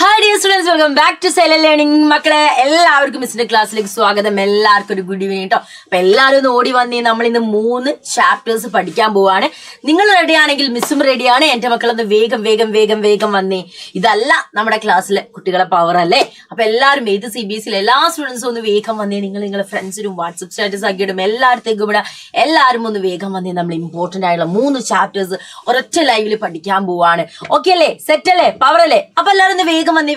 Hi dear students, welcome back to Xylem Learning. മക്കളെ എല്ലാവർക്കും മിസ്സിന്റെ ക്ലാസ്സിലേക്ക് സ്വാഗതം. എല്ലാവർക്കും ഒരു ഗുഡ് ഈവനിങ് കേട്ടോ. അപ്പൊ എല്ലാവരും ഒന്ന് ഓടി വന്നേ. നമ്മൾ ഇന്ന് 3 ചാപ്റ്റേഴ്സ് പഠിക്കാൻ പോവാണ്. നിങ്ങൾ റെഡി ആണെങ്കിൽ മിസ്സും റെഡിയാണ്. എന്റെ മക്കളൊന്ന് വേഗം വന്നേ. ഇതല്ല നമ്മുടെ ക്ലാസ്സിലെ കുട്ടികളെ പവർ അല്ലേ. അപ്പൊ എല്ലാവരും ഏത് CBSE എല്ലാ സ്റ്റുഡൻസും ഒന്ന് വേഗം വന്നേ. നിങ്ങളെ ഫ്രണ്ട്സിനും വാട്സ്ആപ്പ് സ്റ്റാറ്റസ് ആക്കിയിടും എല്ലായിടത്തേക്കും ഇവിടെ എല്ലാവരും ഒന്ന് വേഗം വന്നേ. നമ്മൾ ഇമ്പോർട്ടന്റ് ആയിട്ടുള്ള 3 ചാപ്റ്റേഴ്സ് ഒരൊറ്റ ലൈവില് പഠിക്കാൻ പോവാണ്. ഓക്കെ അല്ലേ? സെറ്റ് അല്ലേ? പവർ അല്ലേ? അപ്പൊ എല്ലാവരും ഒന്ന് വേഗം വന്നേ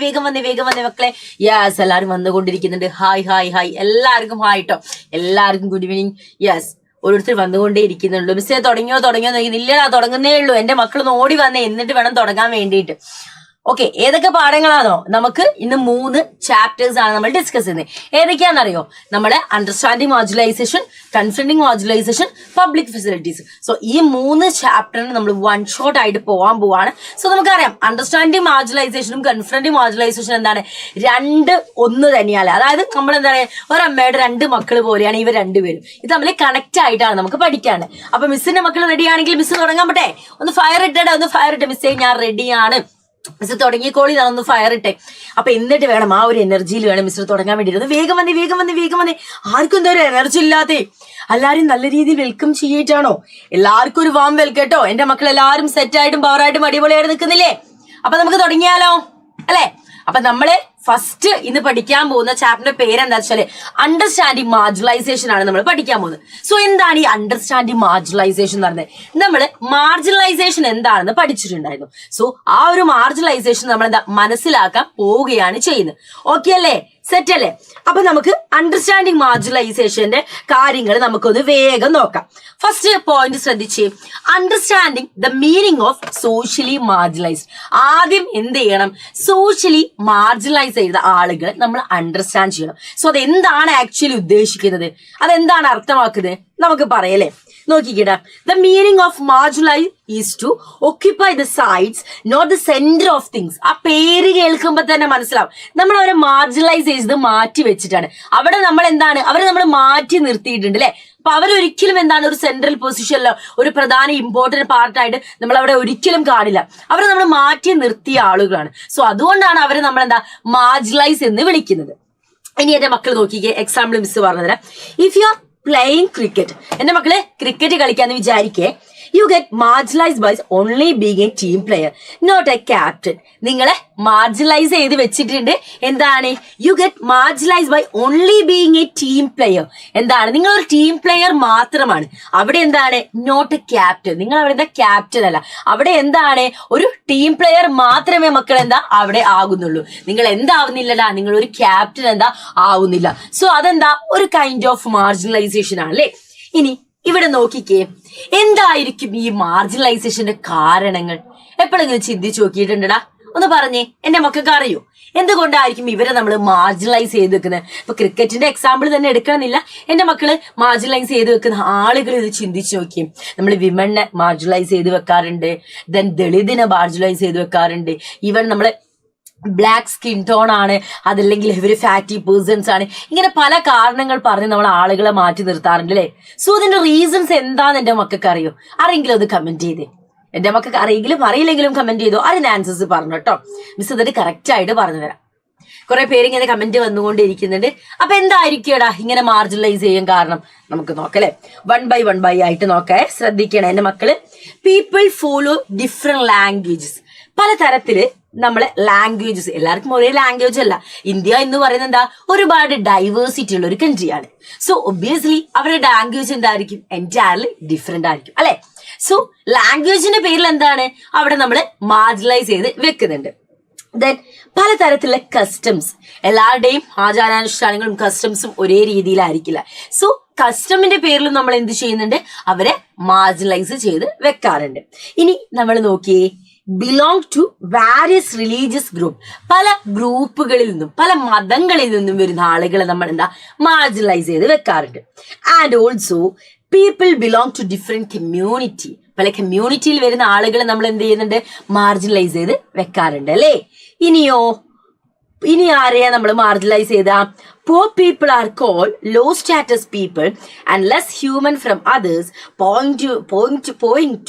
മക്കളെ. യെസ്, എല്ലാരും വന്നുകൊണ്ടിരിക്കുന്നുണ്ട്. ഹായ് എല്ലാവർക്കും ഹായ് ട്ടോ. എല്ലാവർക്കും ഗുഡ് ഈവനിങ്. യെസ്, ഓരോരുത്തർ വന്നുകൊണ്ടേ ഇരിക്കുന്നുള്ളൂ. മിസ്സേ തുടങ്ങിയോ ഇല്ലടാ, തുടങ്ങുന്നേ ഉള്ളൂ. എന്റെ മക്കളൊന്ന് ഓടി വന്നേ, എന്നിട്ട് വേണം തുടങ്ങാൻ വേണ്ടിയിട്ട്. ഓക്കെ, ഏതൊക്കെ പാഠങ്ങളാണോ? നമുക്ക് ഇന്ന് 3 ചാപ്റ്റേഴ്സ് ആണ് നമ്മൾ ഡിസ്കസ് ചെയ്യുന്നത്. ഏതൊക്കെയാണെന്നറിയോ? നമ്മളെ understanding marginalisation, confronting marginalisation, public facilities. So ഈ 3 ചാപ്റ്ററിന് നമ്മൾ വൺ ഷോട്ട് ആയിട്ട് പോകാൻ പോവാണ്. സോ നമുക്കറിയാം അണ്ടർസ്റ്റാൻഡിങ് മോഡുലൈസേഷനും കൺഫ്രണ്ടിങ് മോഡുലൈസേഷൻ എന്താണ്? 2 ഒന്ന് തന്നെയാണ്. അതായത് നമ്മൾ എന്താ പറയുക, ഒരമ്മയുടെ 2 മക്കൾ പോലെയാണ് ഇവർ രണ്ടുപേരും. ഇത് തമ്മിൽ കണക്ട് ആയിട്ടാണ് നമുക്ക് പഠിക്കാണ്. അപ്പൊ മിസ്സിന്റെ മക്കൾ റെഡി ആണെങ്കിൽ മിസ് തുടങ്ങാൻ പറ്റേ? ഒന്ന് ഫയർ ഇട്ടേ മിസ്സേ, ഞാൻ റെഡിയാണ്. മിസ് തുടങ്ങിക്കോളി, ഞാനൊന്ന് ഫയർ ഇട്ടെ. അപ്പൊ എന്നിട്ട് വേണം, ആ ഒരു എനർജിയിൽ വേണം മിസ് തുടങ്ങാൻ വേണ്ടിയിട്ട്. വേഗം വന്നേ. ആർക്കും എന്താ ഒരു എനർജി ഇല്ലാതെ? എല്ലാരും നല്ല രീതിയിൽ വെൽക്കം ചെയ്യിട്ടാണോ? എല്ലാവർക്കും ഒരു വാം വെൽക്കം കേട്ടോ. എന്റെ മക്കൾ എല്ലാവരും സെറ്റായിട്ടും പവറായിട്ടും അടിപൊളിയായിട്ട് നിൽക്കുന്നില്ലേ? അപ്പൊ നമുക്ക് തുടങ്ങിയാലോ അല്ലെ? അപ്പൊ നമ്മള് ഫസ്റ്റ് ഇന്ന് പഠിക്കാൻ പോകുന്ന ചാപ്റ്ററിന്റെ പേരെന്താ വെച്ചാല് അണ്ടർസ്റ്റാൻഡിങ് മാർജിനലൈസേഷൻ ആണ് നമ്മൾ പഠിക്കാൻ പോകുന്നത്. സോ എന്താണ് ഈ അണ്ടർസ്റ്റാൻഡിങ് മാർജിനലൈസേഷൻ എന്ന് പറഞ്ഞത്? നമ്മള് മാർജിനലൈസേഷൻ എന്താണെന്ന് പഠിച്ചിട്ടുണ്ടായിരുന്നു. സോ ആ ഒരു മാർജിനലൈസേഷൻ നമ്മൾ എന്താ മനസ്സിലാക്കാൻ പോവുകയാണ് ചെയ്യുന്നത്. ഓക്കെ അല്ലേ? സെറ്റ് അല്ലേ? അപ്പൊ നമുക്ക് അണ്ടർസ്റ്റാൻഡിങ് മാർജിനലൈസേഷന്റെ കാര്യങ്ങൾ നമുക്കൊന്ന് വേഗം നോക്കാം. ഫസ്റ്റ് പോയിന്റ് ശ്രദ്ധിച്ചേ, understanding the meaning of socially marginalised. ആദ്യം എന്ത് ചെയ്യണം? സോഷ്യലി മാർജിനലൈസ് ചെയ്ത ആളുകൾ നമ്മൾ അണ്ടർസ്റ്റാൻഡ് ചെയ്യണം. സോ അതെന്താണ് ആക്ച്വലി ഉദ്ദേശിക്കുന്നത്, അതെന്താണ് അർത്ഥമാക്കുന്നത് നമുക്ക് പറയല്ലേ. നോക്കിക്കിടാ, the meaning of marginalise is to occupy the sides not the centre of things. ആ പേര് കേൾക്കുമ്പോൾ തന്നെ മനസ്സിലാവും നമ്മൾ അവരെ മാർജിനലൈസ് ചെയ്ത് മാറ്റി വെച്ചിട്ടാണ്. അവിടെ നമ്മൾ എന്താണ്, അവരെ നമ്മൾ മാറ്റി നിർത്തിയിട്ടുണ്ട് അല്ലെ. അപ്പൊ അവരൊരിക്കലും എന്താണ് ഒരു സെൻട്രൽ പൊസിഷനിലോ ഒരു പ്രധാന ഇമ്പോർട്ടന്റ് പാർട്ടായിട്ട് നമ്മൾ അവിടെ ഒരിക്കലും കാണില്ല. അവരെ നമ്മൾ മാറ്റി നിർത്തിയ ആളുകളാണ്. സോ അതുകൊണ്ടാണ് അവരെ നമ്മൾ എന്താ മാർജിനലൈസ് എന്ന് വിളിക്കുന്നത്. ഇനി എന്റെ മക്കൾ നോക്കിക്കേ, എക്സാമ്പിൾ മിസ് പറഞ്ഞുതരാം. If you are playing cricket, എന്റെ മക്കള് ക്രിക്കറ്റ് കളിക്കാന്ന് വിചാരിക്കേ, you get marginalised by only being a team player not a captain. നിങ്ങളെ മാർജിനലൈസ് ചെയ്ത് വെച്ചിട്ടുണ്ട്. എന്താണ്? You get marginalised by only being a team player. എന്താണ്? നിങ്ങൾ ഒരു ടീം പ്ലെയർ മാത്രമാണ്. അവിടെ എന്താണ്? Not a captain. നിങ്ങൾ അവിടെ എന്താ ക്യാപ്റ്റൻ അല്ല. അവിടെ എന്താണ്? ഒരു ടീം പ്ലെയർ മാത്രമേ മക്കൾ എന്താ അവിടെ ആകുന്നുള്ളൂ. നിങ്ങൾ എന്താവുന്നില്ലടാ, നിങ്ങൾ ഒരു ക്യാപ്റ്റൻ എന്താ ആവുന്നില്ല. സോ അതെന്താ ഒരു കൈൻഡ് ഓഫ് മാർജിനലൈസേഷൻ ആണ് അല്ലേ. ഇനി ഇവിടെ നോക്കിക്കേ, എന്തായിരിക്കും ഈ മാർജിനലൈസേഷന്റെ കാരണങ്ങൾ? എപ്പോഴെങ്കിലും ചിന്തിച്ചു നോക്കിയിട്ടുണ്ടടാ? ഒന്ന് പറഞ്ഞേ, എന്റെ മക്കൾക്ക് അറിയൂ എന്തുകൊണ്ടായിരിക്കും ഇവരെ നമ്മൾ മാർജിനലൈസ് ചെയ്ത് വെക്കുന്നത്? ഇപ്പൊ ക്രിക്കറ്റിന്റെ എക്സാമ്പിൾ തന്നെ എടുക്കണമെന്നില്ല. എന്റെ മക്കള് മാർജിനലൈസ് ചെയ്ത് വെക്കുന്ന ആളുകൾ ഇത് ചിന്തിച്ചു നോക്കിയും. നമ്മൾ വിമനെ മാർജിനലൈസ് ചെയ്ത് വെക്കാറുണ്ട്, ദെൻ ദളിതിനെ മാർജിനലൈസ് ചെയ്ത് വെക്കാറുണ്ട്. ഈവൻ നമ്മള് ബ്ലാക്ക് സ്കിൻ ടോൺ ആണ്, അതല്ലെങ്കിൽ ഇവര് ഫാറ്റി പേഴ്സൺസ് ആണ്. ഇങ്ങനെ പല കാരണങ്ങൾ പറഞ്ഞ് നമ്മൾ ആളുകളെ മാറ്റി നിർത്താറുണ്ട് അല്ലേ. സോ ഇതിന്റെ റീസൺസ് എന്താന്ന് എന്റെ മക്കൾക്ക് അറിയോ? ആരെങ്കിലും അത് കമന്റ് ചെയ്തേ. എന്റെ മക്കൾക്ക് അറിയില്ലെങ്കിലും കമന്റ് ചെയ്തോ. അതിന് ആൻസേഴ്സ് പറഞ്ഞു കേട്ടോ. മിസ് ഇതിന് കറക്റ്റ് ആയിട്ട് പറഞ്ഞു തരാം. കുറെ പേര് ഇങ്ങനെ കമന്റ് വന്നുകൊണ്ടിരിക്കുന്നുണ്ട്. അപ്പൊ എന്തായിരിക്കും ഇങ്ങനെ മാർജിനലൈസ് ചെയ്യാൻ കാരണം? നമുക്ക് നോക്കല്ലേ, വൺ ബൈ ആയിട്ട് നോക്കേ. ശ്രദ്ധിക്കണേ എന്റെ മക്കള്. People follow different languages. പലതരത്തില് നമ്മള് ലാംഗ്വേജസ്, എല്ലാവർക്കും ഒരേ ലാംഗ്വേജ് അല്ല. ഇന്ത്യ എന്ന് പറയുന്നത് എന്താ, ഒരുപാട് ഡൈവേഴ്സിറ്റി ഉള്ള ഒരു കൺട്രിയാണ്. സോ ഒബ്വിയസ്ലി അവരുടെ ലാംഗ്വേജ് എന്തായിരിക്കും? എൻറ്റയർലി ഡിഫറെന്റ് ആയിരിക്കും അല്ലെ. സോ ലാംഗ്വേജിന്റെ പേരിൽ എന്താണ് അവിടെ നമ്മൾ മാർജിനലൈസ് ചെയ്ത് വെക്കുന്നുണ്ട്. ദെൻ പലതരത്തിലുള്ള കസ്റ്റംസ്, എല്ലാവരുടെയും ആചാരാനുഷ്ഠാനങ്ങളും കസ്റ്റംസും ഒരേ രീതിയിലായിരിക്കില്ല. സോ കസ്റ്റമിന്റെ പേരിലും നമ്മൾ എന്ത് ചെയ്യുന്നുണ്ട്? അവരെ മാർജിനലൈസ് ചെയ്ത് വെക്കാറുണ്ട്. ഇനി നമ്മൾ നോക്കിയേ, belong to various religious group. പല ഗ്രൂപ്പുകളിൽ നിന്നും പല മതങ്ങളിൽ നിന്നും വരുന്ന ആളുകളെ നമ്മൾ എന്താ മാർജിനലൈസ് ചെയ്ത് വെക്കാറുണ്ട്. And also people belong to different community. പല കമ്മ്യൂണിറ്റിയിൽ വരുന്ന ആളുകളെ നമ്മൾ എന്ത് ചെയ്യുന്നുണ്ട്? മാർജിനലൈസ് ചെയ്ത് വെക്കാറുണ്ട് അല്ലേ. ഇനിയോ ഇനി ആരെയാ നമ്മൾ മാർജിനലൈസ് ചെയ്ത? Poor people are called low status people and less human from others, point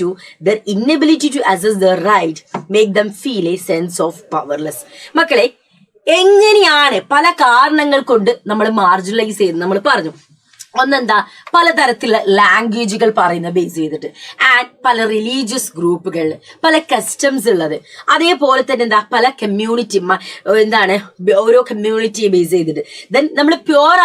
to their inability to assess their right, make them feel a sense of powerless. മക്കളെ, എങ്ങനെയാണ് പല കാരണങ്ങൾ കൊണ്ട് നമ്മൾ മാർജിനലൈസ് ചെയ്യുന്നത് നമ്മൾ പറഞ്ഞു. ഒന്നെന്താ, പലതരത്തിലുള്ള ലാംഗ്വേജുകൾ പറയുന്ന ബേസ് ചെയ്തിട്ട്, ആൻഡ് പല റിലീജിയസ് ഗ്രൂപ്പുകൾ, പല കസ്റ്റംസ് ഉള്ളത്, അതേപോലെ തന്നെ എന്താ പല കമ്മ്യൂണിറ്റി എന്താണ് ഓരോ കമ്മ്യൂണിറ്റിയെ ബേസ് ചെയ്തിട്ട്. ദെൻ നമ്മൾ പ്യുവർ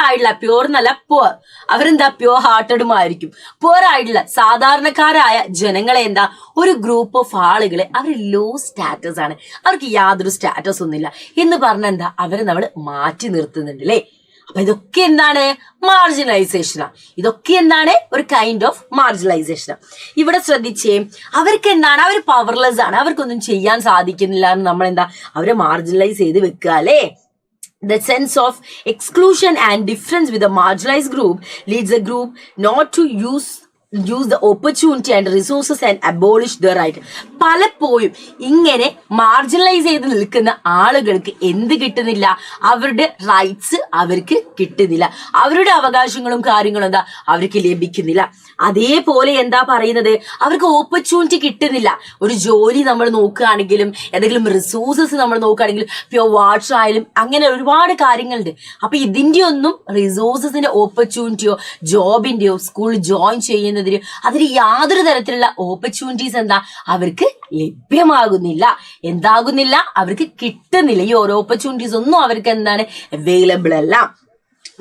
എന്നല്ല പുവർ, അവരെന്താ പ്യുവർ ഹാർട്ടഡും ആയിരിക്കും. പുവർ ആയിട്ടുള്ള സാധാരണക്കാരായ ജനങ്ങളെ എന്താ ഒരു ഗ്രൂപ്പ് ഓഫ് ആളുകളെ അവർ ലോ സ്റ്റാറ്റസ് ആണ്, അവർക്ക് യാതൊരു സ്റ്റാറ്റസ് ഒന്നുമില്ല എന്ന് പറഞ്ഞ എന്താ അവരെ നമ്മൾ മാറ്റി നിർത്തുന്നുണ്ട് അല്ലേ. അപ്പൊ ഇതൊക്കെ എന്താണ്? മാർജിനലൈസേഷനാ. ഇതൊക്കെ എന്താണ്? ഒരു കൈൻഡ് ഓഫ് മാർജിനലൈസേഷനാ. ഇവിടെ ശ്രദ്ധിച്ചേ, അവർക്ക് എന്താണ്? അവർ പവർലെസ് ആണ്, അവർക്കൊന്നും ചെയ്യാൻ സാധിക്കുന്നില്ല എന്ന് നമ്മൾ എന്താ അവരെ മാർജിനലൈസ് ചെയ്ത് വെക്കുക അല്ലേ. The sense of exclusion and difference with a marginalized group leads a group not to use the opportunity and resources and abolish the right. പലപ്പോഴും ഇങ്ങനെ മാർജിനലൈസ് ചെയ്ത് നിൽക്കുന്ന ആളുകൾക്ക് എന്ത് കിട്ടുന്നില്ല? അവരുടെ റൈറ്റ്സ് അവർക്ക് കിട്ടുന്നില്ല, അവരുടെ അവകാശങ്ങളും കാര്യങ്ങളും എന്താ അവർക്ക് ലഭിക്കുന്നില്ല. അതേപോലെ എന്താ പറയുന്നത്, അവർക്ക് ഓപ്പർച്യൂണിറ്റി കിട്ടുന്നില്ല. ഒരു ജോലി നമ്മൾ നോക്കുകയാണെങ്കിലും എന്തെങ്കിലും റിസോഴ്സസ് നമ്മൾ നോക്കുകയാണെങ്കിലും പ്യുവർ വാട്ടർ ആയാലും അങ്ങനെ ഒരുപാട് കാര്യങ്ങളുണ്ട്. അപ്പൊ ഇതിന്റെ ഒന്നും റിസോഴ്സസിന്റെ ഓപ്പർച്യൂണിറ്റിയോ ജോബിന്റെയോ സ്കൂൾ ജോയിൻ ചെയ്യുന്നതിന് അതിന് യാതൊരു തരത്തിലുള്ള ഓപ്പർച്യൂണിറ്റീസ് എന്താ അവർക്ക് ലഭ്യമാകുന്നില്ല. എന്താകുന്നില്ല? അവർക്ക് കിട്ടുന്നില്ല. ഈ ഓരോ ഓപ്പർച്യൂണിറ്റീസ് ഒന്നും അവർക്ക് എന്താണ് അവൈലബിൾ അല്ല.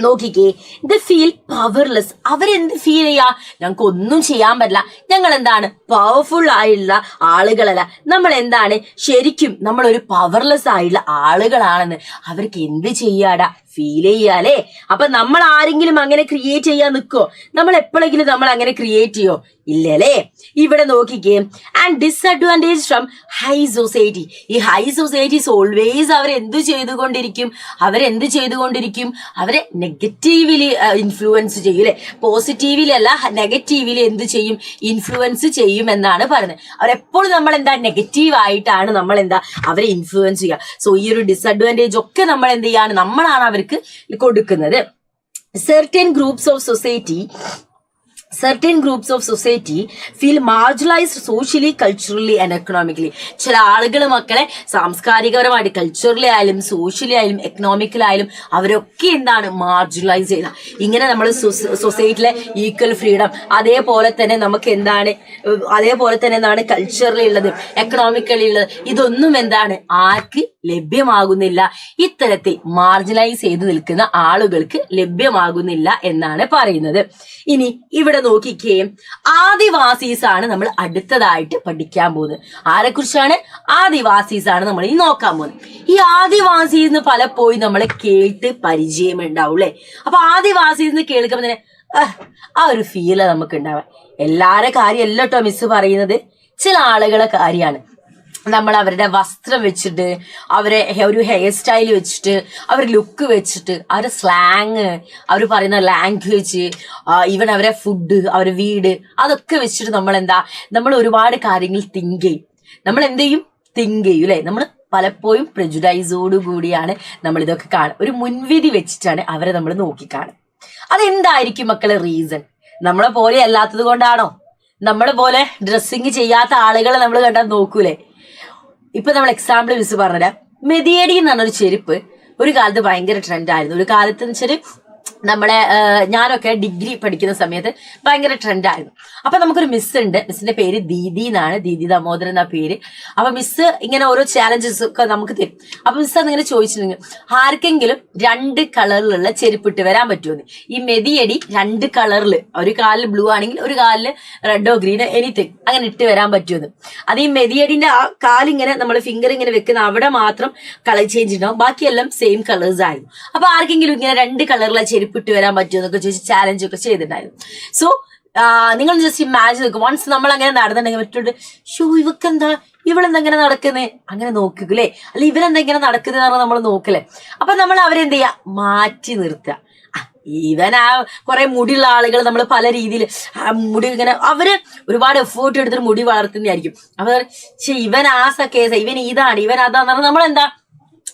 നോക്കിക്കേ, ദ ഫീൽ പവർലെസ്. അവരെന്ത് ഫീൽ ചെയ്യാ? ഞങ്ങൾക്ക് ഒന്നും ചെയ്യാൻ പറ്റില്ല, ഞങ്ങൾ എന്താണ് പവർഫുൾ ആയിട്ടുള്ള ആളുകളല്ല, നമ്മൾ എന്താണ് ശരിക്കും നമ്മളൊരു പവർലെസ് ആയിട്ടുള്ള ആളുകളാണെന്ന് അവർക്ക് എന്ത് ചെയ്യാടാ ഫീൽ ചെയ്യാലേ. അപ്പൊ നമ്മൾ ആരെങ്കിലും അങ്ങനെ ക്രിയേറ്റ് ചെയ്യാൻ നിൽക്കോ? നമ്മൾ എപ്പോഴെങ്കിലും നമ്മൾ അങ്ങനെ ക്രിയേറ്റ് ചെയ്യോ? ഇല്ലല്ലേ. ഇവിടെ നോക്കിക്കേ, and disadvantage from high society. ഈ ഹൈ സൊസൈറ്റീസ് ഓൾവേസ് അവരെന്ത് ചെയ്തുകൊണ്ടിരിക്കും? അവരെ നെഗറ്റീവില് ഇൻഫ്ലുവൻസ് ചെയ്യും അല്ലെ. പോസിറ്റീവിലി അല്ല, നെഗറ്റീവില് എന്ത് ചെയ്യും? ഇൻഫ്ലുവൻസ് ചെയ്യും എന്നാണ് പറയുന്നത്. അവരെപ്പോഴും നമ്മൾ എന്താ നെഗറ്റീവ് ആയിട്ടാണ് നമ്മൾ എന്താ അവരെ ഇൻഫ്ലുവൻസ് ചെയ്യുക. സോ ഈ ഒരു ഡിസ്അഡ്വാൻറ്റേജ് ഒക്കെ നമ്മൾ എന്ത് ചെയ്യാണ്? നമ്മളാണ് അവർക്ക് കൊടുക്കുന്നത്. certain groups of society feel marginalized socially, culturally and economically. ചില ആളുകൾ മക്കളെ സാംസ്കാരികപരമായിട്ട് കൾച്ചറലി ആയാലും സോഷ്യലി ആയാലും എക്കണോമിക്കലി ആയാലും അവരൊക്കെ എന്താണ് മാർജിനലൈസ് ചെയ്യുക. ഇങ്ങനെ നമ്മൾ സൊസൈറ്റിയിലെ ഈക്വൽ ഫ്രീഡം, അതേപോലെ തന്നെ നമുക്ക് എന്താണ് കൾച്ചറലി ഉള്ളത്, എക്കണോമിക്കലി ഉള്ളത്, ഇതൊന്നും എന്താണ് ആർക്ക് ലഭ്യമാകുന്നില്ല. ഇത്തരത്തിൽ മാർജിനലൈസ് ചെയ്ത് നിൽക്കുന്ന ആളുകൾക്ക് ലഭ്യമാകുന്നില്ല എന്നാണ് പറയുന്നത്. ഇനി ഇവിടെ നോക്കിക്കേ, ആദിവാസീസ് ആണ് നമ്മൾ അടുത്തതായിട്ട് പഠിക്കാൻ പോകുന്നത്. ആരെക്കുറിച്ചാണ്? ആദിവാസീസ് ആണ് നമ്മൾ ഇനി നോക്കാൻ പോകുന്നത്. ഈ ആദിവാസീസ് പലപ്പോഴും നമ്മളെ കേട്ട് പരിചയമുണ്ടാവും അല്ലെ. അപ്പൊ ആദിവാസീസ് എന്ന് കേൾക്കുമ്പോൾ തന്നെ ആ ഒരു ഫീല് നമുക്ക് ഉണ്ടാവാം. എല്ലാരെ കാര്യമല്ല കേട്ടോ മിസ് പറയുന്നത്, ചില ആളുകളെ കാര്യമാണ്. നമ്മൾ അവരുടെ വസ്ത്രം വെച്ചിട്ട്, അവരെ ഒരു ഹെയർ സ്റ്റൈൽ വെച്ചിട്ട്, അവരുടെ ലുക്ക് വെച്ചിട്ട്, അവരുടെ സ്ലാങ്, അവർ പറയുന്ന ലാംഗ്വേജ്, ഈവൻ അവരെ ഫുഡ്, അവരുടെ വീട്, അതൊക്കെ വെച്ചിട്ട് നമ്മൾ ഒരുപാട് കാര്യങ്ങൾ തിങ്ക് ചെയ്യും. നമ്മൾ എന്ത് ചെയ്യും? തിങ്ക് ചെയ്യും അല്ലെ. നമ്മൾ പലപ്പോഴും പ്രെജുഡൈസോട് കൂടിയാണ് നമ്മൾ ഇതൊക്കെ കാണുക. ഒരു മുൻവിധി വെച്ചിട്ടാണ് അവരെ നമ്മൾ നോക്കിക്കാണുക. അതെന്തായിരിക്കും മക്കളെ റീസൺ? നമ്മളെ പോലെ അല്ലാത്തത് കൊണ്ടാണോ? നമ്മളെ പോലെ ഡ്രസ്സിങ് ചെയ്യാത്ത ആളുകളെ നമ്മൾ കണ്ടാൽ നോക്കൂലേ? ഇപ്പൊ നമ്മൾ എക്സാമ്പിൾ മിസ് പറഞ്ഞുതരാം. മെതിയടി എന്ന് പറഞ്ഞൊരു ചെരുപ്പ് ഒരു കാലത്ത് ഭയങ്കര ട്രെൻഡായിരുന്നു. ഒരു കാലത്ത് എന്ന് വെച്ചാൽ നമ്മളെ ഞാനൊക്കെ ഡിഗ്രി പഠിക്കുന്ന സമയത്ത് ഭയങ്കര ട്രെൻഡായിരുന്നു. അപ്പൊ നമുക്കൊരു മിസ് ഉണ്ട്, മിസ്സിന്റെ പേര് ദീദി എന്നാണ്, ദീദി ദാമോദരൻ എന്നാ പേര്. അപ്പൊ മിസ് ഇങ്ങനെ ഓരോ ചാലഞ്ചസ് ഒക്കെ നമുക്ക് തരും. അപ്പൊ മിസ് അതിങ്ങനെ ചോദിച്ചിട്ടുണ്ടെങ്കിൽ ആർക്കെങ്കിലും 2 കളറിലുള്ള ചെരുപ്പിട്ട് വരാൻ പറ്റുമെന്ന്. ഈ മെതിയടി 2 കളറിൽ, ഒരു കാലിൽ ബ്ലൂ ആണെങ്കിൽ ഒരു കാലില് റെഡോ ഗ്രീനോ എനിത്തിങ് അങ്ങനെ ഇട്ട് വരാൻ പറ്റുമെന്ന്. അത് ഈ മെതിയടിന്റെ ആ കാലിങ്ങനെ നമ്മൾ ഫിംഗർ ഇങ്ങനെ വെക്കുന്ന അവിടെ മാത്രം കളർ ചേഞ്ച് ഉണ്ടാവും, ബാക്കിയെല്ലാം സെയിം കളേഴ്സ് ആയിരുന്നു. അപ്പൊ ആർക്കെങ്കിലും ഇങ്ങനെ 2 കളറിലുള്ള ചെരുപ്പിട്ട് വരാൻ പറ്റുമെന്നൊക്കെ ചോദിച്ച് ചാലഞ്ച് ഒക്കെ ചെയ്തിട്ടുണ്ടായിരുന്നു. സോ നിങ്ങൾ ജസ്റ്റ് ഇമാജിൻ നോക്കും, വൺസ് നമ്മൾ അങ്ങനെ നടന്നിട്ടുണ്ടെങ്കിൽ മറ്റോട് ഇവളെന്തെങ്ങനെ നടക്കുന്നേ അങ്ങനെ നോക്കൂലേ, അല്ല ഇവരെന്തെങ്ങനെ നടക്കുന്നത് പറഞ്ഞാൽ നമ്മൾ നോക്കലേ. അപ്പൊ നമ്മൾ അവരെന്ത് ചെയ്യാ? മാറ്റി നിർത്തുക. ഈവൻ ആ കുറെ മുടിയുള്ള ആളുകൾ നമ്മൾ പല രീതിയിൽ മുടി ഇങ്ങനെ അവര് ഒരുപാട് എഫേർട്ട് എടുത്തിട്ട് മുടി വളർത്തുന്നതായിരിക്കും. അപ്പൊ ഇവൻ ആ കേസ്, ഇവൻ ഇതാണ്, ഇവൻ അതാന്ന് പറഞ്ഞാൽ നമ്മളെന്താ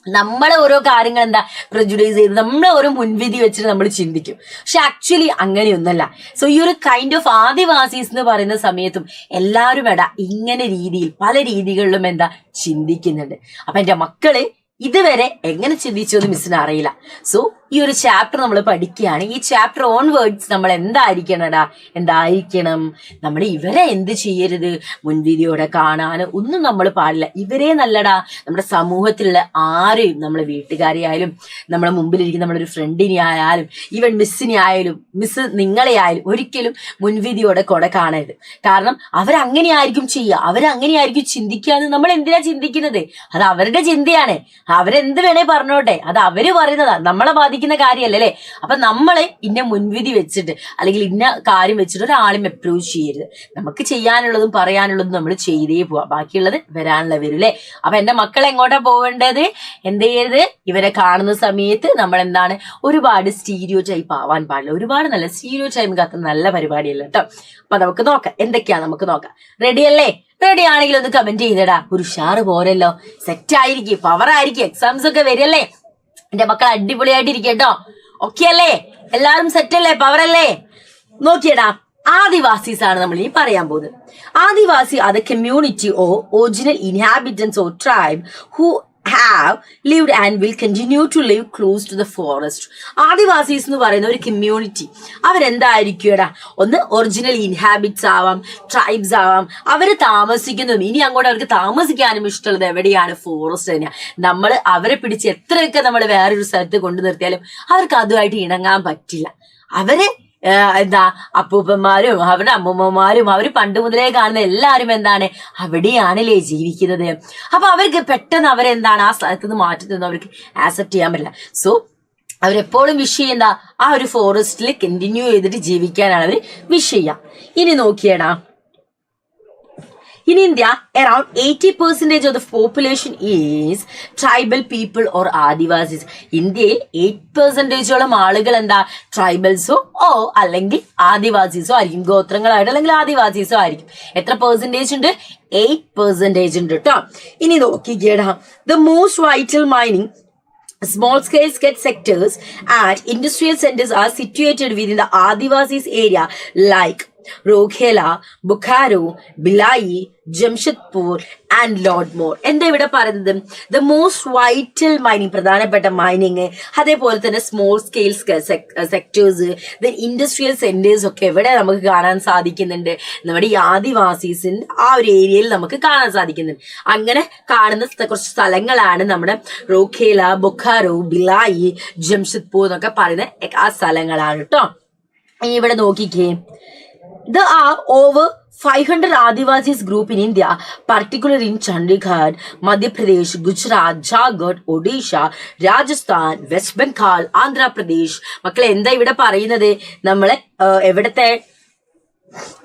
നമ്മളെ ഓരോ കാര്യങ്ങൾ എന്താ പ്രൊജുഡ്യൂസ് ചെയ്ത് നമ്മളെ ഓരോ മുൻവിധി വെച്ചിട്ട് നമ്മൾ ചിന്തിക്കും. പക്ഷെ ആക്ച്വലി അങ്ങനെയൊന്നല്ല. സോ ഈ ഒരു കൈൻഡ് ഓഫ് ആദിവാസീസ് എന്ന് പറയുന്ന സമയത്തും എല്ലാവരും ഇങ്ങനെ രീതിയിൽ പല രീതികളിലും എന്താ ചിന്തിക്കുന്നുണ്ട്. അപ്പൊ എന്റെ മക്കള് ഇതുവരെ എങ്ങനെ ചിന്തിച്ചു എന്ന് മിസ്സിന് അറിയില്ല. സോ ഈ ഒരു ചാപ്റ്റർ നമ്മൾ പഠിക്കുകയാണ്. ഈ ചാപ്റ്റർ ഓൺവേർഡ്സ് നമ്മൾ എന്തായിരിക്കണം, നമ്മൾ ഇവരെ എന്ത് ചെയ്യരുത്, മുൻവിധിയോടെ കാണാൻ ഒന്നും നമ്മൾ പാടില്ല. ഇവരെ നല്ലടാ, നമ്മുടെ സമൂഹത്തിലുള്ള ആരെയും, നമ്മളെ വീട്ടുകാരെ ആയാലും നമ്മളെ മുമ്പിലിരിക്കുന്ന നമ്മളൊരു ഫ്രണ്ടിനെ ആയാലും ഈവൻ മിസ്സിനെ ആയാലും മിസ് നിങ്ങളെ ആയാലും ഒരിക്കലും മുൻവിധിയോടെ കൂടെ കാണരുത്. കാരണം അവരങ്ങനെയായിരിക്കും ചെയ്യുക, അവരങ്ങനെയായിരിക്കും ചിന്തിക്കുക എന്ന് നമ്മൾ എന്തിനാ ചിന്തിക്കുന്നത്? അത് അവരുടെ ചിന്തയാണ്. അവരെന്ത് വേണേ പറഞ്ഞോട്ടെ, അത് അവര് പറയുന്നതാ, നമ്മളെ ബാധിക്കുന്ന കാര്യമല്ലേ. അപ്പൊ നമ്മള് ഇന്ന മുൻവിധി വെച്ചിട്ട് അല്ലെങ്കിൽ ഇന്ന കാര്യം വെച്ചിട്ട് ഒരാളും അപ്രോച്ച് ചെയ്യരുത്. നമുക്ക് ചെയ്യാനുള്ളതും പറയാനുള്ളതും നമ്മൾ ചെയ്തേ പോവാ, ബാക്കിയുള്ളത് വരാനുള്ള വരും അല്ലേ. അപ്പൊ എന്റെ മക്കൾ എങ്ങോട്ടാ പോവേണ്ടത്? എന്ത് ചെയ്യരുത്, ഇവരെ കാണുന്ന സമയത്ത് നമ്മൾ എന്താണ് ഒരുപാട് സ്റ്റീരിയോ ടൈപ്പ് ആവാൻ പാടില്ല. ഒരുപാട് നല്ല സ്റ്റീരിയോ ടൈപ്പ് കത്തുന്ന നല്ല പരിപാടിയല്ല കേട്ടോ. അപ്പൊ നമുക്ക് നോക്കാം എന്തൊക്കെയാ, നമുക്ക് നോക്കാം. റെഡി അല്ലേ? റെഡി ആണെങ്കിൽ ഒന്ന് കമന്റ് ചെയ്തടാ. ഒരു ഉഷാറ് പോരല്ലോ, സെറ്റ് ആയിരിക്കും, പവർ ആയിരിക്കും, എക്സാംസ് ഒക്കെ വരില്ലേ. എന്റെ മക്കൾ അടിപൊളിയായിട്ടിരിക്കും കേട്ടോ. ഓക്കെ അല്ലേ? എല്ലാവരും സെറ്റ് അല്ലേ, പവർ അല്ലേ? നോക്കിയടാ, ആദിവാസീസ് ആണ് നമ്മൾ ഈ പറയാൻ പോകുന്നത്. Adivasi are the community or original inhabitants or tribe who have lived and will continue to live close to the forest. Adivasis എന്ന് പറയുന്ന ഒരു കമ്മ്യൂണിറ്റി. അവരെന്തായിരിക്കും? ഒന്ന് ഒറിജിനൽ ഇൻഹാബിറ്റ്സ് ആവാം, ട്രൈബ്സ് ആവാം. അവര് താമസിക്കുന്നതും ഇനി അങ്ങോട്ട് അവർക്ക് താമസിക്കാനും ഇഷ്ടമുള്ളത് എവിടെയാണ്? ഫോറസ്റ്റ് തന്നെയാണ്. നമ്മൾ അവരെ പിടിച്ച് എത്രയൊക്കെ നമ്മൾ വേറൊരു സ്ഥലത്ത് കൊണ്ടു നിർത്തിയാലും അവർക്ക് അതുമായിട്ട് ഇണങ്ങാൻ പറ്റില്ല. അവരെ അപ്പൂപ്പന്മാരും അവരുടെ അമ്മൂമ്മമാരും അവര് പണ്ട് മുതലേ കാണുന്ന എല്ലാവരും അവിടെയാണല്ലേ ജീവിക്കുന്നത്. അപ്പൊ അവർക്ക് പെട്ടെന്ന് അവരെന്താണ് ആ സ്ഥലത്ത് നിന്ന് മാറ്റുന്നത് അവർക്ക് ആക്സെപ്റ്റ് ചെയ്യാൻ പറ്റില്ല. സോ അവരെപ്പോഴും വിഷ് ചെയ്യുന്ന ആ ഒരു ഫോറസ്റ്റിൽ കണ്ടിന്യൂ ചെയ്തിട്ട് ജീവിക്കാനാണ് അവര് വിഷ് ചെയ്യുക. ഇനി നോക്കിയടാ, in India, around 80% of the population is tribal people or Adivasis. ഇന്ത്യയിൽ 8% ആളുകൾ ട്രൈബൽസോ അല്ലെങ്കിൽ ആദിവാസീസോ ആയിരിക്കും. ഗോത്രങ്ങളായിട്ട് അല്ലെങ്കിൽ ആദിവാസീസോ ആയിരിക്കും. എത്ര പെർസെന്റേജ് ഉണ്ട്? 8% ഉണ്ട് കേട്ടോ. ഇനി നോക്കിക്കേടാ, the most vital mining small scale sectors and industrial centers are situated within the Adivasis area like Rourkela, Bokaro, Bhilai, Jamshedpur and lot more. എന്താ ഇവിടെ പറയുന്നത്? ദ മോസ്റ്റ് വൈറ്റൽ മൈനിങ്, പ്രധാനപ്പെട്ട മൈനിങ്, അതേപോലെ തന്നെ small scale sectors, then industrial centres ഒക്കെ എവിടെ നമുക്ക് കാണാൻ സാധിക്കുന്നുണ്ട്? നമ്മുടെ ഈ ആദിവാസീസിന്റെ ആ ഒരു ഏരിയയിൽ നമുക്ക് കാണാൻ സാധിക്കുന്നുണ്ട്. അങ്ങനെ കാണുന്ന കുറച്ച് സ്ഥലങ്ങളാണ് നമ്മുടെ റോഖേല, ബുഖാരോ, ബിലായി, ജംഷഡ്പൂർ എന്നൊക്കെ പറയുന്ന ആ സ്ഥലങ്ങളാണ് കേട്ടോ. ഇനി ഇവിടെ നോക്കിക്കേ, there are over 500 Adivasis group in India, particularly in Chandigarh, Madhya Pradesh, Gujarat, Jharkhand, Odisha, Rajasthan, West Bengal, Andhra Pradesh. മക്കളെ എന്താ ഇവിടെ പറയുന്നത്? നമ്മളെ എവിടത്തെ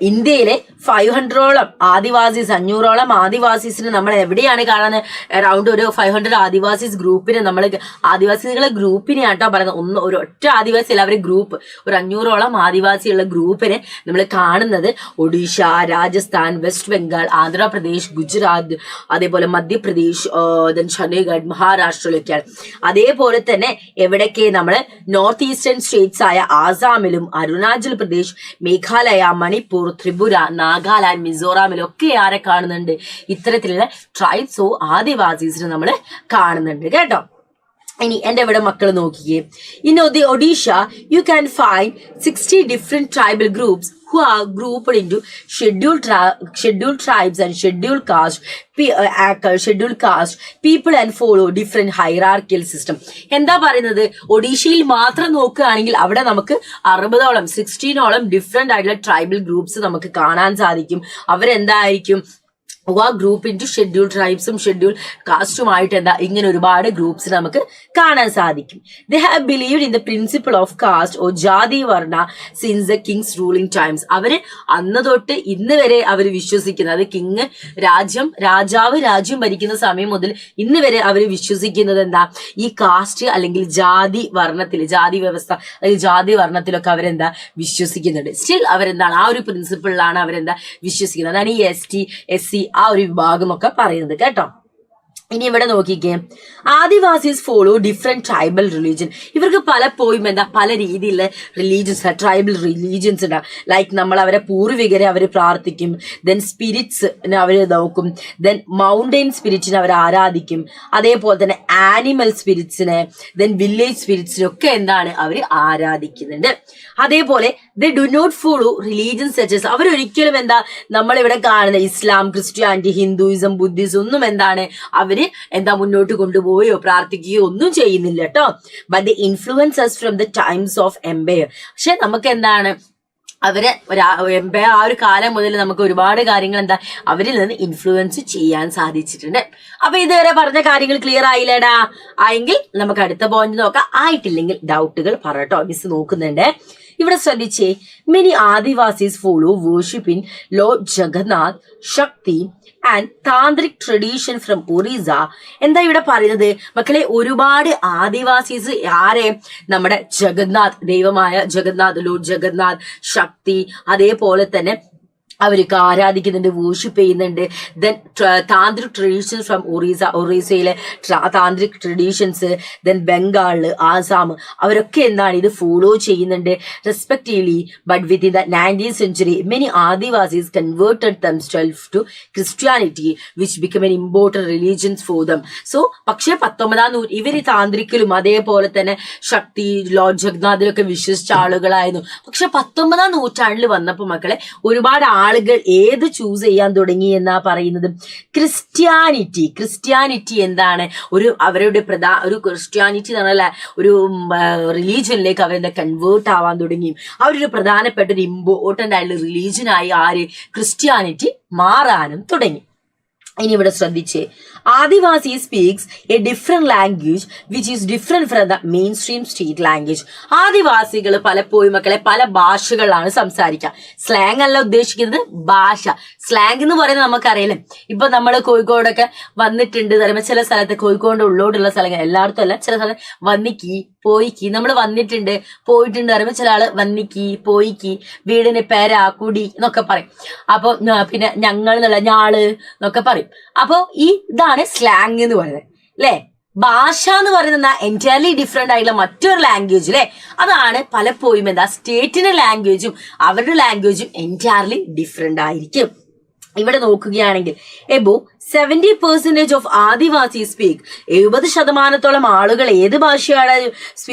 ഇന്ത്യയിലെ 500ഓളം ആദിവാസീസ്, 500ഓളം ആദിവാസീസിന് നമ്മൾ എവിടെയാണ് കാണുന്നത്? അറൌണ്ട് ഒരു 500 ആദിവാസീസ് ഗ്രൂപ്പിനെ, നമ്മൾ ആദിവാസികളെ ഗ്രൂപ്പിനെ ആട്ടോ പറയുന്നത്. ഒരു ഒറ്റ ആദിവാസി അല്ല, അവരെ ഗ്രൂപ്പ്, ഒരു 500ഓളം ആദിവാസിയുള്ള ഗ്രൂപ്പിനെ നമ്മൾ കാണുന്നത് ഒഡീഷ, രാജസ്ഥാൻ, വെസ്റ്റ് ബംഗാൾ, ആന്ധ്രാപ്രദേശ്, ഗുജറാത്ത്, അതേപോലെ മധ്യപ്രദേശ്, ചണ്ഡീഗഡ്, മഹാരാഷ്ട്രയിലൊക്കെയാണ്. അതേപോലെ തന്നെ എവിടൊക്കെ നമ്മൾ നോർത്ത് ഈസ്റ്റേൺ സ്റ്റേറ്റ്സ് ആയ ആസാമിലും അരുണാചൽ പ്രദേശ്, മേഘാലയ, മണിപ്പൂർ, ത്രിപുര, നാഗാലാൻഡ്, മിസോറാമിലൊക്കെ ആരെ കാണുന്നുണ്ട്? ഇത്തരത്തിലുള്ള ട്രൈബ്സോ ആദിവാസീസിനെ നമ്മൾ കാണുന്നുണ്ട് കേട്ടോ. ഇനി എന്റെ ഇവിടെ മക്കൾ നോക്കിയേ, in the Odisha you can find 60 different tribal groups who are grouped into scheduled tribes and scheduled caste people and follow different hierarchical system. എന്താ പറയുന്നത്? ഒഡീഷയിൽ മാത്രം നോക്കുകയാണെങ്കിൽ അവിടെ നമുക്ക് 16ഓളം ഡിഫറെന്റ് ആയിട്ടുള്ള ട്രൈബൽ ഗ്രൂപ്പ്സ് നമുക്ക് കാണാൻ സാധിക്കും. അവരെന്തായിരിക്കും? ഗ്രൂപ്പ് ഇൻ ടു ഷെഡ്യൂൾ ട്രൈബ്സും ഷെഡ്യൂൾ കാസ്റ്റുമായിട്ട് ഇങ്ങനെ ഒരുപാട് ഗ്രൂപ്പ്സ് നമുക്ക് കാണാൻ സാധിക്കും. They have believed in the principle of caste or jati varna since the kings ruling times. അവര് അന്ന് തൊട്ട് ഇന്ന് വരെ അവർ വിശ്വസിക്കുന്നത്, അത് കിങ് രാജാവ് ഭരിക്കുന്ന സമയം മുതൽ ഇന്ന് വരെ അവർ വിശ്വസിക്കുന്നത് എന്താ? ഈ കാസ്റ്റ് അല്ലെങ്കിൽ ജാതി വർണ്ണത്തിൽ, ജാതി വ്യവസ്ഥ അല്ലെങ്കിൽ ജാതി വർണ്ണത്തിലൊക്കെ അവരെന്താ വിശ്വസിക്കുന്നുണ്ട്. സ്റ്റിൽ അവരെന്താണ് ആ ഒരു പ്രിൻസിപ്പിളിലാണ് അവരെന്താ വിശ്വസിക്കുന്നത്. അതാണ് ഈ ST, SC ആ ഒരു വിഭാഗം ഒക്കെ പറയുന്നത് കേട്ടോ. ഇനി ഇവിടെ നോക്കിക്കേ, Adivasis follow different tribal religion. ഇവർക്ക് പലപ്പോഴും പല രീതിയിലുള്ള റിലീജിയൻസ്, ട്രൈബൽ റിലീജിയൻസ് ഉണ്ടാവും. ലൈക്ക് നമ്മൾ അവരെ പൂർവികരെ അവർ പ്രാർത്ഥിക്കും, ദെൻ സ്പിരിറ്റ്സിനെ അവർ നോക്കും, ദെൻ മൗണ്ടെയിൻ സ്പിരിറ്റിനെ അവർ ആരാധിക്കും, അതേപോലെ തന്നെ ആനിമൽ സ്പിരിറ്റ്സിനെ, ദെൻ വില്ലേജ് സ്പിരിറ്റ്സിനെ ഒക്കെ അവർ ആരാധിക്കുന്നുണ്ട്. അതേപോലെ they do not follow religion such as, അവരൊരിക്കലും നമ്മളിവിടെ കാണുന്ന ഇസ്ലാം, ക്രിസ്ത്യാനിറ്റി, ഹിന്ദുയിസം, ബുദ്ധിസം ഒന്നും അവര് മുന്നോട്ട് കൊണ്ടുപോയോ പ്രാർത്ഥിക്കുകയോ ഒന്നും ചെയ്യുന്നില്ല കേട്ടോ. But the influences from the times of empire. പക്ഷെ നമുക്ക് അവരെ എംപയർ ആ ഒരു കാലം മുതൽ നമുക്ക് ഒരുപാട് കാര്യങ്ങൾ അവരിൽ നിന്ന് ഇൻഫ്ലുവൻസ് ചെയ്യാൻ സാധിച്ചിട്ടുണ്ട്. അപ്പൊ ഇതുവരെ പറഞ്ഞ കാര്യങ്ങൾ ക്ലിയർ ആയില്ലേടാ? ആയെങ്കിൽ നമുക്ക് അടുത്ത പോയിന്റ് നോക്കാം. ആയിട്ടില്ലെങ്കിൽ ഡൗട്ടുകൾ പറട്ടോ, മിസ് നോക്കുന്നുണ്ട്. ഇവിടെ ശ്രദ്ധിച്ചേ, many Adivasis follow worship in lord Jagannath, Shakti and tantric tradition from Orissa. എന്താ ഇവിടെ പറയുന്നത് മക്കളെ? ഒരുപാട് ആദിവാസീസ് നമ്മുടെ ജഗന്നാഥ്, ദൈവമായ ജഗന്നാഥ്, ലോർഡ് ജഗന്നാഥ്, ശക്തി, അതേപോലെ തന്നെ അവർക്ക് ആരാധിക്കുന്നുണ്ട്, വർഷിപ്പ് ചെയ്യുന്നുണ്ട്. ദെൻ താന്ത്രിക് ട്രഡീഷൻസ് ഫ്രം ഒറീസയിലെ tantric traditions, then Bengal, Assam, അവരൊക്കെ ഇത് ഫോളോ ചെയ്യുന്നുണ്ട് respectively. But within the 19th century many Adivasis converted themselves to Christianity which become an important religions for them. So പക്ഷേ 19ാം ഇവര് താന്ത്രിക്കിലും അതേപോലെ തന്നെ ശക്തി, ലോർഡ് ജഗന്നാഥിലൊക്കെ വിശ്വസിച്ച ആളുകളായിരുന്നു. പക്ഷെ 19ാം നൂറ്റാണ്ടിൽ വന്നപ്പോൾ മക്കളെ ഒരുപാട് ആളുകൾ ഏത് ചൂസ് ചെയ്യാൻ തുടങ്ങി എന്നാ പറയുന്നത്? ക്രിസ്ത്യാനിറ്റി. ക്രിസ്ത്യാനിറ്റി അവരുടെ ഒരു ക്രിസ്ത്യാനിറ്റി എന്ന് പറഞ്ഞാൽ ഒരു റിലീജിയനിലേക്ക് അവർ കൺവേർട്ട് ആവാൻ തുടങ്ങി. അവരൊരു പ്രധാനപ്പെട്ട ഒരു ഇമ്പോർട്ടന്റ് ആയിട്ടുള്ള റിലീജിയനായി ക്രിസ്ത്യാനിറ്റി മാറാനും തുടങ്ങി. ഇനി ഇവിടെ ശ്രദ്ധിച്ചേ, Adivasi speaks a different language which is different from the mainstream state language. ആദിവാസികൾ പലപ്പോഴും മക്കളെ പല ഭാഷകളാണ് സംസാരിക്കുക. സ്ലാങ് അല്ല ഉദ്ദേശിക്കുന്നത്, ഭാഷ. സ്ലാങ് എന്ന് പറയുന്നത് നമുക്കറിയില്ലേ, ഇപ്പൊ നമ്മൾ കോഴിക്കോടൊക്കെ വന്നിട്ടുണ്ട് പറയുമ്പോൾ ചില സ്ഥലത്ത്, കോഴിക്കോടിന്റെ ഉള്ളോട്ടുള്ള സ്ഥലങ്ങൾ, എല്ലായിടത്തും അല്ല, ചില സ്ഥലം വന്നിക്കി, പോയിക്കി, നമ്മൾ വന്നിട്ടുണ്ട് പോയിട്ടുണ്ട് പറയുമ്പോൾ ചില ആള് വന്നിക്കി, പോയിക്കി, വീടിന് പേര, കുടി എന്നൊക്കെ പറയും. അപ്പൊ പിന്നെ ഞങ്ങൾ എന്നുള്ള ഞാള് എന്നൊക്കെ പറയും. അപ്പൊ ഇതാണ് സ്ലാങ് എന്ന് പറയുന്നത് അല്ലെ. ഭാഷ എന്ന് പറയുന്ന എൻറ്റയർലി ഡിഫറെന്റ് ആയിട്ടുള്ള മറ്റൊരു ലാംഗ്വേജ് അല്ലെ. അതാണ് പലപ്പോഴും സ്റ്റേറ്റിന്റെ ലാംഗ്വേജും അവരുടെ ലാംഗ്വേജും എൻറ്റയർലി ഡിഫറെന്റ് ആയിരിക്കും. ഇവിടെ നോക്കുകയാണെങ്കിൽ എബോ 70% ഓഫ് ആദിവാസി സ്പീക്ക്, 70% ആളുകൾ ഏത് ഭാഷയാണ്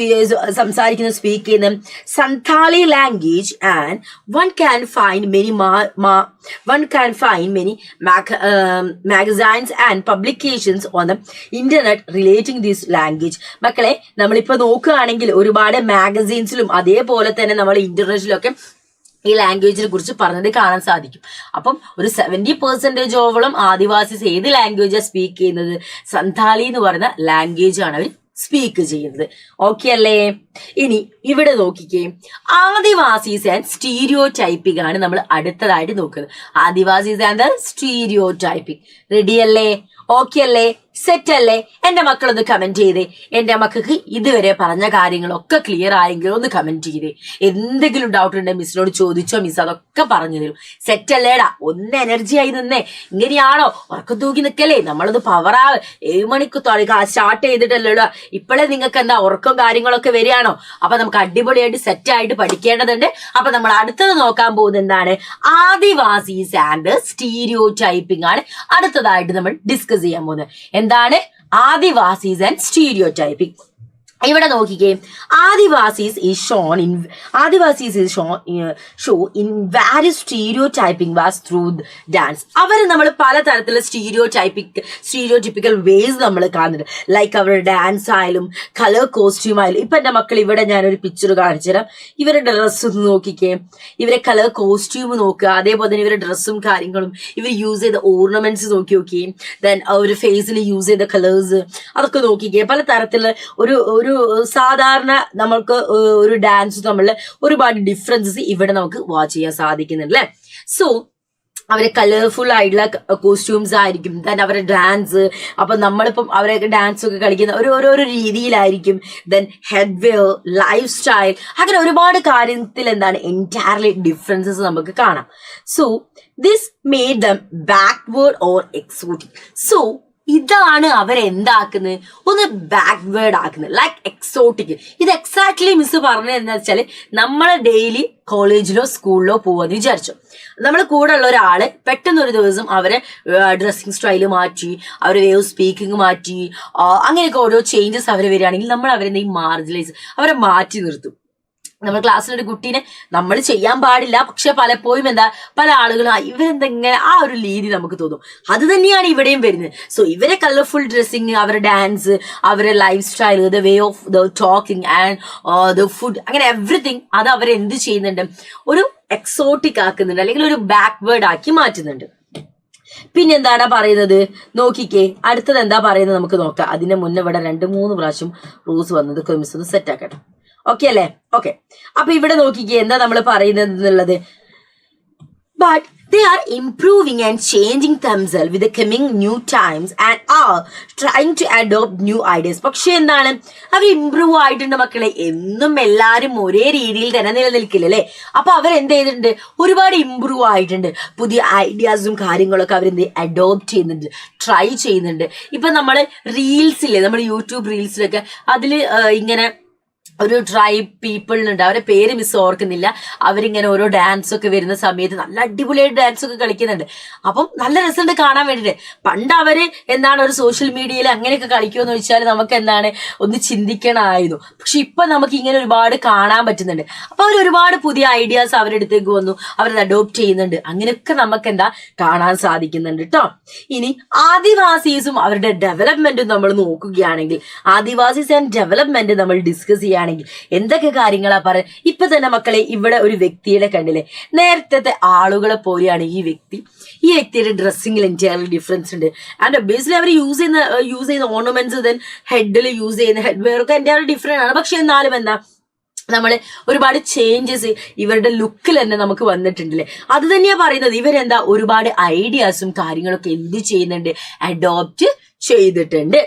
സംസാരിക്കുന്നത്, സ്പീക്ക് ചെയ്യുന്നത്? Santali language. And one can find many magazines and publications on the internet relating this language. മക്കളെ നമ്മളിപ്പോ നോക്കുകയാണെങ്കിൽ ഒരുപാട് മാഗസീൻസിലും അതേപോലെ തന്നെ നമ്മൾ ഇന്റർനെറ്റിലൊക്കെ ഈ ലാംഗ്വേജിനെ കുറിച്ച് പറഞ്ഞത് കാണാൻ സാധിക്കും. അപ്പം ഒരു 70% ആദിവാസീസ് ഏത് ലാംഗ്വേജാണ് സ്പീക്ക് ചെയ്യുന്നത്? സന്താലി എന്ന് പറയുന്ന ലാംഗ്വേജ് ആണ് അവർ സ്പീക്ക് ചെയ്യുന്നത്. ഓക്കെ അല്ലേ? ഇനി ഇവിടെ നോക്കിക്കേ, ആദിവാസീസ് ആൻഡ് സ്റ്റീരിയോ ടൈപ്പിംഗ് ആണ് നമ്മൾ അടുത്തതായിട്ട് നോക്കുന്നത്. Adivasis and stereo typing. Ready അല്ലേ? ഓക്കെ അല്ലേ? സെറ്റ് അല്ലേ? എന്റെ മക്കളൊന്ന് കമന്റ് ചെയ്തേ. എന്റെ മക്കൾക്ക് ഇതുവരെ പറഞ്ഞ കാര്യങ്ങളൊക്കെ ക്ലിയർ ആയെങ്കിലും ഒന്ന് കമന്റ് ചെയ്തേ. എന്തെങ്കിലും ഡൗട്ട് ഉണ്ടെങ്കിൽ മിസ്സിനോട് ചോദിച്ചോ, മിസ് അതൊക്കെ പറഞ്ഞു തരും. സെറ്റ് അല്ലേടാ? ഒന്ന് എനർജി ആയി നിന്നേ. ഇങ്ങനെയാണോ ഉറക്കം തൂക്കി നിൽക്കല്ലേ? നമ്മളൊന്ന് പവറാവ് 7 മണിക്ക് സ്റ്റാർട്ട് ചെയ്തിട്ടല്ലോ. ഇപ്പോഴേ നിങ്ങൾക്ക് ഉറക്കം കാര്യങ്ങളൊക്കെ വരികയാണോ? അപ്പൊ നമുക്ക് അടിപൊളിയായിട്ട് സെറ്റ് ആയിട്ട് പഠിക്കേണ്ടതുണ്ട്. അപ്പൊ നമ്മൾ അടുത്തത് നോക്കാൻ പോകുന്നത് എന്താണ്? ആദിവാസീസ് ആൻഡ് സ്റ്റീരിയോ ടൈപ്പിംഗ് ആണ് അടുത്തതായിട്ട് നമ്മൾ ഡിസ്കസ് ചെയ്യാൻ പോകുന്നത്. എന്താണ്? Adivasis and stereotyping. ഇവിടെ നോക്കിക്കേ, Adivasis is show in various stereotyping was through dance. അവർ നമ്മൾ പലതരത്തിലുള്ള സ്റ്റീരിയോടിപ്പിക്കൽ വേസ് നമ്മൾ കാണുന്നുണ്ട്. ലൈക്ക് അവരുടെ ഡാൻസ് ആയാലും കളർ കോസ്റ്റ്യൂം ആയാലും. ഇപ്പൊ എന്റെ മക്കൾ ഇവിടെ ഞാനൊരു പിക്ചർ കാണിച്ചു തരാം. ഇവരുടെ ഡ്രസ്സ് നോക്കിക്കേ, ഇവരെ കളർ കോസ്റ്റ്യൂം നോക്കുക, അതേപോലെ തന്നെ ഇവരുടെ ഡ്രസ്സും കാര്യങ്ങളും, ഇവർ യൂസ് ചെയ്ത ഓർണമെന്റ്സ് നോക്കി, ദെൻ ഒരു ഫേസിൽ യൂസ് ചെയ്ത കളേഴ്സ് അതൊക്കെ നോക്കിക്കേ. പല തരത്തിലുള്ള ഒരു സാധാരണ നമ്മൾക്ക് ഒരു ഡാൻസ് തമ്മിൽ ഒരുപാട് ഡിഫറൻസസ് ഇവിടെ നമുക്ക് വാച്ച് ചെയ്യാൻ സാധിക്കുന്നുണ്ട് അല്ലെ. സോ അവരെ കളർഫുൾ ആയിട്ടുള്ള കോസ്റ്റ്യൂംസ് ആയിരിക്കും, ദെൻ അവരുടെ ഡാൻസ്. അപ്പൊ നമ്മളിപ്പം അവരെ ഡാൻസ് ഒക്കെ കളിക്കുന്ന ഓരോരോ രീതിയിലായിരിക്കും. Then headwear, lifestyle, അങ്ങനെ ഒരുപാട് കാര്യത്തിൽ എൻറ്റയർലി ഡിഫറൻസസ് നമുക്ക് കാണാം. So this made them backward or exotic. സോ ഇതാണ് അവരെന്താക്കുന്നത്, ഒന്ന് ബാക്ക്വേർഡ് ആക്കുന്നത്, ലൈക്ക് എക്സോട്ടിക്. ഇത് എക്സാക്ട്ലി മിസ് പറഞ്ഞത് എന്താ വെച്ചാൽ, നമ്മളെ ഡെയിലി കോളേജിലോ സ്കൂളിലോ പോവാന്ന് വിചാരിച്ചു. നമ്മൾ കൂടെ ഉള്ള ഒരാള് പെട്ടെന്ന് ഒരു ദിവസം അവരെ ഡ്രസ്സിങ് സ്റ്റൈല് മാറ്റി, അവരെ വേ ഓഫ് സ്പീക്കിംഗ് മാറ്റി, അങ്ങനെയൊക്കെ ഓരോ ചേഞ്ചസ് അവർ വരികയാണെങ്കിൽ നമ്മൾ അവരെന്തെങ്കിലും മാർജിനലൈസ്, അവരെ മാറ്റി നിർത്തും. നമ്മൾ ക്ലാസ്സിലൊരു കുട്ടീനെ നമ്മൾ ചെയ്യാൻ പാടില്ല, പക്ഷെ പലപ്പോഴും പല ആളുകളും ഇവരെന്തെങ്ങനെ ആ ഒരു രീതി നമുക്ക് തോന്നും. അത് തന്നെയാണ് ഇവിടെയും വരുന്നത്. സോ ഇവരെ കളർഫുൾ ഡ്രസ്സിങ്, അവരുടെ ഡാൻസ്, അവരുടെ life style, the way of the talking and the food, അങ്ങനെ എവറിത്തിങ് അത് അവരെന്ത് ചെയ്യുന്നുണ്ട്, ഒരു എക്സോട്ടിക് ആക്കുന്നുണ്ട്, അല്ലെങ്കിൽ ഒരു ബാക്ക്വേർഡ് ആക്കി മാറ്റുന്നുണ്ട്. പിന്നെന്താണ് പറയുന്നത് നോക്കിക്കേ, അടുത്തത് എന്താ പറയുന്നത് നമുക്ക് നോക്കാം. അതിന്റെ മുന്നേ ഇവിടെ 2-3 പ്രാവശ്യം റൂസ് വന്നത് മിസ് ഒന്ന് സെറ്റ് ആക്കട്ടെ. ഓക്കെ അല്ലേ? ഓക്കെ. അപ്പൊ ഇവിടെ നോക്കിക്കേ എന്താ നമ്മൾ പറയുന്നത് എന്നുള്ളത്. But they are improving and changing themselves with the coming new times and are trying to adopt new ideas. പക്ഷെ എന്താണ്, അവർ ഇംപ്രൂവ് ആയിട്ടുണ്ട് മക്കളെ. എന്നും എല്ലാരും ഒരേ രീതിയിൽ തന്നെ നിലനിൽക്കില്ല അല്ലെ. അപ്പൊ അവരെന്ത് ചെയ്തിട്ടുണ്ട്, ഒരുപാട് ഇംപ്രൂവ് ആയിട്ടുണ്ട്. പുതിയ ഐഡിയാസും കാര്യങ്ങളൊക്കെ അവരെന്ത് അഡോപ്റ്റ് ചെയ്യുന്നുണ്ട്, ട്രൈ ചെയ്യുന്നുണ്ട്. ഇപ്പൊ നമ്മള് റീൽസില്ലേ, നമ്മുടെ യൂട്യൂബ് റീൽസിലൊക്കെ അതില് ഇങ്ങനെ ഒരു ട്രൈബ് പീപ്പിളിനുണ്ട്, അവരെ പേര് മിസ് ഓർക്കുന്നില്ല. അവരിങ്ങനെ ഓരോ ഡാൻസ് ഒക്കെ വരുന്ന സമയത്ത് നല്ല അടിപൊളിയായിട്ട് ഡാൻസ് ഒക്കെ കളിക്കുന്നുണ്ട്. അപ്പം നല്ല രസമുണ്ട് കാണാൻ വേണ്ടിയിട്ട്. പണ്ട് അവര് ഒരു സോഷ്യൽ മീഡിയയിൽ അങ്ങനെയൊക്കെ കളിക്കുമെന്ന് വെച്ചാൽ നമുക്ക് ഒന്ന് ചിന്തിക്കണമായിരുന്നു. പക്ഷെ ഇപ്പൊ നമുക്ക് ഇങ്ങനെ ഒരുപാട് കാണാൻ പറ്റുന്നുണ്ട്. അപ്പൊ അവർ ഒരുപാട് പുതിയ ഐഡിയാസ് അവരുടെ അടുത്തേക്ക് വന്നു, അവരത് അഡോപ്റ്റ് ചെയ്യുന്നുണ്ട്. അങ്ങനെയൊക്കെ നമുക്ക് കാണാൻ സാധിക്കുന്നുണ്ട് കേട്ടോ. ഇനി ആദിവാസീസും അവരുടെ ഡെവലപ്മെന്റും നമ്മൾ നോക്കുകയാണെങ്കിൽ, ആദിവാസീസ് ആൻഡ് ഡെവലപ്മെന്റ് നമ്മൾ ഡിസ്കസ് ചെയ്യുകയാണെങ്കിൽ എന്തൊക്കെ കാര്യങ്ങളാ പറയുക. ഇപ്പൊ തന്നെ മക്കളെ ഇവിടെ ഒരു വ്യക്തിയുടെ കണ്ടില്ലേ, നേരത്തെ ആളുകളെ പോലെയാണ് ഈ വ്യക്തിയുടെ ഡ്രസ്സിംഗിൽ എൻറ്റയർലി ഡിഫറൻസ് ഉണ്ട്. ആൻഡ് ബേസിലി അവർ യൂസ് ചെയ്യുന്ന ഓർണമെന്റ്സ്, ദെൻ ഹെഡിൽ യൂസ് ചെയ്യുന്ന ഹെഡ് വെയർ ഒക്കെ എൻറ്റയർലി ഡിഫറെന്റ് ആണ്. പക്ഷെ എന്നാലും നമ്മള് ഒരുപാട് ചേഞ്ചസ് ഇവരുടെ ലുക്കിൽ തന്നെ നമുക്ക് വന്നിട്ടുണ്ടല്ലേ. അത് തന്നെയാ പറയുന്നത്, ഇവരെന്താ ഒരുപാട് ഐഡിയാസും കാര്യങ്ങളൊക്കെ എന്ത് ചെയ്യുന്നുണ്ട്, അഡോപ്റ്റ് ചെയ്തിട്ടുണ്ട്.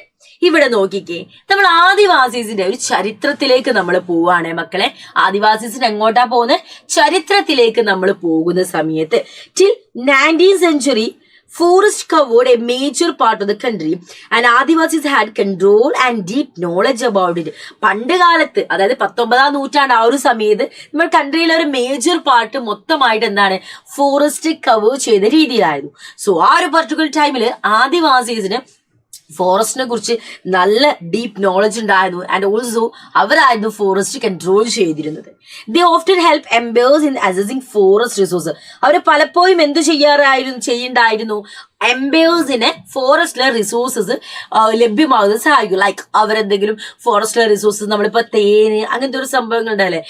ഇവിടെ നോക്കിക്കേ, നമ്മൾ ആദിവാസീസിന്റെ ഒരു ചരിത്രത്തിലേക്ക് നമ്മൾ പോവാണേ മക്കളെ. ആദിവാസീസിന് എങ്ങോട്ടാ പോകുന്നത്, ചരിത്രത്തിലേക്ക് നമ്മൾ പോകുന്ന സമയത്ത് till 19th century forest covered a major part of the country and Adivasis had control and deep knowledge about it. പണ്ട് കാലത്ത്, അതായത് 19ാം നൂറ്റാണ്ട് ആ ഒരു സമയത്ത് നമ്മുടെ കൺട്രിയിലെ ഒരു മേജർ പാർട്ട് മൊത്തമായിട്ട് ഫോറസ്റ്റ് കവർ ചെയ്ത രീതിയിലായിരുന്നു. സോ ആ ഒരു പർട്ടിക്കുലർ ടൈമില് ആദിവാസീസിന് ഫോറസ്റ്റിനെ കുറിച്ച് നല്ല ഡീപ്പ് നോളജ് ഉണ്ടായിരുന്നു. ആൻഡ് ഓൾസോ അവരായിരുന്നു ഫോറസ്റ്റ് കൺട്രോൾ ചെയ്തിരുന്നത്. They often help empires in accessing forest resource. അവര് പലപ്പോഴും എന്ത് ചെയ്യണ്ടായിരുന്നു, എംപയേഴ്സിനെ ഫോറസ്റ്റിലെ റിസോഴ്സസ് ലഭ്യമാകുന്നത് സഹായിക്കും. ലൈക്ക് അവരെന്തെങ്കിലും ഫോറസ്റ്റിലെ റിസോഴ്സസ്, നമ്മളിപ്പോ തേന്, അങ്ങനത്തെ ഒരു സംഭവങ്ങൾ ഉണ്ടല്ലേ,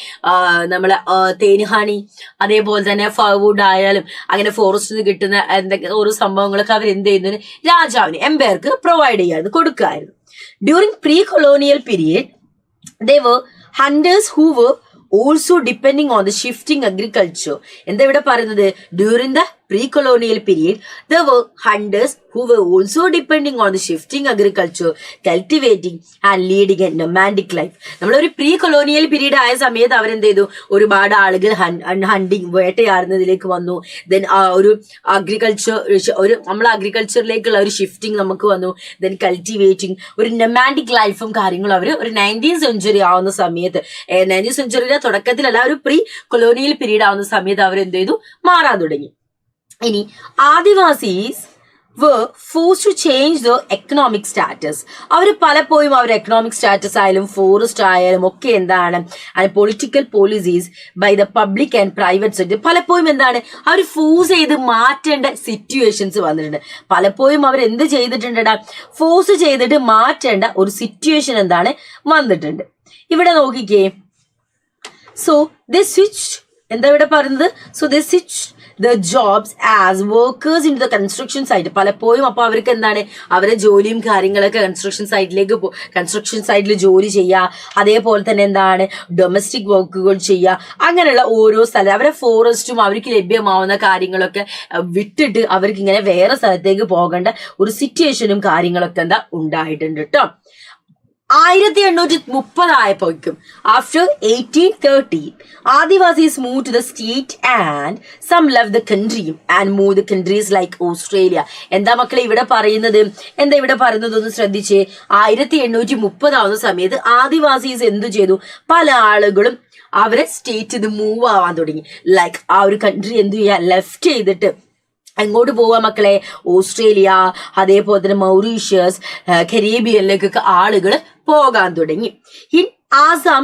നമ്മളെ തേന്, ഹണി, അതേപോലെ തന്നെ ഫയർവുഡ് ആയാലും അങ്ങനെ ഫോറസ്റ്റിൽ നിന്ന് കിട്ടുന്ന എന്തൊക്കെ ഓരോ സംഭവങ്ങളൊക്കെ അവർ എന്ത് ചെയ്യുന്നതിന് രാജാവിന്, എംപയർക്ക് പ്രൊവൈഡ് ചെയ്യായിരുന്നു, കൊടുക്കായിരുന്നു. During pre colonial period they were hunters who were also depending on the shifting agriculture. എന്താ ഇവിടെ പറയുന്നത്, during the pre colonial period there were hunters who were also depending on the shifting agriculture, cultivating and leading a nomadic life. നമ്മളൊരു pre colonial period ആയ സമയത്ത് അവരെന്ത് ചെയ്തു, ഒരുപാട് ആളുകൾ ഹണ്ടിങ്, വേട്ടയാടുന്നതിലേക്ക് വന്നു. ദെൻ ഒരു അഗ്രികൾച്ചറിലേക്കുള്ള ഒരു ഷിഫ്റ്റിംഗ് നമുക്ക് വന്നു. ദെൻ കൾട്ടിവേറ്റിംഗ്, ഒരു നൊമാൻഡിക് ലൈഫും കാര്യങ്ങളും അവർ ഒരു 19th century ആവുന്ന സമയത്ത്, 19th centuryയുടെ തുടക്കത്തിലല്ല, ഒരു പ്രീ കൊളോണിയൽ പീരീഡ് ആവുന്ന സമയത്ത് അവരെന്ത് ചെയ്തു, മാറാൻ തുടങ്ങി. ഇനി Adivasis were forced to change the economic status. അവർ പലപ്പോഴും അവർ എക്കണോമിക് സ്റ്റാറ്റസ് ആയാലും ഫോറസ്റ്റ് ആയാലും ഒക്കെ and political policies by the public and private sector, പലപ്പോഴും അവർ ഫോഴ്സ് ചെയ്ത് മാറ്റേണ്ട സിറ്റുവേഷൻസ് വന്നിട്ടുണ്ട്. പലപ്പോഴും അവർ എന്ത് ചെയ്തിട്ടുണ്ട്, ഫോഴ്സ് ചെയ്തിട്ട് മാറ്റേണ്ട ഒരു സിറ്റുവേഷൻ വന്നിട്ടുണ്ട്. ഇവിടെ നോക്കിക്കേ, സോ ദേ സ്വിച്ച്, എന്താ ഇവിടെ പറയുന്നത്, so they switch the jobs as workers into the construction site. പലപ്പോഴും അപ്പൊ അവർക്ക് അവരെ ജോലിയും കാര്യങ്ങളൊക്കെ കൺസ്ട്രക്ഷൻ സൈറ്റിൽ ജോലി ചെയ്യുക, അതേപോലെ തന്നെ ഡൊമസ്റ്റിക് വർക്കുകൾ ചെയ്യുക, അങ്ങനെയുള്ള ഓരോ സ്ഥലം അവരെ ഫോറസ്റ്റും അവർക്ക് ലഭ്യമാവുന്ന കാര്യങ്ങളൊക്കെ വിട്ടിട്ട് അവർക്ക് ഇങ്ങനെ വേറെ സ്ഥലത്തേക്ക് പോകേണ്ട ഒരു സിറ്റുവേഷനും കാര്യങ്ങളൊക്കെ ഉണ്ടായിട്ടുണ്ട് കേട്ടോ. 1830 ആയപ്പോഴേക്കും after 1830 Adivasis move to the state and some love the country and move the countries like Australia. എന്താ മക്കളെ ഇവിടെ പറയുന്നത്? എന്താ ഇവിടെ പറയുന്നത് ഒന്ന് ശ്രദ്ധിച്ചേ. 1830 ആവുന്ന സമയത്ത് ആദിവാസീസ് എന്തു ചെയ്തു? പല ആളുകളും അവരെ സ്റ്റേറ്റ് ഇത് മൂവ് ആവാൻ തുടങ്ങി. ലൈക്ക് ആ ഒരു കൺട്രി എന്തു ചെയ്യാ, ലെഫ്റ്റ് ചെയ്തിട്ട് എങ്ങോട്ട് പോവാ മക്കളെ? ഓസ്ട്രേലിയ, അതേപോലെ തന്നെ മൗറീഷ്യസ്, കരീബിയനിലേക്കൊക്കെ ആളുകൾ പോകാൻ തുടങ്ങി. In Assam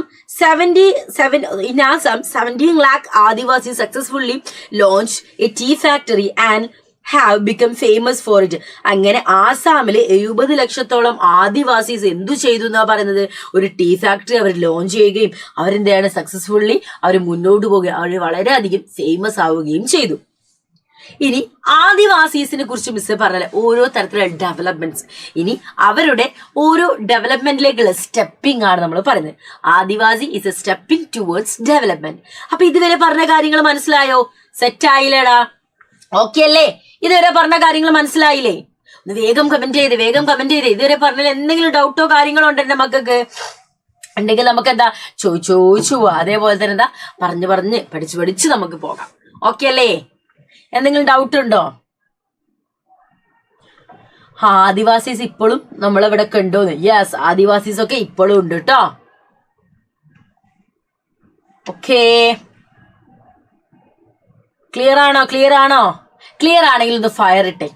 17 lakh adivasi successfully launch a tea factory and have become famous for it. അങ്ങനെ ആസാമില് 70 ലക്ഷത്തോളം ആദിവാസീസ് എന്തു ചെയ്തു എന്നാ പറയുന്നത്? ഒരു ടീ ഫാക്ടറി അവർ ലോഞ്ച് ചെയ്യുകയും അവരെന്താണ് സക്സസ്ഫുള്ളി അവർ മുന്നോട്ട് പോവുകയും അവർ വളരെയധികം ഫേമസ് ആവുകയും ചെയ്തു. ഇനി ആദിവാസീസിനെ കുറിച്ച് മിസ് പറഞ്ഞാൽ ഓരോ തരത്തിലുള്ള ഡെവലപ്മെന്റ്സ്, ഇനി അവരുടെ ഓരോ ഡെവലപ്മെന്റിലേക്കുള്ള സ്റ്റെപ്പിംഗ് ആണ് നമ്മൾ പറയുന്നത്. Adivasi is a stepping towards development. അപ്പൊ ഇതുവരെ പറഞ്ഞ കാര്യങ്ങൾ മനസ്സിലായോ? സെറ്റ് ആയില്ലേടാ? ഓക്കെ അല്ലേ? ഇതുവരെ പറഞ്ഞ കാര്യങ്ങൾ മനസ്സിലായില്ലേ? ഒന്ന് വേഗം കമന്റ് ചെയ്ത്. ഇതുവരെ പറഞ്ഞാൽ എന്തെങ്കിലും ഡൗട്ടോ കാര്യങ്ങളോ ഉണ്ട് എന്റെ മക്കൾക്ക് ഉണ്ടെങ്കിൽ നമുക്ക് എന്താ ചോദിച്ചു അതേപോലെ തന്നെ എന്താ പറഞ്ഞ് പഠിച്ച് നമുക്ക് പോകാം. ഓക്കെ അല്ലേ? എന്തെങ്കിലും ഡൗട്ട് ഉണ്ടോ? ആദിവാസീസ് ഇപ്പോഴും നമ്മളിവിടെ കണ്ടോന്ന്? യെസ്, ആദിവാസീസ് ഒക്കെ ഇപ്പോഴും ഉണ്ട് കേട്ടോ. ഓക്കേ, ക്ലിയർ ആണോ? ക്ലിയർ ആണെങ്കിൽ ഒന്ന് ഫയർ ഇട്ടേ.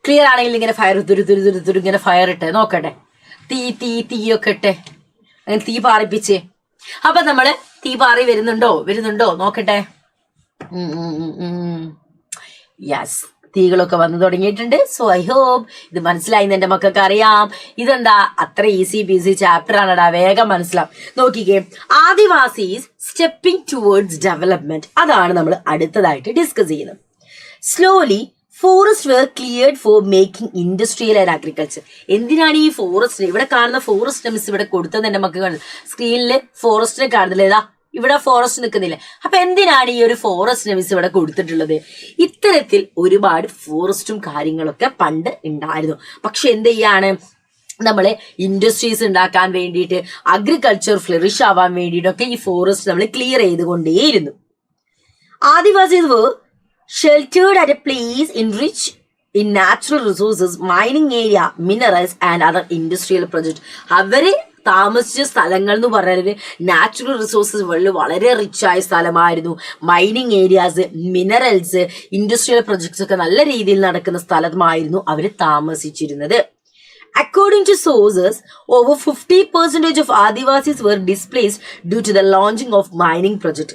ക്ലിയർ ആണെങ്കിൽ ഇങ്ങനെ ഫയർ തുരു ഇങ്ങനെ ഫയർ ഇട്ടെ, നോക്കട്ടെ. തീയൊക്കെ ഇട്ടെ, അങ്ങനെ തീ പാറിപ്പിച്ചേ. അപ്പൊ നമ്മള് തീ പാറി വരുന്നുണ്ടോ നോക്കട്ടെ. യെസ്, തീകളൊക്കെ വന്നു തുടങ്ങിയിട്ടുണ്ട്. സോ ഐ ഹോപ്പ് ഇത് മനസ്സിലായി. എന്റെ മക്കൾക്ക് അറിയാം ഇതെന്താ അത്ര ഈസി ബീസി ചാപ്റ്റർ ആണടാ, വേഗം മനസ്സിലാവും. നോക്കിക്കേ, ആദിവാസീസ് സ്റ്റെപ്പിംഗ് ടുവേർഡ്സ് ഡെവലപ്മെന്റ്, അതാണ് നമ്മൾ അടുത്തതായിട്ട് ഡിസ്കസ് ചെയ്യുന്നത്. Slowly forest were cleared for making industrial and agriculture. എന്തിനാണ് ഈ ഫോറസ്റ്റ്? ഇവിടെ കാണുന്ന ഫോറസ്റ്റ് മിസ് ഇവിടെ കൊടുത്തത് എന്റെ മക്കൾ കാണുന്നത്. സ്ക്രീനിൽ ഫോറസ്റ്റിനെ കാണുന്നില്ല, ഏതാ ഇവിടെ ഫോറസ്റ്റ് നിൽക്കുന്നില്ല. അപ്പൊ എന്തിനാണ് ഈ ഒരു ഫോറസ്റ്റ് മിസ് ഇവിടെ കൊടുത്തിട്ടുള്ളത്? ഇത്തരത്തിൽ ഒരുപാട് ഫോറസ്റ്റും കാര്യങ്ങളൊക്കെ പണ്ട് ഉണ്ടായിരുന്നു. പക്ഷെ എന്ത് ചെയ്യാണ്, നമ്മളെ ഇൻഡസ്ട്രീസ് ഉണ്ടാക്കാൻ വേണ്ടിയിട്ട്, അഗ്രികൾച്ചർ ഫ്ലറിഷ് ആവാൻ വേണ്ടിയിട്ടൊക്കെ ഈ ഫോറസ്റ്റ് നമ്മൾ clear ചെയ്തുകൊണ്ടേയിരുന്നു. Adivasis were sheltered at a place enriched in natural resources, mining area, minerals and other industrial projects. അവര് താമസിച്ച സ്ഥലങ്ങൾ എന്ന് പറഞ്ഞാൽ നാച്ചുറൽ റിസോഴ്സസ് വളരെ റിച്ച് ആയ സ്ഥലമായിരുന്നു. Mining areas, minerals, industrial projects ഒക്കെ നല്ല രീതിയിൽ നടക്കുന്ന സ്ഥലമായിരുന്നു അവർ താമസിച്ചിരുന്നത്. According to sources, over 50% of Adivasis were displaced due to the launching of mining project.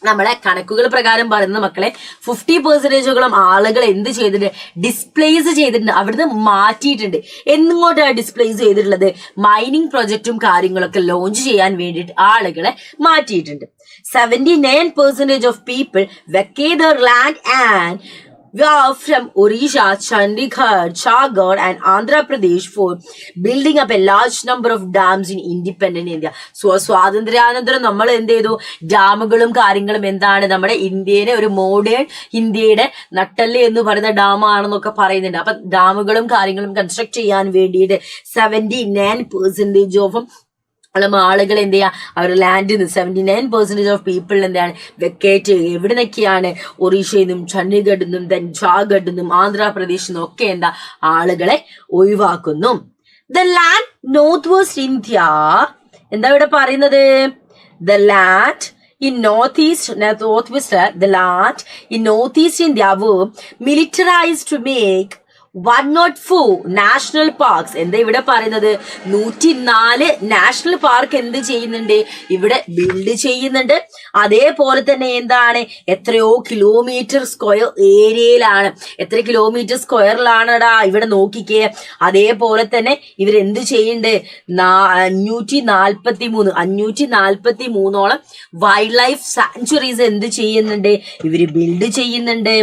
നമ്മളെ കണക്കുകൾ പ്രകാരം പറയുന്ന മക്കളെ 50% ആളുകൾ എന്ത് ചെയ്തിട്ടുണ്ട്? ഡിസ്പ്ലേസ് ചെയ്തിട്ടുണ്ട്, അവിടുന്ന് മാറ്റിയിട്ടുണ്ട്. എങ്ങോട്ടാണ് ഡിസ്പ്ലേസ് ചെയ്തിട്ടുള്ളത്? മൈനിങ് പ്രൊജക്റ്റും കാര്യങ്ങളൊക്കെ ലോഞ്ച് ചെയ്യാൻ വേണ്ടിയിട്ട് ആളുകളെ മാറ്റിയിട്ടുണ്ട്. 79% of people vacate their land and were from Odisha, Chandigarh, Chhattisgarh and Andhra Pradesh for building up a large number of dams in independent India. So സ്വാതന്ത്ര്യാനന്തരം നമ്മൾ എന്ത് ചെയ്തു? ഡാമുകളും കാര്യങ്ങളും എന്താണ് നമ്മുടെ ഇന്ത്യയിലെ ഒരു മോഡേൺ ഇന്ത്യയുടെ നട്ടല് എന്ന് പറയുന്ന ഡാമാണെന്നൊക്കെ പറയുന്നുണ്ട്. അപ്പൊ ഡാമുകളും കാര്യങ്ങളും കൺസ്ട്രക്ട് ചെയ്യാൻ വേണ്ടിയിട്ട് 79% ഓഫ് ആളുകൾ എന്ത് ചെയ്യാ, അവർ ലാൻഡിൽ നിന്ന് 79% ഓഫ് പീപ്പിൾ എന്താണ് വെക്കേറ്റ് ചെയ്യുക. എവിടെ നിന്നൊക്കെയാണ്? ഒറീഷയിൽ നിന്നും, ചണ്ഡീഗഡിൽ നിന്നും, ദെൻ ജാർഖണ്ഡിൽ നിന്നും, ആന്ധ്രാപ്രദേശിൽ നിന്നും ഒക്കെ എന്താ ആളുകളെ ഒഴിവാക്കുന്നു. The land north west India, എന്താ ഇവിടെ പറയുന്നത്? The land in northeast India were militarized to make 104 national parks. എന്താ ഇവിടെ പറയുന്നത്? 104 നാഷണൽ പാർക്ക് എന്ത് ചെയ്യുന്നുണ്ട്? ഇവിടെ ബിൽഡ് ചെയ്യുന്നുണ്ട്. അതേപോലെ തന്നെ എന്താണ്, എത്രയോ കിലോമീറ്റർ സ്ക്വയർ ഏരിയയിലാണ്, എത്ര കിലോമീറ്റർ സ്ക്വയറിലാണടാ ഇവിടെ നോക്കിക്കേ. അതേപോലെ തന്നെ ഇവരെന്ത് ചെയ്യുന്നുണ്ട്? 543 വൈൽഡ് ലൈഫ് സാങ്ച്വറീസ് എന്ത് ചെയ്യുന്നുണ്ട്? ഇവര് ബിൽഡ് ചെയ്യുന്നുണ്ട്.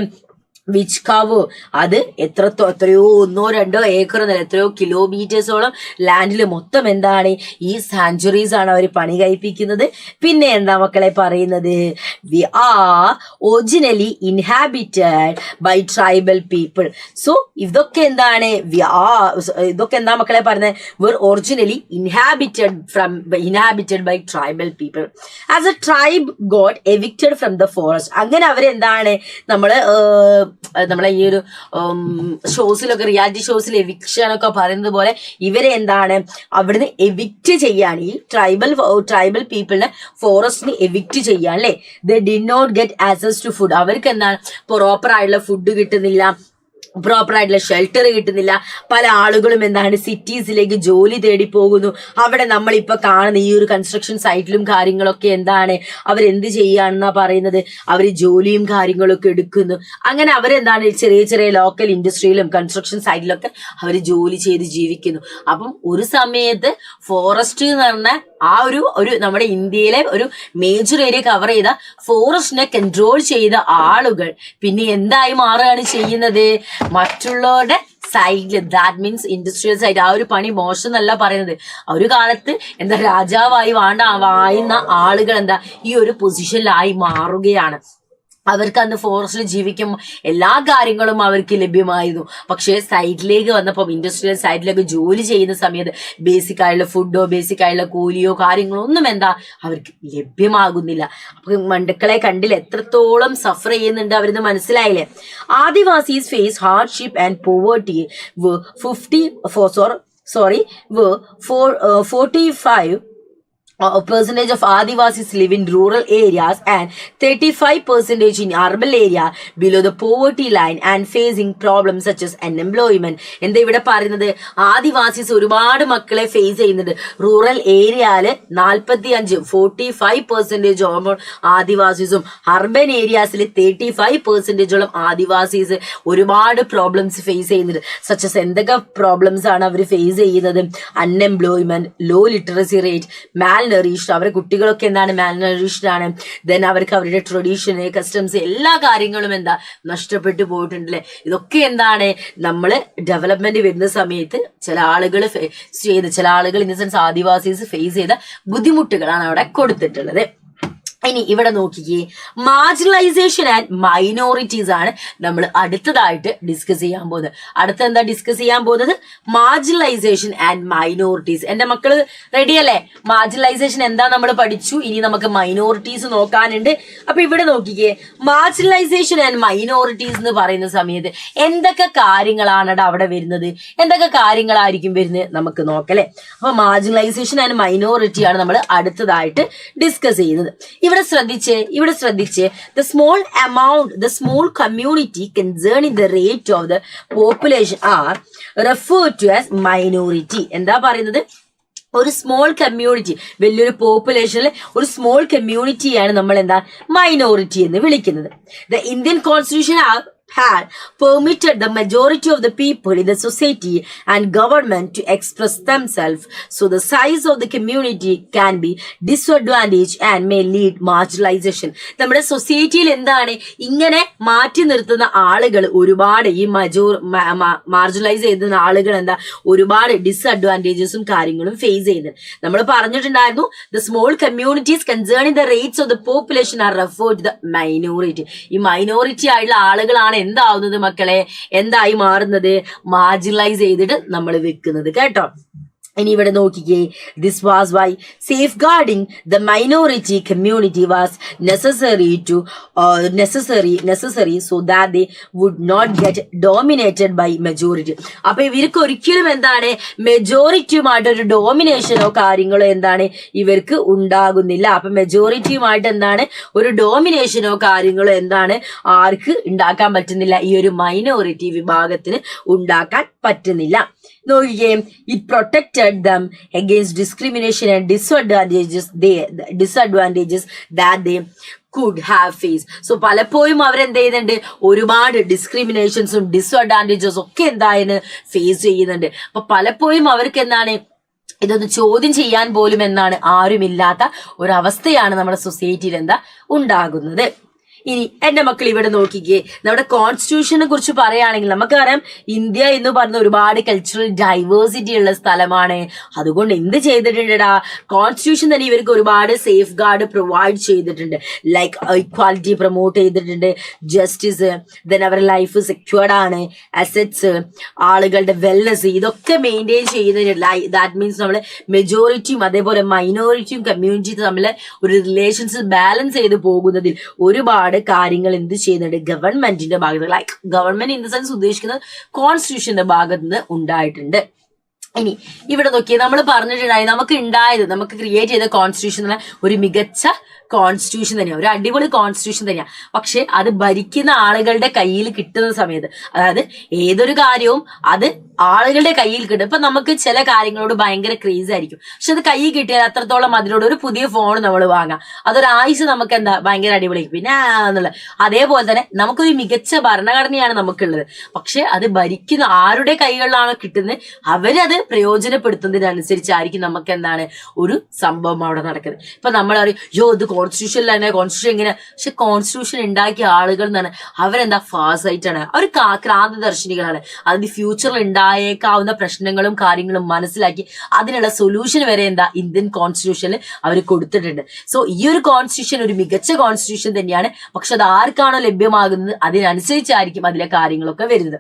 വിച്ച് കവർ അത് എത്രയോ 1-2 ഏക്കർ എത്രയോ കിലോമീറ്റേഴ്സോളം ലാൻഡിൽ മൊത്തം എന്താണ് ഈ സാഞ്ചുറീസ് ആണ് അവർ പണി കഴിപ്പിക്കുന്നത്. പിന്നെ എന്താ മക്കളെ പറയുന്നത്, we are originally inhabited by tribal people. So ഇതൊക്കെ എന്താണ്, ഇതൊക്കെ എന്താ മക്കളെ പറയുന്നത്, were originally inhabited by tribal people. As a tribe got evicted from the forest. അങ്ങനെ അവരെന്താണ് നമ്മളെ ഈ ഒരു ഷോസിലൊക്കെ, റിയാലിറ്റി ഷോസിൽ എവിക്ഷൻ ഒക്കെ പറയുന്നത് പോലെ ഇവരെ എന്താണ് അവിടുന്ന് എവിക്റ്റ് ചെയ്യാൻ, ഈ ട്രൈബൽ പീപ്പിളിനെ ഫോറസ്റ്റിന് എവിക്റ്റ് ചെയ്യാൻ അല്ലേ. They did not get access to food. അവർക്ക് എന്താണ് പ്രോപ്പർ ആയിട്ടുള്ള ഫുഡ് കിട്ടുന്നില്ല, പ്രോപ്പർ ആയിട്ടുള്ള ഷെൽട്ടർ കിട്ടുന്നില്ല. പല ആളുകളും എന്താണ് സിറ്റീസിലേക്ക് ജോലി തേടി പോകുന്നു. അവിടെ നമ്മളിപ്പോ കാണുന്ന ഈ ഒരു കൺസ്ട്രക്ഷൻ സൈറ്റിലും കാര്യങ്ങളൊക്കെ എന്താണ് അവരെന്ത് ചെയ്യാണെന്നാ പറയുന്നത്, അവർ ജോലിയും കാര്യങ്ങളൊക്കെ എടുക്കുന്നു. അങ്ങനെ അവരെന്താണ് ചെറിയ ചെറിയ ലോക്കൽ ഇൻഡസ്ട്രിയിലും കൺസ്ട്രക്ഷൻ സൈറ്റിലൊക്കെ അവർ ജോലി ചെയ്ത് ജീവിക്കുന്നു. അപ്പം ഒരു സമയത്ത് ഫോറസ്റ്റ് എന്ന് പറഞ്ഞ ആ ഒരു നമ്മുടെ ഇന്ത്യയിലെ ഒരു മേജർ ഏരിയ കവർ ചെയ്ത ഫോറസ്റ്റിനെ കൺട്രോൾ ചെയ്ത ആളുകൾ പിന്നെ എന്തായി മാറുകയാണ് ചെയ്യുന്നത്, മറ്റുള്ളവരുടെ സൈഡിൽ, ദാറ്റ് മീൻസ് ഇൻഡസ്ട്രിയൽ സൈഡ്. ആ ഒരു പണി മോശം എന്നല്ല പറയുന്നത്. ഒരു കാലത്ത് എന്താ രാജാവായി വാഴുന്ന ആളുകൾ എന്താ ഈ ഒരു പൊസിഷനിലായി മാറുകയാണ്. അവർക്ക് അന്ന് ഫോറസ്റ്റിൽ ജീവിക്കുമ്പോൾ എല്ലാ കാര്യങ്ങളും അവർക്ക് ലഭ്യമായിരുന്നു. പക്ഷേ സൈഡിലേക്ക് വന്നപ്പോൾ, ഇൻഡസ്ട്രിയൽ സൈഡിലേക്ക് ജോലി ചെയ്യുന്ന സമയത്ത് ബേസിക് ആയിട്ടുള്ള ഫുഡോ ബേസിക് ആയിട്ടുള്ള കൂലിയോ കാര്യങ്ങളോ ഒന്നും എന്താ അവർക്ക് ലഭ്യമാകുന്നില്ല. അപ്പൊ മണ്ടുക്കളെ കണ്ടില്ല എത്രത്തോളം സഫർ ചെയ്യുന്നുണ്ട് അവരെന്ന് മനസ്സിലായില്ലേ. Adivasis face hardship and poverty 45% of Adivasis live in rural areas and 35% in urban area below the poverty line and facing problems such as unemployment. എന്താ ഇവിടെ പറയുന്നത്, ആദിവാസീസ് ഒരുപാട് മക്കളെ ഫേസ് ചെയ്യുന്നുണ്ട്. റൂറൽ ഏരിയയില് 45% ആദിവാസീസും അർബൻ ഏരിയാസിൽ 35% ആദിവാസീസ് ഒരുപാട് പ്രോബ്ലംസ് ഫേസ് ചെയ്യുന്നുണ്ട്. സച്ചസ് എന്തൊക്കെ പ്രോബ്ലംസ് ആണ് അവർ ഫേസ് ചെയ്യുന്നത്, അൺഎംപ്ലോയ്മെന്റ്, ലോ ലിറ്ററസി റേറ്റ്, മാൽനറിഷ്ഡ്, അവരുടെ കുട്ടികളൊക്കെ എന്താണ് മാൽനറിഷ്ഡ് ആണ്. ദെൻ അവർക്ക് അവരുടെ ട്രഡീഷന്, കസ്റ്റംസ്, എല്ലാ കാര്യങ്ങളും എന്താ നഷ്ടപ്പെട്ടു പോയിട്ടുണ്ടല്ലേ. ഇതൊക്കെ എന്താണ് നമ്മള് ഡെവലപ്മെന്റ് വരുന്ന സമയത്ത് ചില ആളുകൾ in the sense Adivasis face ചെയ്ത ബുദ്ധിമുട്ടുകളാണ് അവിടെ കൊടുത്തിട്ടുള്ളത്. ഇനി ഇവിടെ നോക്കിക്കേ, മാർജിനലൈസേഷൻ ആൻഡ് മൈനോറിറ്റീസ് ആണ് നമ്മൾ അടുത്തതായിട്ട് ഡിസ്കസ് ചെയ്യാൻ പോകുന്നത്. എന്താ ഡിസ്കസ് ചെയ്യാൻ പോകുന്നത്, മാർജിനലൈസേഷൻ ആൻഡ് മൈനോറിറ്റീസ്. എന്റെ മക്കള് റെഡിയല്ലേ? മാർജിനലൈസേഷൻ എന്താ നമ്മൾ പഠിച്ചു, ഇനി നമുക്ക് മൈനോറിറ്റീസ് നോക്കാനുണ്ട്. അപ്പൊ ഇവിടെ നോക്കിക്കേ, മാർജിനലൈസേഷൻ ആൻഡ് മൈനോറിറ്റീസ് എന്ന് പറയുന്ന സമയത്ത് എന്തൊക്കെ കാര്യങ്ങളാണ് അവിടെ വരുന്നത്, എന്തൊക്കെ കാര്യങ്ങളായിരിക്കും വരുന്നത് നമുക്ക് നോക്കല്ലേ. അപ്പൊ മാർജിനലൈസേഷൻ ആൻഡ് മൈനോറിറ്റി ആണ് നമ്മൾ അടുത്തതായിട്ട് ഡിസ്കസ് ചെയ്യുന്നത്. ഇവിടെ ശ്രദ്ധിച്ചേ the small community concerning the rate of the population are referred to as minority. എന്താ പറയുന്നത്, ഒരു സ്മോൾ കമ്മ്യൂണിറ്റി, വലിയൊരു പോപ്പുലേഷനിൽ ഒരു സ്മോൾ കമ്മ്യൂണിറ്റിയാണ് നമ്മൾ എന്താ മൈനോറിറ്റി എന്ന് വിളിക്കുന്നത്. The Indian Constitution had permitted the majority of the people in the society and government to express themselves. So the size of the community can be disadvantaged and may lead marginalization. നമ്മുടെ സൊസൈറ്റിയിൽ എന്താണ് ഇങ്ങനെ മാറ്റി നിർത്തുന്ന ആളുകൾ ഒരുപാട്, ഈ marginalise ചെയ്യുന്ന ആളുകൾ എന്താ ഒരുപാട് ഡിസ്അഡ്വാൻറ്റേജസും കാര്യങ്ങളും ഫേസ് ചെയ്യുന്നത്. നമ്മൾ പറഞ്ഞിട്ടുണ്ടായിരുന്നു, the small communities concerning the rates of the population are referred to the minority. ഈ മൈനോറിറ്റി ആയിട്ടുള്ള ആളുകളാണ് എന്താവുന്നത് മക്കളെ, എന്തായി മാറുന്നത്, മാർജിനലൈസ് ചെയ്തിട്ട് നമ്മൾ വെക്കുന്നത് കേട്ടോ. ഇനി ഇവിടെ നോക്കിക്കേ, this was why safeguarding the minority community was necessary so that they would not get dominated by majority. അപ്പൊ ഇവർക്ക് ഒരിക്കലും എന്താണ് മെജോറിറ്റിയുമായിട്ട് ഒരു ഡോമിനേഷനോ കാര്യങ്ങളോ എന്താണ് ഇവർക്ക് ഉണ്ടാകുന്നില്ല. അപ്പൊ മെജോറിറ്റിയുമായിട്ട് എന്താണ് ഒരു ഡോമിനേഷനോ കാര്യങ്ങളോ എന്താണ് ആർക്ക് ഉണ്ടാക്കാൻ പറ്റുന്നില്ല, ഈ ഒരു മൈനോറിറ്റി വിഭാഗത്തിന് ഉണ്ടാക്കാൻ പറ്റുന്നില്ല. നോക്കിക്കേ, it protected them against discrimination and disadvantages that they could have faced. So പലപ്പോഴും അവരെന്ത് ചെയ്യുന്നുണ്ട്, ഒരുപാട് ഡിസ്ക്രിമിനേഷൻസും ഡിസ്അഡ്വാൻറ്റേജസും ഒക്കെ എന്തായാലും ഫേസ് ചെയ്യുന്നുണ്ട്. അപ്പൊ പലപ്പോഴും അവർക്ക് എന്താണ് ഇതൊന്ന് ചോദ്യം ചെയ്യാൻ പോലും എന്താണ് ആരുമില്ലാത്ത ഒരവസ്ഥയാണ് നമ്മുടെ സൊസൈറ്റിയിൽ എന്താ ഉണ്ടാകുന്നത്. ഇനി എന്റെ മക്കൾ ഇവിടെ നോക്കിക്കേ, നമ്മുടെ കോൺസ്റ്റിറ്റ്യൂഷനെ കുറിച്ച് പറയുകയാണെങ്കിൽ നമുക്കറിയാം ഇന്ത്യ എന്ന് പറഞ്ഞ ഒരുപാട് കൾച്ചറൽ ഡൈവേഴ്സിറ്റി ഉള്ള സ്ഥലമാണ്. അതുകൊണ്ട് എന്ത് ചെയ്തിട്ടുണ്ടാ, കോൺസ്റ്റിറ്റ്യൂഷൻ തന്നെ ഇവർക്ക് ഒരുപാട് സേഫ് ഗാർഡ് പ്രൊവൈഡ് ചെയ്തിട്ടുണ്ട്. ലൈക്ക് ഇക്വാലിറ്റി പ്രൊമോട്ട് ചെയ്തിട്ടുണ്ട്, ജസ്റ്റിസ്, ദെൻ അവരുടെ ലൈഫ് സെക്യൂർഡ് ആണ്, അസറ്റ്സ്, ആളുകളുടെ വെൽനെസ്, ഇതൊക്കെ മെയിൻറ്റെയിൻ ചെയ്യുന്നതിന് ദാറ്റ് മീൻസ് നമ്മള് മെജോറിറ്റിയും അതേപോലെ മൈനോറിറ്റിയും കമ്മ്യൂണിറ്റിയും തമ്മിൽ ഒരു റിലേഷൻസ് ബാലൻസ് ചെയ്ത് പോകുന്നതിൽ ഒരുപാട് കാര്യങ്ങൾ എന്ത് ചെയ്യുന്നുണ്ട് ഗവൺമെന്റിന്റെ ഭാഗത്ത്, like government in the sense ഉദ്ദേശിക്കുന്നത് കോൺസ്റ്റിറ്റ്യൂഷന്റെ ഭാഗത്ത് നിന്ന് ഉണ്ടായിട്ടുണ്ട്. ഇനി ഇവിടെ നോക്കിയേ, നമ്മൾ പറഞ്ഞിട്ടുണ്ടായി നമുക്ക് ക്രിയേറ്റ് ചെയ്ത കോൺസ്റ്റിറ്റ്യൂഷൻ ഒരു മികച്ച കോൺസ്റ്റിറ്റ്യൂഷൻ തന്നെയാണ്, ഒരു അടിപൊളി കോൺസ്റ്റിറ്റ്യൂഷൻ തന്നെയാണ്. പക്ഷെ അത് ഭരിക്കുന്ന ആളുകളുടെ കയ്യിൽ കിട്ടുന്ന സമയത്ത്, അതായത് ഏതൊരു കാര്യവും അത് ആളുകളുടെ കയ്യിൽ കിട്ടും. ഇപ്പൊ നമുക്ക് ചില കാര്യങ്ങളോട് ഭയങ്കര ക്രേസ് ആയിരിക്കും, പക്ഷെ അത് കയ്യിൽ കിട്ടിയാൽ അത്രത്തോളം അതിനോട് ഒരു പുതിയ ഫോൺ നമ്മൾ വാങ്ങാം, അതൊരാഴ്ച നമുക്ക് എന്താ ഭയങ്കര അടിപൊളി, പിന്നെ എന്നുള്ള അതേപോലെ തന്നെ നമുക്കൊരു മികച്ച ഭരണഘടനയാണ് നമുക്കുള്ളത്. പക്ഷെ അത് ഭരിക്കുന്ന ആരുടെ കൈകളിലാണോ കിട്ടുന്നത് അവരത് പ്രയോജനപ്പെടുത്തുന്നതിനനുസരിച്ചായിരിക്കും നമുക്ക് എന്താണ് ഒരു സംഭവം അവിടെ നടക്കുന്നത്. ഇപ്പൊ നമ്മൾ അറിയും, ഇത് കോൺസ്റ്റിറ്റ്യൂഷൻ തന്നെ, കോൺസ്റ്റിറ്റ്യൂഷൻ എങ്ങനെ, പക്ഷെ കോൺസ്റ്റിറ്റ്യൂഷൻ ഉണ്ടാക്കിയ ആളുകൾ എന്നാണ് അവരെന്താ ഫാസായിട്ടാണ്, അവർ ക്രാന്തദർശിനികളാണ്. അതിന് ഫ്യൂച്ചറിൽ ഉണ്ടായേക്കാവുന്ന പ്രശ്നങ്ങളും കാര്യങ്ങളും മനസ്സിലാക്കി അതിനുള്ള സൊല്യൂഷൻ വരെ എന്താ ഇന്ത്യൻ കോൺസ്റ്റിറ്റ്യൂഷനിൽ അവർ കൊടുത്തിട്ടുണ്ട്. സോ ഈ ഒരു കോൺസ്റ്റിറ്റ്യൂഷൻ ഒരു മികച്ച കോൺസ്റ്റിറ്റ്യൂഷൻ തന്നെയാണ്. പക്ഷെ അത് ആർക്കാണോ ലഭ്യമാകുന്നത് അതിനനുസരിച്ചായിരിക്കും അതിലെ കാര്യങ്ങളൊക്കെ വരുന്നത്.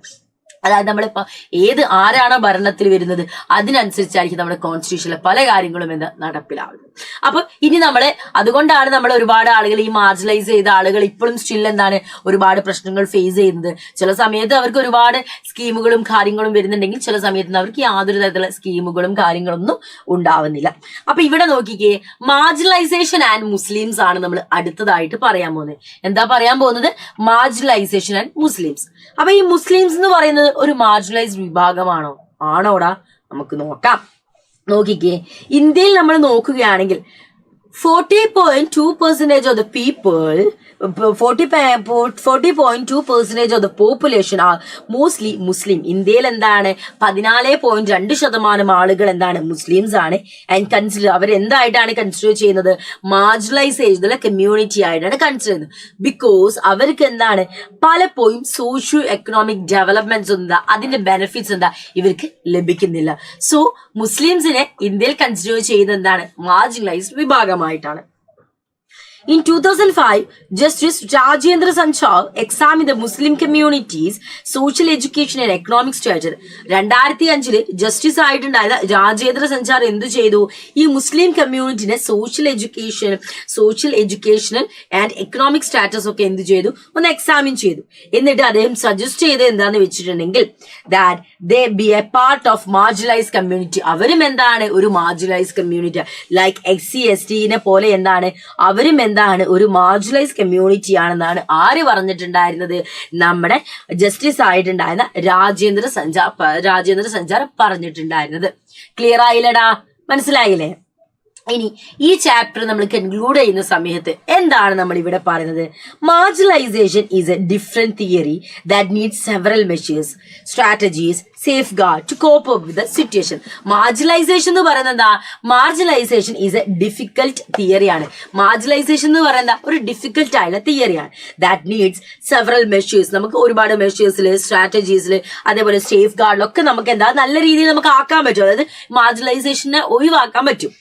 അതായത് നമ്മളിപ്പോ ആരാണോ ഭരണത്തിൽ വരുന്നത് അതിനനുസരിച്ചായിരിക്കും നമ്മുടെ കോൺസ്റ്റിറ്റ്യൂഷനിലെ പല കാര്യങ്ങളും എന്താ നടപ്പിലാവുന്നത്. അപ്പൊ ഇനി അതുകൊണ്ടാണ് നമ്മൾ ഒരുപാട് ആളുകൾ, ഈ മാർജിനലൈസ് ചെയ്ത ആളുകൾ ഇപ്പോഴും സ്റ്റിൽ എന്താണ് ഒരുപാട് പ്രശ്നങ്ങൾ ഫേസ് ചെയ്യുന്നത്. ചില സമയത്ത് അവർക്ക് ഒരുപാട് സ്കീമുകളും കാര്യങ്ങളും വരുന്നുണ്ടെങ്കിൽ ചില സമയത്ത് അവർക്ക് യാതൊരു തരത്തിലുള്ള സ്കീമുകളും കാര്യങ്ങളൊന്നും ഉണ്ടാവുന്നില്ല. അപ്പൊ ഇവിടെ നോക്കിക്കേ, മാർജിനലൈസേഷൻ ആൻഡ് മുസ്ലിംസ് ആണ് നമ്മൾ അടുത്തതായിട്ട് പറയാൻ പോകുന്നത്. എന്താ പറയാൻ പോകുന്നത്? Marginalisation and Muslims. അപ്പൊ ഈ മുസ്ലിംസ് എന്ന് പറയുന്നത് ഒരു മാർജിനലൈസ്ഡ് വിഭാഗമാണോ? ആണോടാ? നമുക്ക് നോക്കാം. നോക്കിക്കേ, ഇന്ത്യയിൽ നമ്മൾ നോക്കുകയാണെങ്കിൽ 40.2% of the people, 40.2% of the population are mostly Muslim. ഇന്ത്യയിൽ എന്താണ് 14.2% ആളുകൾ എന്താണ് മുസ്ലിംസ് ആണ്. ആൻഡ് കൺസിഡർ അവരെന്തായിട്ടാണ് കൺസിഡർ ചെയ്യുന്നത്? മാർജിനലൈസ് ചെയ്തുള്ള കമ്മ്യൂണിറ്റി ആയിട്ടാണ് കൺസിഡർ ചെയ്യുന്നത്. ബിക്കോസ് അവർക്ക് എന്താണ് പലപ്പോഴും സോഷ്യോ എക്കണോമിക് ഡെവലപ്മെന്റ്സ് എന്താ, അതിന്റെ ബെനിഫിറ്റ്സ് എന്താ ഇവർക്ക് ലഭിക്കുന്നില്ല. സോ മുസ്ലിംസിനെ ഇന്ത്യയിൽ കൺസിഡർ ചെയ്യുന്നത് എന്താണ്? Marginalised വിഭാഗമായിട്ടാണ്. In 2005, Justice Rajendra Sanchar examined the Muslim communities' social education and economic stature. 2005 justice ആയിട്ടുണ്ടായത് രാജേന്ദ്ര സഞ്ചാർ എന്ത് ചെയ്തു? ഈ മുസ്ലിം കമ്മ്യൂണിറ്റിനെ social educational and economic status ഒക്കെ എന്ത് ചെയ്തു? ഒന്ന് എക്സാമിൻ ചെയ്തു. എന്നിട്ട് അദ്ദേഹം സജസ്റ്റ് ചെയ്തത് എന്താന്ന് വെച്ചിട്ടുണ്ടെങ്കിൽ that they be a part of marginalized community. അവരും എന്താണ് ഒരു മാർജിനലൈസ്ഡ് കമ്മ്യൂണിറ്റി, ലൈക്ക് SC/ST പോലെ എന്താണ് അവരും എന്താണ് ഒരു മാർജിനലൈസ് കമ്മ്യൂണിറ്റി ആണെന്നാണ് ആര് പറഞ്ഞിട്ടുണ്ടായിരുന്നത്? നമ്മുടെ ജസ്റ്റിസ് ആയിട്ടുണ്ടായിരുന്ന രാജേന്ദ്ര സഞ്ചാർ പറഞ്ഞിട്ടുണ്ടായിരുന്നത്. ക്ലിയർ ആയില്ലടാ? മനസ്സിലായില്ലേ? ഇനി ഈ ചാപ്റ്റർ നമ്മൾ കൺക്ലൂഡ് ചെയ്യുന്ന സമയത്ത് എന്താണ് നമ്മൾ ഇവിടെ പറയുന്നത്? Marginalisation is a different theory that needs several measures, strategies, safeguard to cope up with the situation. Marginalisation എന്ന് പറയുന്നത് എന്താ? മാർജിനലൈസേഷൻ ഈസ് എ ഡിഫിക്കൽട്ട് തിയറിയാണ്. മാർജിനലൈസേഷൻ എന്ന് പറയുന്നത് ഒരു ഡിഫിക്കൽട്ട് ആയുള്ള തിയറിയാണ്. That needs several measures. നമുക്ക് ഒരുപാട് മെഷേഴ്സിൽ, സ്ട്രാറ്റജീസിൽ, അതേപോലെ സേഫ് ഗാർഡിലൊക്കെ നമുക്ക് എന്താ നല്ല രീതിയിൽ നമുക്ക് ആക്കാൻ പറ്റും. അതായത് മാർജിനലൈസേഷനെ ഒഴിവാക്കാൻ പറ്റും.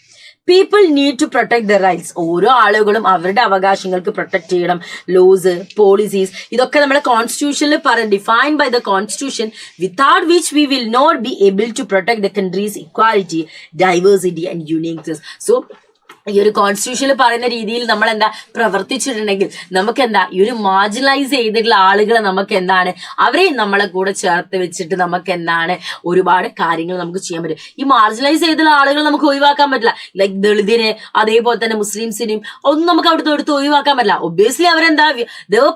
People need to protect the rights. ഓരോ ആളുകളും അവരുടെ അവകാശങ്ങൾക്ക് പ്രൊട്ടക്ട് ചെയ്യണം. ലോസ്, പോളിസീസ്, ഇതൊക്കെ നമ്മുടെ കോൺസ്റ്റിറ്റ്യൂഷനിൽ defined by the constitution, without which we will not be able to protect the country's equality, diversity and uniqueness. So ഈ ഒരു കോൺസ്റ്റിറ്റ്യൂഷനിൽ പറയുന്ന രീതിയിൽ നമ്മൾ എന്താ പ്രവർത്തിച്ചിട്ടുണ്ടെങ്കിൽ നമുക്ക് എന്താ ഈ ഒരു മാർജിനലൈസ് ചെയ്തിട്ടുള്ള ആളുകളെ നമുക്ക് എന്താണ് അവരെയും നമ്മളെ കൂടെ ചേർത്ത് വെച്ചിട്ട് നമുക്ക് എന്താണ് ഒരുപാട് കാര്യങ്ങൾ നമുക്ക് ചെയ്യാൻ പറ്റും. ഈ മാർജിനലൈസ് ചെയ്തിട്ടുള്ള ആളുകൾ നമുക്ക് ഒഴിവാക്കാൻ പറ്റില്ല. ലൈക്ക് ദളിതിനെ, അതേപോലെ തന്നെ മുസ്ലിംസിനെയും ഒന്നും നമുക്ക് അവിടുത്തെ എടുത്ത് ഒഴിവാക്കാൻ പറ്റില്ല. ഒബ്വിയസ്ലി അവരെന്താ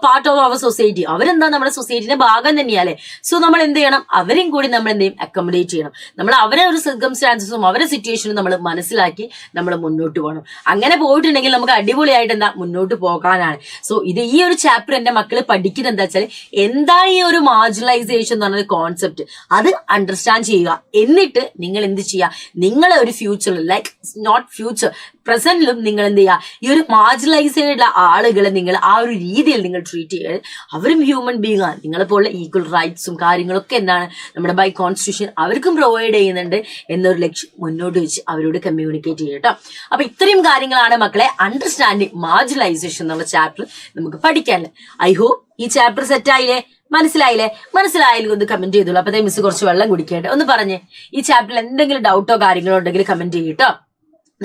പാർട്ട് ഓഫ് അവർ സൊസൈറ്റി, അവരെന്താ നമ്മുടെ സൊസൈറ്റിന്റെ ഭാഗം തന്നെയല്ലേ. സോ നമ്മൾ എന്ത് ചെയ്യണം? അവരെയും കൂടി നമ്മൾ എന്ത് ചെയ്യും? അക്കോമഡേറ്റ് ചെയ്യണം. നമ്മൾ അവരെ ഒരു സർക്കംസ്റ്റാൻസസും അവരുടെ സിറ്റുവേഷനും നമ്മൾ മനസ്സിലാക്കി നമ്മൾ മുന്നോട്ട് പോകണം. പോകണം. അങ്ങനെ പോയിട്ടുണ്ടെങ്കിൽ നമുക്ക് അടിപൊളിയായിട്ട് എന്താ മുന്നോട്ട് പോകാനാണ്. സോ ഇത് ഈ ഒരു ചാപ്റ്റർ എന്റെ മക്കള് പഠിക്കുന്നത് എന്താ വെച്ചാൽ എന്താണ് ഈ ഒരു മാർജിനലൈസേഷൻ എന്ന് പറഞ്ഞ കോൺസെപ്റ്റ്, അത് അണ്ടർസ്റ്റാൻഡ് ചെയ്യുക. എന്നിട്ട് നിങ്ങൾ എന്ത് ചെയ്യുക, നിങ്ങളെ ഒരു ഫ്യൂച്ചറിൽ ലൈക്ക് നോട്ട് ഫ്യൂച്ചർ പ്രസന്റിലും നിങ്ങൾ എന്ത് ചെയ്യുക, ഈ ഒരു മാർജിനലൈസേഷനുള്ള ആളുകളെ നിങ്ങൾ ആ ഒരു രീതിയിൽ നിങ്ങൾ ട്രീറ്റ് ചെയ്യുക. അവരും ഹ്യൂമൻ ബീങ് ആണ്, നിങ്ങളെപ്പോലുള്ള ഈക്വൽ റൈറ്റ്സും കാര്യങ്ങളൊക്കെ എന്താണ് നമ്മുടെ ബൈ കോൺസ്റ്റിറ്റ്യൂഷൻ അവർക്കും പ്രൊവൈഡ് ചെയ്യുന്നുണ്ട് എന്നൊരു ലക്ഷ്യം മുന്നോട്ട് വെച്ച് അവരോട് കമ്മ്യൂണിക്കേറ്റ് ചെയ്യുക കേട്ടോ. അപ്പൊ ഇത്രയും കാര്യങ്ങളാണ് മക്കളെ അണ്ടർസ്റ്റാൻഡിങ് മാർജിനലൈസേഷൻ എന്നുള്ള ചാപ്റ്റർ നമുക്ക് പഠിക്കാനുള്ളത്. ഐ ഹോപ്പ് ഈ ചാപ്റ്റർ സെറ്റ് ആയില്ലേ, മനസ്സിലായാലും ഒന്ന് കമന്റ് ചെയ്തോളൂ. അപ്പത്തേ മിസ് കുറച്ച് വെള്ളം കുടിക്കട്ടെ. ഒന്ന് പറഞ്ഞേ, ഈ ചാപ്റ്ററിൽ എന്തെങ്കിലും ഡൗട്ടോ കാര്യങ്ങളോ ഉണ്ടെങ്കിൽ കമന്റ് ചെയ്യട്ടോ.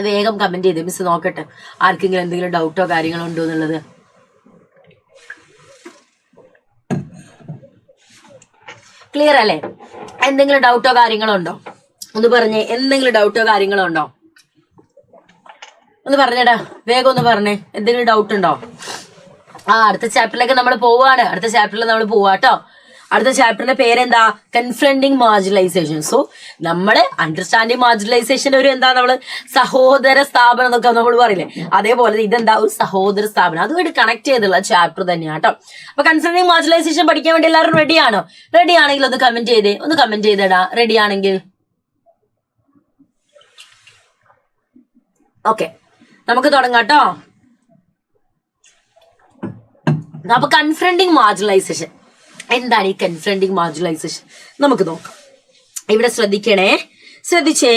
വേഗം കമന്റ് ചെയ്തേ, മിസ് നോക്കട്ടെ ആർക്കെങ്കിലും എന്തെങ്കിലും ഡൗട്ടോ കാര്യങ്ങളോ ഉണ്ടോ എന്നുള്ളത്. ക്ലിയർ അല്ലേ? എന്തെങ്കിലും ഡൗട്ടോ കാര്യങ്ങളോ ഉണ്ടോ? ഒന്ന് പറഞ്ഞേ, എന്തെങ്കിലും ഡൗട്ടോ കാര്യങ്ങളോ ഉണ്ടോ? ഒന്ന് പറഞ്ഞേടാ, വേഗം ഒന്ന് പറഞ്ഞേ, എന്തെങ്കിലും ഡൗട്ട് ഉണ്ടോ? അടുത്ത ചാപ്റ്ററിലേക്ക് നമ്മൾ പോവാണ്. അടുത്ത ചാപ്റ്ററിൽ നമ്മൾ പോവാട്ടോ. അടുത്ത ചാപ്റ്ററിന്റെ പേരെന്താ? Confronting marginalisation. സോ നമ്മള് അണ്ടർസ്റ്റാൻഡിങ് മാർജിനലൈസേഷന്റെ ഒരു എന്താ നമ്മള് സഹോദര സ്ഥാപനം എന്നൊക്കെ നമ്മൾ പറയില്ലേ, അതേപോലെ ഇതെന്താ ഒരു സഹോദര സ്ഥാപനം, അതുമായിട്ട് കണക്ട് ചെയ്തുള്ള ചാപ്റ്റർ തന്നെയാണ് കേട്ടോ. അപ്പൊ കൺഫ്രണ്ടിങ് മാർജിനലൈസേഷൻ പഠിക്കാൻ വേണ്ടി എല്ലാവരും റെഡിയാണോ? റെഡി ആണെങ്കിൽ ഒന്ന് കമന്റ് ചെയ്തേ, ഒന്ന് കമന്റ് ചെയ്തേടാ റെഡി ആണെങ്കിൽ. ഓക്കെ, നമുക്ക് തുടങ്ങാട്ടോ. അപ്പൊ കൺഫ്രണ്ടിങ് മാർജിനലൈസേഷൻ എന്താണ്? ഈ കൺഫ്രണ്ടിങ് മാർജിനലൈസേഷൻ നമുക്ക് നോക്കാം. ഇവിടെ ശ്രദ്ധിച്ചേ.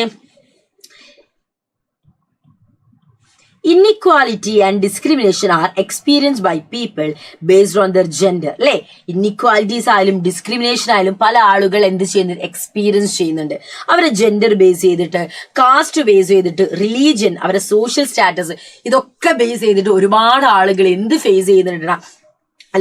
Inequality and discrimination are experienced by people based on their gender. അല്ലെ, ഇൻഇക്വാലിറ്റീസ് ആയാലും ഡിസ്ക്രിമിനേഷൻ ആയാലും പല ആളുകൾ എന്ത് ചെയ്യുന്നുണ്ട്, എക്സ്പീരിയൻസ് ചെയ്യുന്നുണ്ട്. അവരെ ജെൻഡർ ബേസ് ചെയ്തിട്ട്, കാസ്റ്റ് ബേസ് ചെയ്തിട്ട്, റിലീജിയൻ, അവരുടെ സോഷ്യൽ സ്റ്റാറ്റസ്, ഇതൊക്കെ ബേസ് ചെയ്തിട്ട് ഒരുപാട് ആളുകൾ എന്ത് ഫേസ് ചെയ്യുന്നുണ്ട്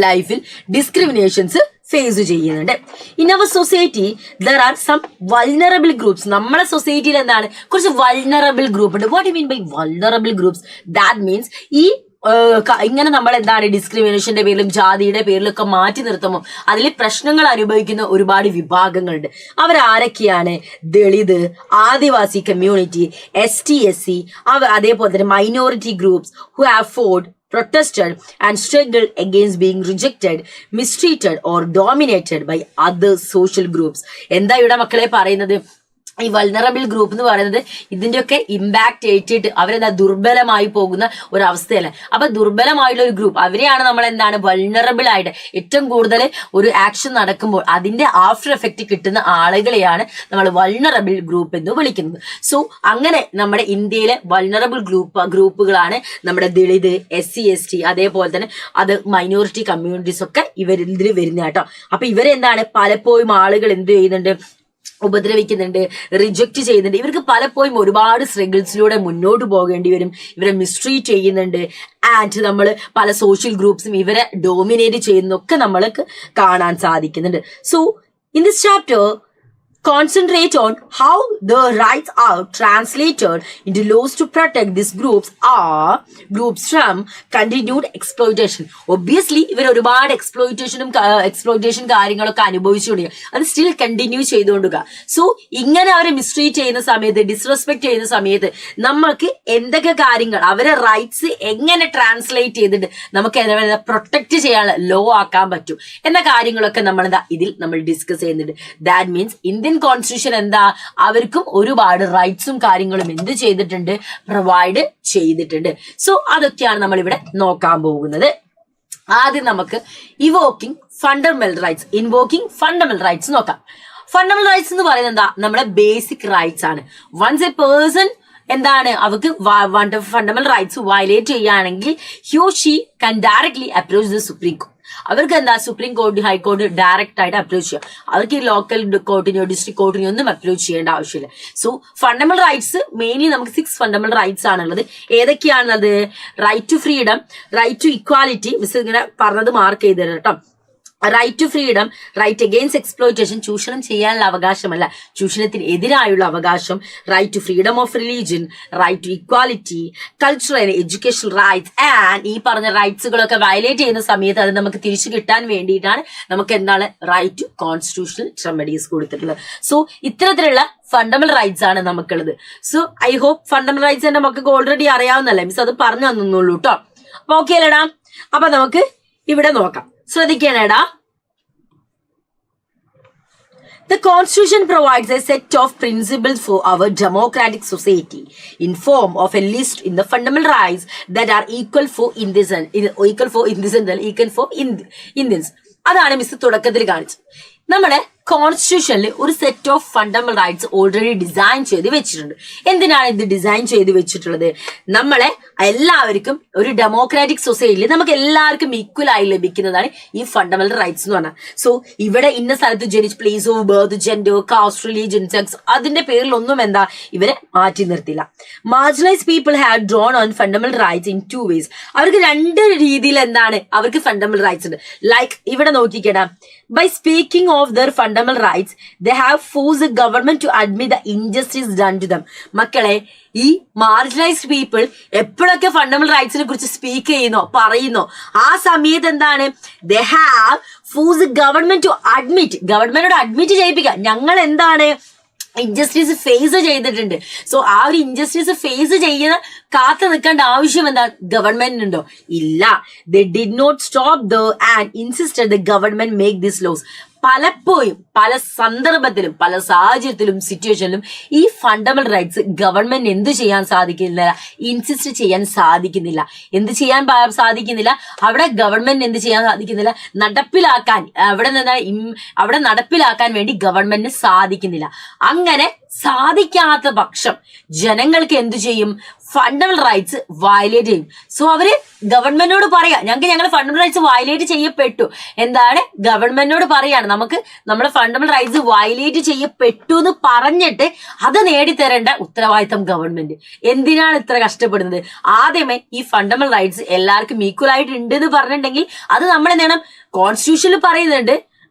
ലൈഫിൽ, ഡിസ്ക്രിമിനേഷൻസ് ഫേസ് ചെയ്യുന്നുണ്ട്. In our society there are some vulnerable groups. നമ്മളെ സൊസൈറ്റിയിൽ എന്താണ് കുറച്ച് വൾനറബിൾ ഗ്രൂപ്പ് ഉണ്ട്. What you mean by vulnerable groups? That means ഈ ഇങ്ങനെ നമ്മൾ എന്താണ് ഡിസ്ക്രിമിനേഷന്റെ പേരിലും ജാതിയുടെ പേരിലൊക്കെ മാറ്റി നിർത്തുമ്പോൾ അതിൽ പ്രശ്നങ്ങൾ അനുഭവിക്കുന്ന ഒരുപാട് വിഭാഗങ്ങളുണ്ട്. അവരാരൊക്കെയാണ്? ദളിത്, ആദിവാസി കമ്മ്യൂണിറ്റി, ST/SC, അതേപോലെ തന്നെ minority groups who have Ford, protested and struggled against being rejected, mistreated or dominated by other social groups. എന്താ ഇവിടെ മക്കളെ പറയുന്നത്? ഈ വൾനറബിൾ ഗ്രൂപ്പ് എന്ന് പറയുന്നത് ഇതിന്റെയൊക്കെ ഇമ്പാക്ട് ഏറ്റിട്ട് അവരെന്താ ദുർബലമായി പോകുന്ന ഒരു അവസ്ഥയല്ല. അപ്പൊ ദുർബലമായിട്ടുള്ള ഒരു ഗ്രൂപ്പ് അവരെയാണ് നമ്മൾ എന്താണ് വൾനറബിൾ ആയിട്ട് ഏറ്റവും കൂടുതൽ ഒരു ആക്ഷൻ നടക്കുമ്പോൾ അതിന്റെ ആഫ്റ്റർ എഫക്റ്റ് കിട്ടുന്ന ആളുകളെയാണ് നമ്മൾ വൾനറബിൾ ഗ്രൂപ്പ് എന്ന് വിളിക്കുന്നത്. സോ അങ്ങനെ നമ്മുടെ ഇന്ത്യയിലെ വൾനറബിൾ ഗ്രൂപ്പുകളാണ് നമ്മുടെ ദളിത്, SC/ST, അതേപോലെ തന്നെ അത് മൈനോറിറ്റി കമ്മ്യൂണിറ്റീസ് ഒക്കെ ഇതിൽ വരുന്ന കേട്ടോ. അപ്പൊ ഇവരെന്താണ് പലപ്പോഴും ആളുകൾ എന്ത് ചെയ്യുന്നുണ്ട്, ഉപദ്രവിക്കുന്നുണ്ട്, റിജക്ട് ചെയ്യുന്നുണ്ട്. ഇവർക്ക് പലപ്പോഴും ഒരുപാട് സ്ട്രഗിൾസിലൂടെ മുന്നോട്ട് പോകേണ്ടി വരും. ഇവരെ മിസ്ട്രീറ്റ് ചെയ്യുന്നുണ്ട്. ആൻഡ് നമ്മൾ പല സോഷ്യൽ ഗ്രൂപ്പ്സും ഇവരെ ഡോമിനേറ്റ് ചെയ്യുന്നൊക്കെ നമ്മൾക്ക് കാണാൻ സാധിക്കുന്നുണ്ട്. So in this chapter concentrate on how the rights are translated into laws to protect these groups from continued exploitation. Obviously ഇവർ ഒരുപാട് എക്സ്പ്ലോയിറ്റേഷൻ കാര്യങ്ങളൊക്കെ അനുഭവിച്ചുകൊണ്ടിരിക്കുക, അത് സ്റ്റിൽ കണ്ടിന്യൂ ചെയ്തുകൊണ്ടുക. സോ ഇങ്ങനെ അവരെ മിസ്ട്രീറ്റ് ചെയ്യുന്ന സമയത്ത്, ഡിസ്റെസ്പെക്ട് ചെയ്യുന്ന സമയത്ത് നമ്മൾക്ക് എന്തൊക്കെ കാര്യങ്ങൾ അവരെ റൈറ്റ്സ് എങ്ങനെ ട്രാൻസ്ലേറ്റ് ചെയ്തിട്ട് നമുക്ക് പ്രൊട്ടക്ട് ചെയ്യാനുള്ള ലോ ആക്കാൻ പറ്റും എന്ന കാര്യങ്ങളൊക്കെ നമ്മൾ ഇതിൽ നമ്മൾ ഡിസ്കസ് ചെയ്യുന്നുണ്ട്. ദാറ്റ് മീൻസ് ഇന്ത്യൻ കോൺസ്റ്റിറ്റ്യൂഷൻ എന്താ, അവർക്കും ഒരുപാട് റൈറ്റ്സും കാര്യങ്ങളും എന്ത് ചെയ്തിട്ടുണ്ട്, പ്രൊവൈഡ് ചെയ്തിട്ടുണ്ട്. സോ അതൊക്കെയാണ് നമ്മൾ ഇവിടെ നോക്കാൻ പോകുന്നത്. ആദ്യം നമുക്ക് ഇൻവോക്കിംഗ് ഫണ്ടമെന്റൽ റൈറ്റ്സ് നോക്കാം. ഫണ്ടമെന്റൽ റൈറ്റ്സ് എന്ന് പറയുന്നത് എന്താ, നമ്മുടെ ബേസിക് റൈറ്റ്സ് ആണ്. വൺസ് എ പേഴ്സൺ എന്താണ് അവർക്ക് ഫണ്ടമെന്റൽ റൈറ്റ്സ് വയലേറ്റ് ചെയ്യുകയാണെങ്കിൽ he or she can directly approach the supreme court. അവർക്ക് എന്താ സുപ്രീം കോടതി, ഹൈക്കോടതി ഡയറക്റ്റ് ആയിട്ട് അപ്രോച്ച് ചെയ്യാം. അവർക്ക് ഈ ലോക്കൽ കോർട്ടിനെയോ ഡിസ്ട്രിക്ട് കോർട്ടിനെയോ ഒന്നും അപ്രോച്ച് ചെയ്യേണ്ട ആവശ്യമില്ല. സോ ഫണ്ടമെന്റൽ റൈറ്റ്സ് മെയിൻലി നമുക്ക് 6 ഫണ്ടമെന്റൽ റൈറ്റ്സ് ആണുള്ളത്. ഏതൊക്കെയാണുള്ളത്? Right to freedom, right to equality, miss ഇങ്ങനെ പറഞ്ഞത് മാർക്ക് ചെയ്ത് തരാം കേട്ടോ. Right to freedom, right against exploitation, ചൂഷണം ചെയ്യാനുള്ള അവകാശമല്ല, ചൂഷണത്തിന് എതിരായുള്ള അവകാശം, right to freedom of religion, right to equality, cultural educational rights and ഈ പറഞ്ഞ റൈറ്റ്സുകളൊക്കെ വയലേറ്റ് ചെയ്യുന്ന സമയത്ത് അത് നമുക്ക് തിരിച്ചു കിട്ടാൻ വേണ്ടിയിട്ടാണ് നമുക്ക് എന്താണ് റൈറ്റ് ടു കോൺസ്റ്റിറ്റ്യൂഷണൽ റെമഡീസ് കൊടുത്തിട്ടുള്ളത്. സോ ഇത്തരത്തിലുള്ള ഫണ്ടമെന്റൽ റൈറ്റ്സ് ആണ് നമുക്കുള്ളത്. So I hope fundamental rights നമുക്ക് ഓൾറെഡി അറിയാവുന്നല്ലേ, മിസ് അത് പറഞ്ഞു തന്നുള്ളൂ കേട്ടോ. അപ്പൊ ഓക്കെ അല്ലേടാ? അപ്പൊ നമുക്ക് ഇവിടെ നോക്കാം, ശ്രദ്ധിക്കണേടാ. The Constitution provides a set of principles for our democratic society in form of a list in the fundamental rights that are equal for Indians. അതാണ് മിസ് തുടക്കത്തിൽ കാണിച്ചത്. നമ്മുടെ കോൺസ്റ്റിറ്റ്യൂഷനിൽ ഒരു set of fundamental rights already design ചെയ്ത് വെച്ചിട്ടുണ്ട്. എന്തിനാണ് ഇത് design ചെയ്ത് വെച്ചിട്ടുള്ളത്? നമ്മളെ എല്ലാവർക്കും ഒരു ഡെമോക്രാറ്റിക് സൊസൈറ്റിയിൽ നമുക്ക് എല്ലാവർക്കും ഈക്വൽ ആയി ലഭിക്കുന്നതാണ് ഈ ഫണ്ടമെന്റൽ റൈറ്റ്സ് എന്ന് പറഞ്ഞാൽ. സോ ഇവിടെ ഇന്ന സ്ഥലത്ത് ജനിച്ച്, place of birth, gender, caste, religion, sex, അതിന്റെ പേരിലൊന്നും എന്താ ഇവരെ മാറ്റി നിർത്തില്ല. Marginalise people have drawn on fundamental rights in 2 ways. അവർക്ക് 2 രീതിയിൽ എന്താണ് അവർക്ക് ഫണ്ടമെന്റൽ റൈറ്റ്സ് ഉണ്ട്. ലൈക്ക് ഇവിടെ നോക്കിക്കേടാ, by speaking of their fundamental rights, they have forced the government to admit the injustice done to them. മക്കളെ, ഈ മാർജിനലൈസ്ഡ് പീപ്പിൾ എപ്പോഴൊക്കെ fundamental റൈറ്റ്സിനെ കുറിച്ച് സ്പീക്ക് ചെയ്യുന്നോ പറയുന്നോ ആ സമയത്ത് എന്താണ് they have forced the government to admit, ഗവൺമെന്റിനോട് അഡ്മിറ്റ് ചെയ്യിപ്പിക്കുക, ഞങ്ങൾ എന്താണ് ഇൻജസ്റ്റിസ് ഫേസ് ചെയ്തിട്ടുണ്ട്. സോ ആ ഒരു ഇൻജസ്റ്റിസ് ഫേസ് ചെയ്യുന്ന കാത്തു നിൽക്കേണ്ട ആവശ്യം എന്താ ഗവൺമെന്റിനുണ്ടോ? ഇല്ല. They did not stop the and insisted the government make this laws. പലപ്പോഴും പല സന്ദർഭത്തിലും പല സാഹചര്യത്തിലും സിറ്റുവേഷനിലും ഈ ഫണ്ടമെന്റൽ റൈറ്റ്സ് ഗവൺമെന്റ് എന്ത് ചെയ്യാൻ സാധിക്കുന്നില്ല, ഇൻസിസ്റ്റ് ചെയ്യാൻ സാധിക്കുന്നില്ല. എന്ത് ചെയ്യാൻ സാധിക്കുന്നില്ല? അവിടെ ഗവൺമെന്റ് എന്ത് ചെയ്യാൻ സാധിക്കുന്നില്ല? നടപ്പിലാക്കാൻ അവിടെ നടപ്പിലാക്കാൻ വേണ്ടി ഗവൺമെന്റിന് സാധിക്കുന്നില്ല. അങ്ങനെ സാധിക്കാത്ത പക്ഷം ജനങ്ങൾക്ക് എന്തു ചെയ്യും? ഫണ്ടമെന്റൽ റൈറ്റ്സ് വയലേറ്റ് ചെയ്യും. സോ അവര് ഗവൺമെന്റിനോട് പറയാ, ഞങ്ങളുടെ ഫണ്ടമെന്റൽ റൈറ്റ്സ് വയലേറ്റ് ചെയ്യപ്പെട്ടു. എന്താണ് ഗവൺമെന്റിനോട് പറയാണ്, നമുക്ക് നമ്മുടെ ഫണ്ടമെന്റൽ റൈറ്റ്സ് വയലേറ്റ് ചെയ്യപ്പെട്ടു എന്ന് പറഞ്ഞിട്ട് അത് നേടിത്തരേണ്ട ഉത്തരവാദിത്തം ഗവൺമെന്റ്. എന്തിനാണ് ഇത്ര കഷ്ടപ്പെടുന്നത്? ആദ്യമേ ഈ ഫണ്ടമെന്റൽ റൈറ്റ്സ് എല്ലാവർക്കും ഈക്വൽ ആയിട്ട് ഉണ്ട് എന്ന് പറഞ്ഞിട്ടുണ്ടെങ്കിൽ അത് നമ്മൾ എന്ത് ചെയ്യണം? കോൺസ്റ്റിറ്റ്യൂഷനിൽ പറയുന്നുണ്ട്,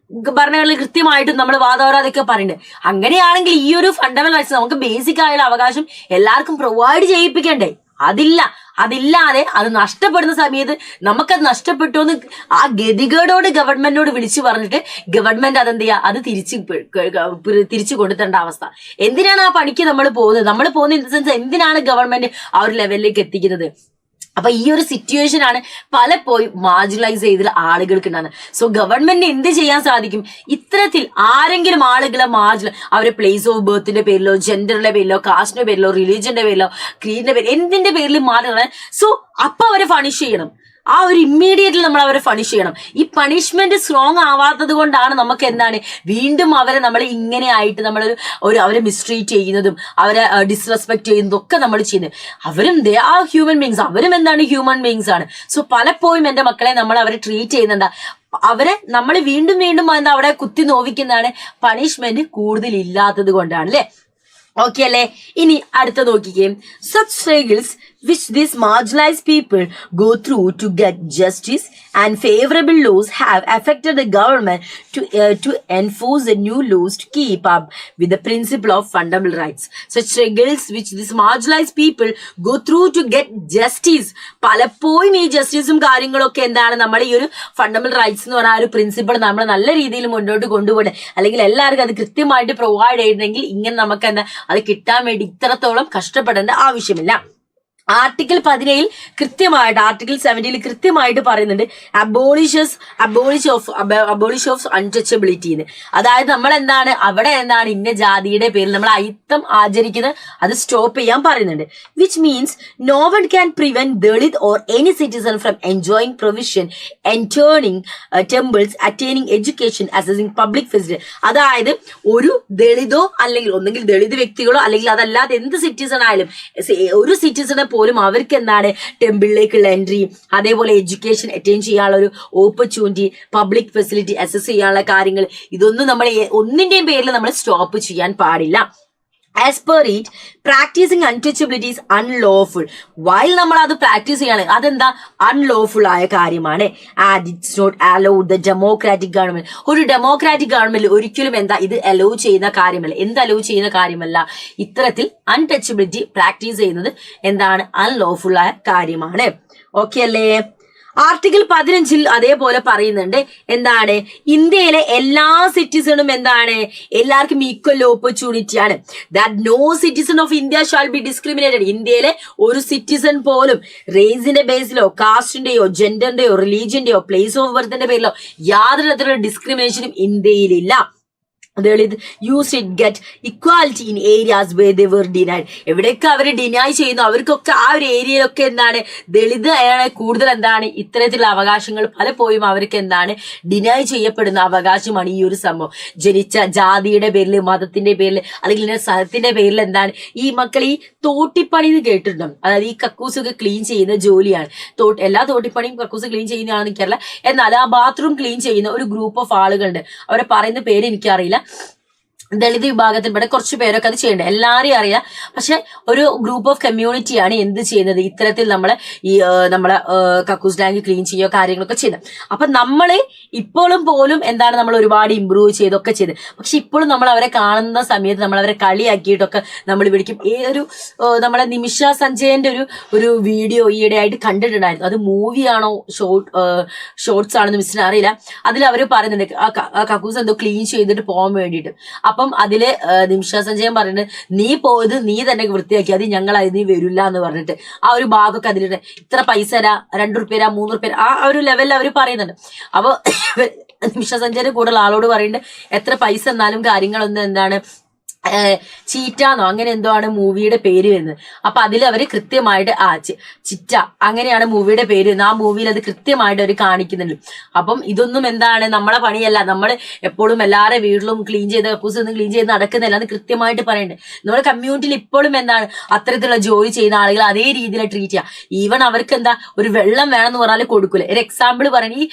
ഭരണഘടനയിൽ കൃത്യമായിട്ടും നമ്മൾ വാദോരാതൊക്കെ പറയുന്നുണ്ട്. അങ്ങനെയാണെങ്കിൽ ഈ ഒരു ഫണ്ടമെന്റൽ റൈറ്റ്സ് നമുക്ക് ബേസിക് ആയുള്ള അവകാശം എല്ലാവർക്കും പ്രൊവൈഡ് ചെയ്യിപ്പിക്കണ്ടേ? അതില്ലാതെ അത് നഷ്ടപ്പെടുന്ന സമയത്ത് നമുക്കത് നഷ്ടപ്പെട്ടു എന്ന് ആ ഗതികേടോട് ഗവൺമെന്റിനോട് വിളിച്ചു പറഞ്ഞിട്ട് ഗവൺമെന്റ് അതെന്ത് ചെയ്യുക? അത് തിരിച്ചു കൊടുത്തേണ്ട അവസ്ഥ. എന്തിനാണ് ആ പണിക്ക് നമ്മൾ പോകുന്നത് ഇൻ ദ സെൻസ് എന്തിനാണ് ഗവൺമെന്റ് ആ ഒരു ലെവലിലേക്ക് എത്തിക്കുന്നത്? അപ്പൊ ഈ ഒരു സിറ്റുവേഷൻ ആണ് പലപ്പോഴും മാർജിനലൈസ് ചെയ്ത ആളുകൾക്ക് ഉണ്ടാകുന്നത്. സോ ഗവൺമെന്റിന് എന്ത് ചെയ്യാൻ സാധിക്കും? ഇത്തരത്തിൽ ആരെങ്കിലും ആളുകളെ അവരെ പ്ലേസ് ഓഫ് ബർത്തിന്റെ പേരിലോ, ജെൻഡറിന്റെ പേരിലോ, കാസ്റ്റിന്റെ പേരിലോ, റിലീജിയന്റെ പേരിലോ, ക്രീഡിന്റെ പേരിലോ, എന്തിന്റെ പേരിൽ മാറി, സോ അപ്പൊ അവരെ പണിഷ് ചെയ്യണം. ആ ഒരു ഇമ്മീഡിയറ്റ്ലി നമ്മൾ അവരെ പണിഷ് ചെയ്യണം. ഈ പണിഷ്മെന്റ് സ്ട്രോങ് ആവാത്തത് കൊണ്ടാണ് നമുക്ക് എന്താണ് വീണ്ടും അവരെ നമ്മൾ ഇങ്ങനെ ആയിട്ട് അവരെ മിസ്ട്രീറ്റ് ചെയ്യുന്നതും അവരെ ഡിസ്റെസ്പെക്ട് ചെയ്യുന്നതും ഒക്കെ നമ്മൾ ചെയ്യുന്നത്. അവരും ദേ ആ ഹ്യൂമൻ ബീങ്സ്, അവരും എന്താണ് ഹ്യൂമൻ ബീങ്സ് ആണ്. സോ പലപ്പോഴും എന്റെ മക്കളെ നമ്മൾ അവരെ ട്രീറ്റ് ചെയ്യുന്നുണ്ട്, അവരെ നമ്മൾ വീണ്ടും എന്താ അവിടെ കുത്തി നോവിക്കുന്നതാണ് പണിഷ്മെന്റ് കൂടുതൽ ഇല്ലാത്തത് കൊണ്ടാണ് അല്ലെ? ഓക്കെ അല്ലേ? ഇനി അടുത്ത നോക്കിക്കേ. such struggles which these marginalized people go through to get justice and favorable laws have affected the government to enforce the new laws to keep up with the principle of fundamental rights. Such struggles which these marginalized people go through to get justice. പലപ്പോഴും ഈ ജസ്റ്റിസും കാര്യങ്ങളൊക്കെ എന്താണ് നമ്മൾ ഈ ഒരു fundamental rights എന്ന് പറഞ്ഞ ആ ഒരു പ്രിൻസിപ്പിൾ നമ്മൾ നല്ല രീതിയിൽ മുന്നോട്ട് കൊണ്ടുപോകണം, അല്ലെങ്കിൽ എല്ലാവർക്കും അത് കൃത്യമായിട്ട് പ്രൊവൈഡ് ചെയ്യണമെങ്കിൽ ഇങ്ങനെ നമുക്ക് എന്താ അത് കിട്ടാൻ വേണ്ടി ഇത്രത്തോളം കഷ്ടപ്പെടേണ്ട ആവശ്യമില്ല. ആർട്ടിക്കിൾ 17 കൃത്യമായിട്ട്, ആർട്ടിക്കിൾ 17 കൃത്യമായിട്ട് പറയുന്നുണ്ട് അബോളിഷ് ഓഫ് അൺടച്ചബിലിറ്റി. അതായത് നമ്മൾ എന്താണ് അവിടെ എന്താണ് ഇന്ന ജാതിയുടെ പേരിൽ നമ്മൾ അയിത്തം ആചരിക്കുന്നത് അത് സ്റ്റോപ്പ് ചെയ്യാൻ പറയുന്നുണ്ട്. Which means no one can prevent Dalit or any citizen from enjoying provision, entering temples, attaining education, accessing public facility. അതായത് ഒരു ദളിതോ അല്ലെങ്കിൽ ഒന്നെങ്കിൽ ദളിത് വ്യക്തികളോ അല്ലെങ്കിൽ അതല്ലാതെ എന്ത് സിറ്റിസൺ ആയാലും ഒരു സിറ്റിസണെ പോലും അവർക്ക് എന്താണ് ടെമ്പിളിലേക്കുള്ള എൻട്രി, അതേപോലെ എഡ്യൂക്കേഷൻ അറ്റൈൻ ചെയ്യാനുള്ള ഒരു ഓപ്പർച്യൂണിറ്റി, പബ്ലിക് ഫെസിലിറ്റി അസസ് ചെയ്യാനുള്ള കാര്യങ്ങൾ, ഇതൊന്നും നമ്മൾ ഒന്നിന്റെയും പേരിൽ നമ്മൾ സ്റ്റോപ്പ് ചെയ്യാൻ പാടില്ല. As per it practising untouchability is unlawful. While നമ്മൾ അത് പ്രാക്ടീസ് ചെയ്യാണ്, അതെന്താ അൺലോഫുൾ ആയ കാര്യമാണ്. And it's not allowed the democratic government. ഒരു ഡെമോക്രാറ്റിക് ഗവൺമെന്റ് ഒരിക്കലും എന്താ ഇത് അലോ ചെയ്യുന്ന കാര്യമല്ല. എന്ത് അലോ ചെയ്യുന്ന കാര്യമല്ല? ഇത്തരത്തിൽ അൺടച്ചബിലിറ്റി പ്രാക്ടീസ് ചെയ്യുന്നത് എന്താണ് അൺലോഫുൾ ആയ കാര്യമാണ്. ഓക്കെ അല്ലേ? ആർട്ടിക്കിൾ 15 അതേപോലെ പറയുന്നുണ്ട് എന്താണ്, ഇന്ത്യയിലെ എല്ലാ സിറ്റിസണും എന്താണ്, എല്ലാവർക്കും ഈക്വൽ ഓപ്പർച്യൂണിറ്റി ആണ്. That no citizen of India shall be discriminated. ഇന്ത്യയിലെ ഒരു സിറ്റിസൺ പോലും റേസിന്റെ ബേസിലോ കാസ്റ്റിന്റെയോ ജെൻഡറിന്റെയോ റിലീജിയന്റെയോ പ്ലേസ് ഓഫ് ബർത്തിന്റെ പേരിലോ യാതൊരു തരത്തിലുള്ള ഡിസ്ക്രിമിനേഷനും ഇന്ത്യയിലില്ല. Dalit use it get equality in areas where they were denied. എവിടെയൊക്കെ അവർ ഡിനൈ ചെയ്യുന്നു അവർക്കൊക്കെ ആ ഒരു ഏരിയയിലൊക്കെ എന്താണ് ദളിത് കൂടുതൽ എന്താണ് ഇത്തരത്തിലുള്ള അവകാശങ്ങൾ പലപ്പോഴും അവർക്ക് എന്താണ് ഡിനൈ ചെയ്യപ്പെടുന്ന അവകാശമാണ് ഈ ഒരു സംഭവം. ജനിച്ച ജാതിയുടെ പേരിൽ, മതത്തിന്റെ പേരിൽ, അല്ലെങ്കിൽ സ്ഥലത്തിന്റെ പേരിൽ എന്താണ് ഈ മക്കൾ ഈ തോട്ടിപ്പണി എന്ന് കേട്ടിട്ടുണ്ടോ? അതായത് ഈ കക്കൂസൊക്കെ ക്ലീൻ ചെയ്യുന്ന ജോലിയാണ്. എല്ലാ തോട്ടിപ്പണിയും കക്കൂസ് ക്ലീൻ ചെയ്യുന്നതാണെന്ന് എനിക്കറിയില്ല. എന്നാൽ ആ ബാത്റൂം ക്ലീൻ ചെയ്യുന്ന ഒരു ഗ്രൂപ്പ് ഓഫ് ആളുകളുണ്ട്. അവരെ പറയുന്ന പേര് എനിക്കറിയില്ല. ദളിത് വിഭാഗത്തിൽപ്പെട്ട കുറച്ച് പേരൊക്കെ അത് ചെയ്യേണ്ടത്, എല്ലാവരെയും അറിയാം. പക്ഷെ ഒരു ഗ്രൂപ്പ് ഓഫ് കമ്മ്യൂണിറ്റിയാണ് എന്ത് ചെയ്യുന്നത്, ഇത്തരത്തിൽ നമ്മളെ കക്കൂസ് ടാങ്ക് ക്ലീൻ ചെയ്യുകയോ കാര്യങ്ങളൊക്കെ ചെയ്യുന്നത്. അപ്പൊ നമ്മള് ഇപ്പോഴും പോലും എന്താണ് നമ്മൾ ഒരുപാട് ഇമ്പ്രൂവ് ചെയ്തൊക്കെ ചെയ്ത്, പക്ഷെ ഇപ്പോഴും നമ്മൾ അവരെ കാണുന്ന സമയത്ത് നമ്മൾ അവരെ കളിയാക്കിയിട്ടൊക്കെ നമ്മൾ വിളിക്കും. നമ്മളെ നിമിഷ സഞ്ജയന്റെ ഒരു വീഡിയോ ഈയിടെ ആയിട്ട് കണ്ടിട്ടുണ്ടായിരുന്നു. അത് മൂവിയാണോ ഷോർട്സ് ആണെന്ന് മിസ്സിന് അറിയില്ല. അതിൽ അവർ പറയുന്നുണ്ട് ആ കക്കൂസ് എന്തോ ക്ലീൻ ചെയ്തിട്ട് പോകാൻ വേണ്ടിയിട്ട്. അപ്പം അതില് നിമിഷ സഞ്ജയൻ പറഞ്ഞിട്ട് നീ പോയത് നീ തന്നെ വൃത്തിയാക്കി, അത് ഞങ്ങൾ അതിന് വരില്ല എന്ന് പറഞ്ഞിട്ട് ആ ഒരു ഭാഗമൊക്കെ അതിലിട്ട് ഇത്ര പൈസ തരാ, 2 റുപ്യ 3 റുപ്യ ആ ഒരു ലെവലിൽ അവർ പറയുന്നുണ്ട്. അപ്പൊ നിമിഷ സഞ്ജയന് കൂടുതൽ ആളോട് പറയുന്നുണ്ട് എത്ര പൈസ എന്നാലും കാര്യങ്ങളൊന്നും എന്താണ് ചീറ്റാന്നോ അങ്ങനെ എന്തോ ആണ് മൂവിയുടെ പേര് വരുന്നത്. അപ്പൊ അതിൽ അവര് കൃത്യമായിട്ട് ചിറ്റ അങ്ങനെയാണ് മൂവിയുടെ പേര് വരുന്നത്. ആ മൂവിയിൽ അത് കൃത്യമായിട്ട് അവർ കാണിക്കുന്നുണ്ട്. അപ്പം ഇതൊന്നും എന്താണ് നമ്മളെ പണിയല്ല, നമ്മൾ എപ്പോഴും എല്ലാവരുടെ വീട്ടിലും ക്ലീൻ ചെയ്ത് കക്കൂസ് ഒന്നും ക്ലീൻ ചെയ്ത് നടക്കുന്നില്ല എന്ന് കൃത്യമായിട്ട് പറയുന്നുണ്ട്. നമ്മുടെ കമ്മ്യൂണിറ്റിയിൽ ഇപ്പോഴും എന്താണ് അത്തരത്തിലുള്ള ജോലി ചെയ്യുന്ന ആളുകൾ അതേ രീതിയിൽ ട്രീറ്റ് ചെയ്യാം. ഈവൻ അവർക്ക് എന്താ ഒരു വെള്ളം വേണമെന്ന് പറഞ്ഞാൽ കൊടുക്കൂല. ഒരു എക്സാമ്പിൾ പറയണ ഈ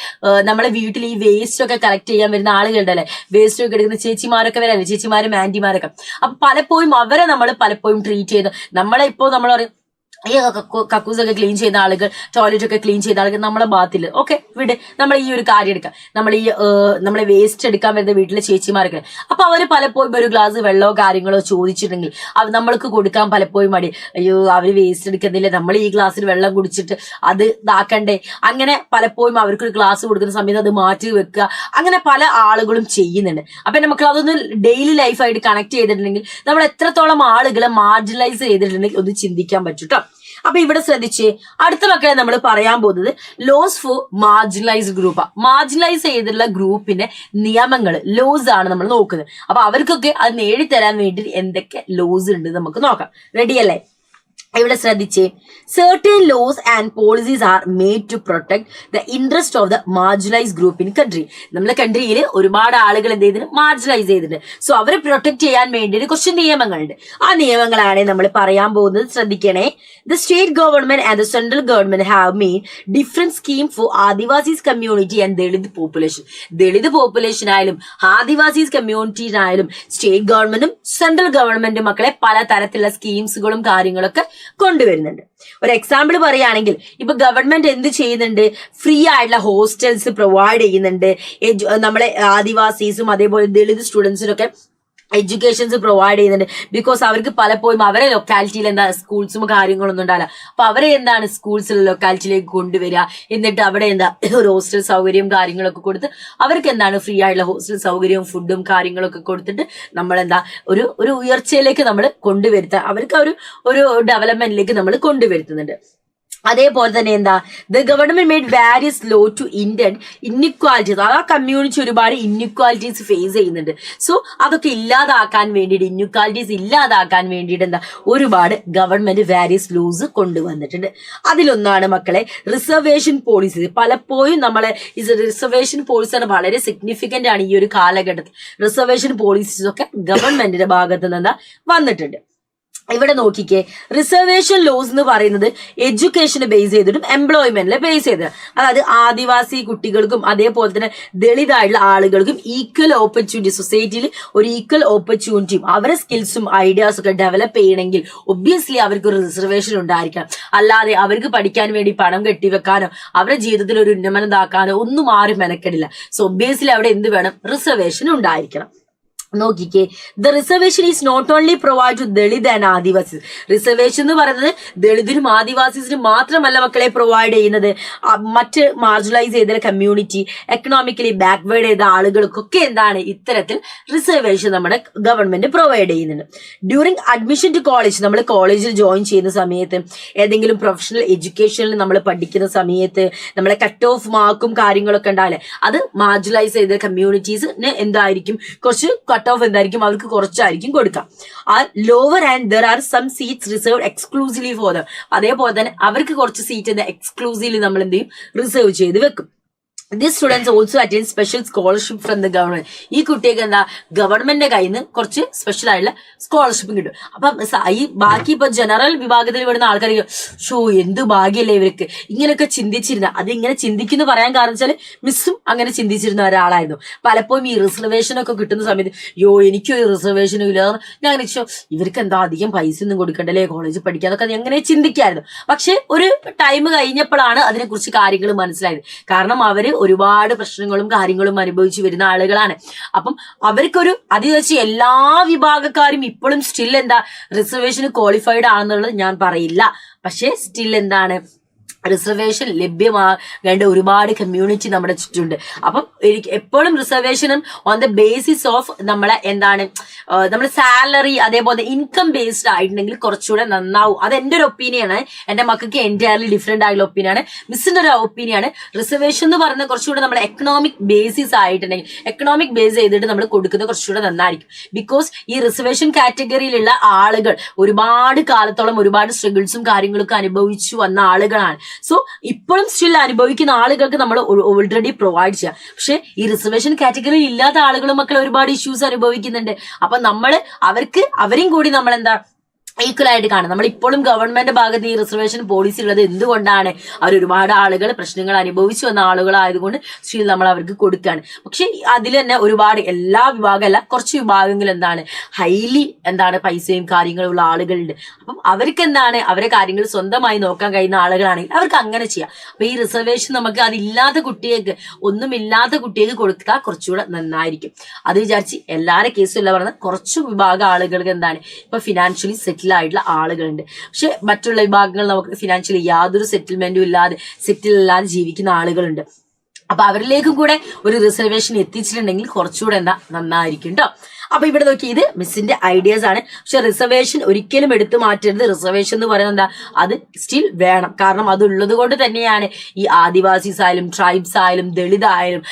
നമ്മളെ വീട്ടിൽ ഈ വേസ്റ്റ് ഒക്കെ കളക്ട് ചെയ്യാൻ വരുന്ന ആളുകളുടെ അല്ലെ, വേസ്റ്റ് ഒക്കെ എടുക്കുന്ന ചേച്ചിമാരൊക്കെ വരാല്ലേ, ചേച്ചിമാരും ആന്റിമാരൊക്കെ. അപ്പൊ പലപ്പോഴും അവരെ നമ്മൾ പലപ്പോഴും ട്രീറ്റ് ചെയ്ത് നമ്മളെ ഇപ്പോൾ നമ്മൾ പറയും ഈ കക്കൂസൊക്കെ ക്ലീൻ ചെയ്യുന്ന ആളുകൾ, ടോയ്ലറ്റ് ഒക്കെ ക്ലീൻ ചെയ്ത ആളുകൾ നമ്മളെ ബാത്തില് ഓക്കെ വിട്, നമ്മൾ ഈ ഒരു കാര്യം എടുക്കാം. നമ്മളെ വേസ്റ്റ് എടുക്കാൻ വരുന്ന വീട്ടിലെ ചേച്ചിമാരൊക്കെ അപ്പൊ അവര് പലപ്പോഴും ഒരു ഗ്ലാസ് വെള്ളമോ കാര്യങ്ങളോ ചോദിച്ചിട്ടുണ്ടെങ്കിൽ നമ്മൾക്ക് കൊടുക്കാൻ പലപ്പോഴും മടി. അയ്യോ അവര് വേസ്റ്റ് എടുക്കുന്നില്ല, നമ്മൾ ഈ ഗ്ലാസ്സിൽ വെള്ളം കുടിച്ചിട്ട് അത് ഇതാക്കണ്ടേ, അങ്ങനെ പലപ്പോഴും അവർക്കൊരു ഗ്ലാസ് കൊടുക്കുന്ന സമയത്ത് അത് മാറ്റി വെക്കുക, അങ്ങനെ പല ആളുകളും ചെയ്യുന്നുണ്ട്. അപ്പൊ നമുക്ക് അതൊന്ന് ഡെയിലി ലൈഫായിട്ട് കണക്ട് ചെയ്തിട്ടുണ്ടെങ്കിൽ നമ്മൾ എത്രത്തോളം ആളുകളെ മാർജിനലൈസ് ചെയ്തിട്ടുണ്ടെങ്കിൽ ഒന്ന് ചിന്തിക്കാൻ പറ്റും കേട്ടോ. അപ്പൊ ഇവിടെ ശ്രദ്ധിച്ച് അടുത്ത മക്കളെ നമ്മൾ പറയാൻ പോകുന്നത് laws for marginalised group. Marginalise ചെയ്തിട്ടുള്ള ഗ്രൂപ്പിന്റെ നിയമങ്ങൾ, ലോസ് ആണ് നമ്മൾ നോക്കുന്നത്. അപ്പൊ അവർക്കൊക്കെ അത് നേടിത്തരാൻ വേണ്ടി എന്തൊക്കെ ലോസ് ഉണ്ട് നമുക്ക് നോക്കാം. റെഡിയല്ലേ? ഇവിടെ ശ്രദ്ധിച്ചേ, certain laws and policies are made to protect the interest of the marginalized group in country. നമ്മുടെ കൺട്രിയിൽ ഒരുപാട് ആളുകൾ എന്ത് ചെയ്തിട്ടുണ്ട്, മാർജിനലൈസ് ചെയ്തിട്ടുണ്ട്. സോ അവരെ പ്രൊട്ടക്ട് ചെയ്യാൻ വേണ്ടിയിട്ട് കുറച്ച് നിയമങ്ങളുണ്ട്. ആ നിയമങ്ങളാണ് നമ്മൾ പറയാൻ പോകുന്നത്. ശ്രദ്ധിക്കണേ. The state government and the central government have made different scheme for Adivasis community and Dalit population. Dalit population ആയാലും ആദിവാസീസ് കമ്മ്യൂണിറ്റിയിലായാലും സ്റ്റേറ്റ് ഗവൺമെന്റും സെൻട്രൽ ഗവൺമെന്റും മക്കളെ പല തരത്തിലുള്ള സ്കീംസുകളും കാര്യങ്ങളൊക്കെ കൊണ്ടുവരുന്നുണ്ട്. ഒരു എക്സാമ്പിൾ പറയുകയാണെങ്കിൽ ഇപ്പൊ ഗവൺമെന്റ് എന്ത് ചെയ്യുന്നുണ്ട്, ഫ്രീ ആയിട്ടുള്ള ഹോസ്റ്റൽസ് പ്രൊവൈഡ് ചെയ്യുന്നുണ്ട്. നമ്മളെ ആദിവാസീസും അതേപോലെ ദളിത് സ്റ്റുഡൻസിനൊക്കെ എഡ്യൂക്കേഷൻസ് പ്രൊവൈഡ് ചെയ്യുന്നുണ്ട്. ബിക്കോസ് അവർക്ക് പലപ്പോഴും അവരെ ലൊക്കാലിറ്റിയിൽ എന്താ സ്കൂൾസും കാര്യങ്ങളൊന്നും ഉണ്ടാവില്ല. അപ്പൊ അവരെ എന്താണ് സ്കൂൾസിലെ ലൊക്കാലിറ്റിയിലേക്ക് കൊണ്ടുവരിക, എന്നിട്ട് അവിടെ എന്താ ഒരു ഹോസ്റ്റൽ സൗകര്യം കാര്യങ്ങളൊക്കെ കൊടുത്ത് അവർക്ക് എന്താണ് ഫ്രീ ആയിട്ടുള്ള ഹോസ്റ്റൽ സൗകര്യവും ഫുഡും കാര്യങ്ങളൊക്കെ കൊടുത്തിട്ട് നമ്മളെന്താ ഒരു ഉയർച്ചയിലേക്ക് നമ്മൾ കൊണ്ടുവരുത്താൻ, അവർക്ക് ഒരു ഡെവലപ്മെന്റിലേക്ക് നമ്മൾ കൊണ്ടുവരുത്തുന്നുണ്ട്. അതേപോലെ തന്നെ എന്താ, the government made various law to intend inequalities. ആ കമ്മ്യൂണിറ്റി ഒരുപാട് ഇന്നിക്വാലിറ്റീസ് ഫേസ് ചെയ്യുന്നുണ്ട്. സോ അതൊക്കെ ഇല്ലാതാക്കാൻ വേണ്ടിയിട്ട്, ഇന്നിക്വാലിറ്റീസ് ഇല്ലാതാക്കാൻ വേണ്ടിയിട്ട് എന്താ ഒരുപാട് ഗവൺമെന്റ് വാരിയസ് ലോസ് കൊണ്ടുവന്നിട്ടുണ്ട്. അതിലൊന്നാണ് മക്കളെ റിസർവേഷൻ പോളിസി. പലപ്പോഴും നമ്മളെ റിസർവേഷൻ പോളിസി വളരെ സിഗ്നിഫിക്കന്റ് ആണ് ഈ ഒരു കാലഘട്ടത്തിൽ. റിസർവേഷൻ പോളിസീസ് ഒക്കെ ഗവൺമെന്റിന്റെ ഭാഗത്ത് നിന്ന് വന്നിട്ടുണ്ട്. ഇവിടെ നോക്കിക്കേ, റിസർവേഷൻ ലോസ് എന്ന് പറയുന്നത് എഡ്യൂക്കേഷനെ ബേസ് ചെയ്തിട്ടും എംപ്ലോയ്മെന്റിനെ ബേസ് ചെയ്തിട്ട്, അതായത് ആദിവാസി കുട്ടികൾക്കും അതേപോലെ തന്നെ ദളിതായിട്ടുള്ള ആളുകൾക്കും ഈക്വൽ ഓപ്പർച്യൂണിറ്റി, സൊസൈറ്റിയിൽ ഒരു ഈക്വൽ ഓപ്പർച്യൂണിറ്റിയും അവരുടെ സ്കിൽസും ഐഡിയാസും ഒക്കെ ഡെവലപ്പ് ചെയ്യണമെങ്കിൽ ഒബ്വിയസ്ലി അവർക്ക് ഒരു റിസർവേഷൻ ഉണ്ടായിരിക്കണം. അല്ലാതെ അവർക്ക് പഠിക്കാൻ വേണ്ടി പണം കെട്ടിവെക്കാനോ അവരുടെ ജീവിതത്തിൽ ഒരു ഉന്നമനം ഇതാക്കാനോ ഒന്നും ആരും മെനക്കെടില്ല. സോ ഒബ്വിയസ്ലി അവിടെ എന്ത് വേണം? റിസർവേഷൻ ഉണ്ടായിരിക്കണം. നോക്കിക്കേ, the reservation is not only provide to Dalit and Adivasis. Reservation എന്ന് പറയുന്നത് ദളിതിനും ആദിവാസീസിനും മാത്രമല്ല മക്കളെ പ്രൊവൈഡ് ചെയ്യുന്നത്, മറ്റ് മാർജിനലൈസ് ചെയ്ത കമ്മ്യൂണിറ്റി, എക്കണോമിക്കലി ബാക്ക്വേർഡ് ചെയ്ത ആളുകൾക്കൊക്കെ എന്താണ് ഇത്തരത്തിൽ റിസർവേഷൻ നമ്മുടെ ഗവൺമെന്റ് പ്രൊവൈഡ് ചെയ്യുന്നുണ്ട്. ഡ്യൂറിങ് അഡ്മിഷൻ ടു കോളേജ്, നമ്മൾ കോളേജിൽ ജോയിൻ ചെയ്യുന്ന സമയത്ത്, ഏതെങ്കിലും പ്രൊഫഷണൽ എഡ്യൂക്കേഷനിൽ നമ്മൾ പഠിക്കുന്ന സമയത്ത് നമ്മളെ കട്ട് ഓഫ് മാർക്കും കാര്യങ്ങളൊക്കെ ഉണ്ടാവില്ലേ, അത് മാർജിനലൈസ് ചെയ്ത കമ്മ്യൂണിറ്റീസിന് എന്തായിരിക്കും കുറച്ച് ഓഫ് എന്തായിരിക്കും, അവർക്ക് കുറച്ചായിരിക്കും കൊടുക്കാം. ആ lower and there are some seats reserved exclusively for them. അതേപോലെ തന്നെ അവർക്ക് കുറച്ച് സീറ്റ് എക്സ്ക്ലൂസീവ്ലി നമ്മൾ എന്ത് ചെയ്യും? റിസർവ് ചെയ്ത് വെക്കും. These students also attend special scholarship from the government. ഈ കുട്ടിയൊക്കെ എന്താ ഗവൺമെന്റിന്റെ കയ്യിൽ നിന്ന് കുറച്ച് സ്പെഷ്യൽ ആയിട്ടുള്ള സ്കോളർഷിപ്പും കിട്ടും. അപ്പം ഈ ബാക്കി ഇപ്പൊ ജനറൽ വിഭാഗത്തിൽ വരുന്ന ആൾക്കാർക്ക് ഷോ എന്ത് ഭാഗ്യല്ലേ ഇവർക്ക് ഇങ്ങനെയൊക്കെ ചിന്തിച്ചിരുന്ന. അത് ഇങ്ങനെ ചിന്തിക്കുന്നു പറയാൻ കാരണം വെച്ചാൽ മിസ്സും അങ്ങനെ ചിന്തിച്ചിരുന്ന ഒരാളായിരുന്നു. പലപ്പോഴും ഈ റിസർവേഷൻ ഒക്കെ കിട്ടുന്ന സമയത്ത് എനിക്കും ഈ റിസർവേഷനും ഇല്ല, ഞാൻ അങ്ങനെ ഇവർക്ക് എന്താ അധികം പൈസ ഒന്നും കൊടുക്കണ്ടല്ലേ കോളേജിൽ പഠിക്കാന്നൊക്കെ അങ്ങനെ ചിന്തിക്കായിരുന്നു. പക്ഷെ ഒരു ടൈം കഴിഞ്ഞപ്പോഴാണ് അതിനെക്കുറിച്ച് കാര്യങ്ങൾ മനസ്സിലായത്. കാരണം അവര് ഒരുപാട് പ്രശ്നങ്ങളും കാര്യങ്ങളും അനുഭവിച്ചു വരുന്ന ആളുകളാണ്. അപ്പം അവർക്കൊരു അത് വെച്ച് എല്ലാ വിഭാഗക്കാരും ഇപ്പോഴും സ്റ്റിൽ എന്താ റിസർവേഷന് ക്വാളിഫൈഡ് ആണെന്നുള്ളത് ഞാൻ പറയില്ല. പക്ഷെ സ്റ്റിൽ എന്താണ് റിസർവേഷൻ ലഭ്യമാകേണ്ട ഒരുപാട് കമ്മ്യൂണിറ്റി നമ്മുടെ ചുറ്റുണ്ട്. അപ്പം എപ്പോഴും റിസർവേഷനും ഓൺ ദ ബേസിസ് ഓഫ് നമ്മളെ എന്താണ് നമ്മുടെ സാലറി അതേപോലെ ഇൻകം ബേസ്ഡ് ആയിട്ടുണ്ടെങ്കിൽ കുറച്ചുകൂടെ നന്നാവും. അത് എന്റെ ഒരു ഒപ്പീനിയനാണ്. എന്റെ മക്കൾക്ക് എൻറ്റയർലി ഡിഫറെന്റ് ആയിട്ടുള്ള ഒപ്പീനിയാണ്. മിസ്സിന്റെ ഒരു ഒപ്പീനിയാണ്. റിസർവേഷൻ എന്ന് പറയുന്നത് കുറച്ചുകൂടെ നമ്മുടെ എക്കണോമിക് ബേസിസ് ആയിട്ടുണ്ടെങ്കിൽ എക്കണോമിക് ബേസ് ചെയ്തിട്ട് നമ്മൾ കൊടുക്കുന്നത് കുറച്ചുകൂടെ നന്നായിരിക്കും. ബിക്കോസ് ഈ റിസർവേഷൻ കാറ്റഗറിയിലുള്ള ആളുകൾ ഒരുപാട് കാലത്തോളം ഒരുപാട് സ്ട്രഗിൾസും കാര്യങ്ങളൊക്കെ അനുഭവിച്ചു വന്ന ആളുകളാണ്. സോ ഇപ്പോഴും സ്റ്റിൽ അനുഭവിക്കുന്ന ആളുകൾക്ക് നമ്മൾ ഓൾറെഡി പ്രൊവൈഡ് ചെയ്യാം. പക്ഷെ ഈ റിസർവേഷൻ കാറ്റഗറിയിൽ ഇല്ലാത്ത ആളുകളും മക്കൾ ഒരുപാട് ഇഷ്യൂസ് അനുഭവിക്കുന്നുണ്ട്. അപ്പൊ നമ്മൾ അവരെയും കൂടി നമ്മൾ എന്താ ഈക്വൽ ആയിട്ട് കാണും. നമ്മൾ ഇപ്പോഴും ഗവൺമെന്റ് ഭാഗത്ത് ഈ റിസർവേഷൻ പോളിസി ഉള്ളത് എന്തുകൊണ്ടാണ്? അവർ ഒരുപാട് ആളുകൾ പ്രശ്നങ്ങൾ അനുഭവിച്ചു വന്ന ആളുകളായതുകൊണ്ട് സ്റ്റിൽ നമ്മൾ അവർക്ക് കൊടുക്കുകയാണ്. പക്ഷെ അതിൽ തന്നെ ഒരുപാട് എല്ലാ വിഭാഗമല്ല കുറച്ച് വിഭാഗങ്ങൾ എന്താണ് ഹൈലി പൈസയും കാര്യങ്ങളും ഉള്ള ആളുകളുണ്ട്. അപ്പം അവർക്ക് അവരെ കാര്യങ്ങൾ സ്വന്തമായി നോക്കാൻ കഴിയുന്ന ആളുകളാണെങ്കിൽ അവർക്ക് അങ്ങനെ ചെയ്യാം. അപ്പൊ ഈ റിസർവേഷൻ നമുക്ക് അതില്ലാത്ത കുട്ടികൾക്ക് ഒന്നുമില്ലാത്ത കുട്ടികൾക്ക് കൊടുത്താൽ കുറച്ചുകൂടെ നന്നായിരിക്കും. അത് വിചാരിച്ച് എല്ലാവരുടെ കേസും അല്ല പറഞ്ഞാൽ കുറച്ചു വിഭാഗം ആളുകൾക്ക് ഇപ്പൊ ഫിനാൻഷ്യലി ആയിട്ടുള്ള ആളുകളുണ്ട്. പക്ഷെ മറ്റുള്ള വിഭാഗങ്ങൾ നമുക്ക് ഫിനാൻഷ്യലി യാതൊരു സെറ്റിൽമെന്റും ഇല്ലാതെ ജീവിക്കുന്ന ആളുകളുണ്ട്. അപ്പൊ അവരിലേക്കും കൂടെ ഒരു റിസർവേഷൻ എത്തിച്ചിട്ടുണ്ടെങ്കിൽ കുറച്ചുകൂടെ നന്നായിരിക്കും കേട്ടോ. അപ്പൊ ഇവിടെ നോക്കി, ഇത് മിസ്സിന്റെ ഐഡിയാസ് ആണ്. പക്ഷെ റിസർവേഷൻ ഒരിക്കലും എടുത്തു മാറ്റരുത്. റിസർവേഷൻ എന്ന് പറയുന്നത് അത് സ്റ്റിൽ വേണം. കാരണം അതുള്ളത് കൊണ്ട് തന്നെയാണ് ഈ ആദിവാസീസ് ആയാലും ട്രൈബ്സ് ആയാലും ദളിത് ആയാലും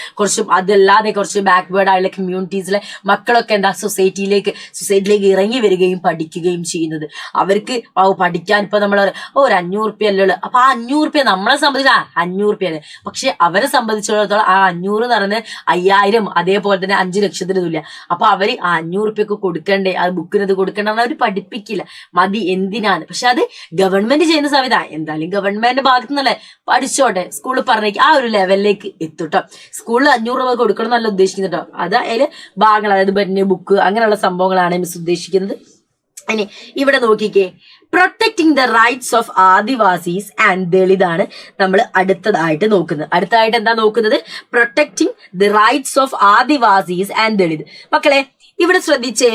അതല്ലാതെ കുറച്ച് ബാക്ക്വേർഡ് ആയുള്ള കമ്മ്യൂണിറ്റീസിലെ മക്കളൊക്കെ സൊസൈറ്റിയിലേക്ക് ഇറങ്ങി വരികയും പഠിക്കുകയും ചെയ്യുന്നത്. അവർക്ക് പഠിക്കാൻ ഇപ്പൊ നമ്മൾ ഒരു 500 റുപ്യല്ലേ, അപ്പൊ ആ 500 റുപ്യ നമ്മളെ സംബന്ധിച്ച് 500 റുപ്യ. പക്ഷെ അവരെ സംബന്ധിച്ചിടത്തോളം ആ 500 എന്ന് പറയുന്നത് 5000 അതേപോലെ തന്നെ 5 ലക്ഷത്തിന് തുല്യ. അപ്പൊ അവര് 500 റുപ്യക്ക് കൊടുക്കണ്ടേ, അത് ബുക്കിനത് കൊടുക്കണ്ടെന്ന് അവർ പഠിപ്പിക്കില്ല. മതി എന്തിനാണ്. പക്ഷെ അത് ഗവൺമെന്റ് ചെയ്യുന്ന സമയത്ത് എന്തായാലും ഗവൺമെന്റ് ഭാഗത്തു നിന്നല്ലേ പഠിച്ചോട്ടെ, സ്കൂളിൽ പറഞ്ഞേക്ക് ആ ഒരു ലെവലിലേക്ക് എത്തുട്ടോ. സ്കൂളിൽ 500 രൂപ കൊടുക്കണം എന്നല്ല ഉദ്ദേശിക്കുന്നത് കേട്ടോ. അത് അതില് ഭാഗങ്ങൾ, അതായത് പെന്ന് ബുക്ക് അങ്ങനെയുള്ള സംഭവങ്ങളാണ് മിസ് ഉദ്ദേശിക്കുന്നത്. ഇനി ഇവിടെ നോക്കിക്കേ, protecting the rights of Adivasis and ദളിതാണ് നമ്മൾ അടുത്തതായിട്ട് നോക്കുന്നത്. അടുത്തതായിട്ട് എന്താ നോക്കുന്നത്? Protecting the rights of Adivasis and Dalit. മക്കളെ ഇവിടെ ശ്രദ്ധിച്ചേ,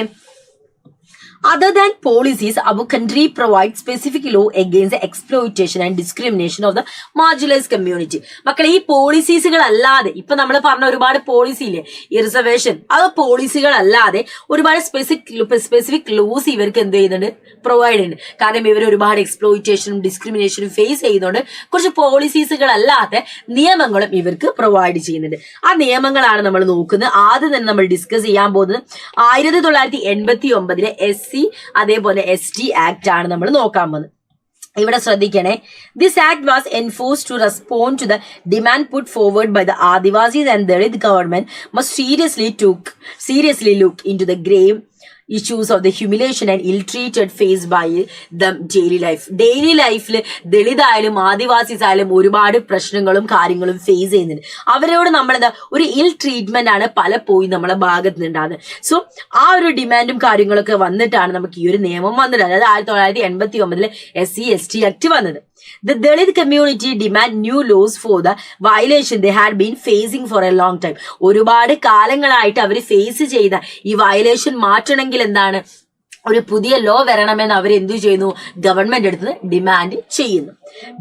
other than policies, our country provides specific law against the exploitation and discrimination of the marginalized community. മക്കളെ ഈ പോളിസീസുകൾ അല്ലാതെ ഇപ്പൊ നമ്മൾ പറഞ്ഞ ഒരുപാട് പോളിസി ഇല്ലേ ഈ റിസർവേഷൻ, അത് പോളിസികൾ അല്ലാതെ ഒരുപാട് സ്പെസിഫിക് ലോസ് ഇവർക്ക് എന്ത് ചെയ്യുന്നുണ്ട്? പ്രൊവൈഡ് ചെയ്യുന്നുണ്ട്. കാരണം ഇവർ ഒരുപാട് എക്സ്പ്ലോയിറ്റേഷനും ഡിസ്ക്രിമിനേഷനും ഫേസ് ചെയ്യുന്നതുകൊണ്ട് കുറച്ച് പോളിസീസുകൾ അല്ലാത്ത നിയമങ്ങളും ഇവർക്ക് പ്രൊവൈഡ് ചെയ്യുന്നുണ്ട്. ആ നിയമങ്ങളാണ് നമ്മൾ നോക്കുന്നത്. ആദ്യം തന്നെ നമ്മൾ ഡിസ്കസ് ചെയ്യാൻ പോകുന്നത് 1989 SC അതേപോലെ ST ആക്ട് ആണ് നമ്മൾ നോക്കാൻ പോകുന്നത്. ഇവിടെ ശ്രദ്ധിക്കണേ, this act was enforced to respond to the demand put forward by the Adivasis and Dalit government must seriously look into the grave issues of the humiliation and ill-treated faced by them daily life. Daily ലൈഫിൽ ദളിതായാലും ആദിവാസീസ് ആയാലും ഒരുപാട് പ്രശ്നങ്ങളും കാര്യങ്ങളും face ചെയ്യുന്നുണ്ട്. അവരോട് നമ്മളെന്താ ഒരു ഇൽ ട്രീറ്റ്മെന്റ് ആണ് പലപ്പോഴും നമ്മളെ ഭാഗത്ത് നിന്നുണ്ടാകുന്നത്. സോ ആ ഒരു ഡിമാൻഡും കാര്യങ്ങളൊക്കെ വന്നിട്ടാണ് നമുക്ക് ഈ ഒരു നിയമം വന്നത്. അതായത് 1989 SC/ST ആക്ട് വന്നത്. The Dalit community demand new laws for the violation they had been facing for a long time. ഒരുപാട് കാലങ്ങളായിട്ട് അവർ ഫേസ് ചെയ്ത ഈ വയലേഷൻ മാറ്റണമെങ്കിൽ എന്താണ്, ഒരു പുതിയ ലോ വരണമെന്ന് അവർ എന്തു ചെയ്യുന്നു, ഗവൺമെന്റ് അടുത്ത് ഡിമാൻഡ് ചെയ്യുന്നു.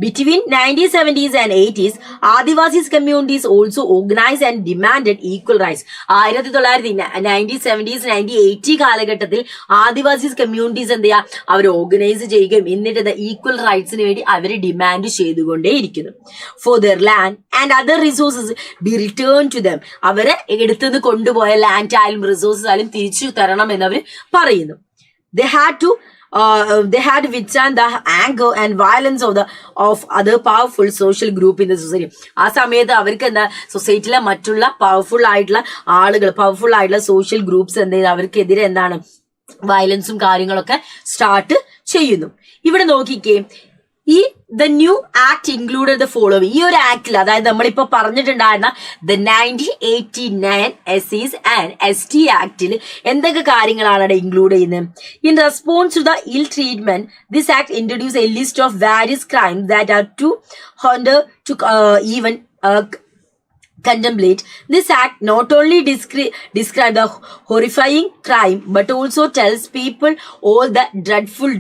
Between 1970s and 80s, Adivasis communities also organized and demanded equal rights. 1970s 1980 കാലഘട്ടത്തിൽ ആദിവാസീസ് കമ്മ്യൂണിറ്റീസ് എന്ത് ചെയ്യാ, അവർ ഓർഗനൈസ് ചെയ്യുകയും എന്നിട്ട് ഈക്വൽ റൈറ്റ്സിന് വേണ്ടി അവർ ഡിമാൻഡ് ചെയ്തുകൊണ്ടേയിരിക്കുന്നു. For their land and other resources be return to them. അവരെ എടുത്തുനിന്ന് കൊണ്ടുപോയ ലാൻഡ് ആയാലും റിസോഴ്സസ് ആയാലും തിരിച്ചു തരണം എന്ന് അവർ പറയുന്നു. They had to withstand the anger and violence of other powerful social group in the society. ആ സമയത്ത് അവർക്ക് എന്താ, സൊസൈറ്റിയിലെ മറ്റുള്ള പവർഫുൾ ആയിട്ടുള്ള സോഷ്യൽ ഗ്രൂപ്പ്സ് എന്തെങ്കിലും അവർക്കെതിരെ എന്താണ് വയലൻസും കാര്യങ്ങളൊക്കെ സ്റ്റാർട്ട് ചെയ്യുന്നു. ഇവിടെ നോക്കിക്കേ, ഈ the new act included the following. ഈ ഒരു ആക്ടിൽ, അതായത് നമ്മളിപ്പോ പറഞ്ഞിട്ടുണ്ടായിരുന്ന ദ 1989 SCs and ST ആക്ടിൽ എന്തൊക്കെ കാര്യങ്ങളാണ് അവിടെ ഇൻക്ലൂഡ് ചെയ്യുന്നത്? In response to the ill treatment, this act introduce a list of various crimes that are too ഹോണ്ടർ to even contemplate. This act not only describe the horrifying crime but also tells people all the dreadful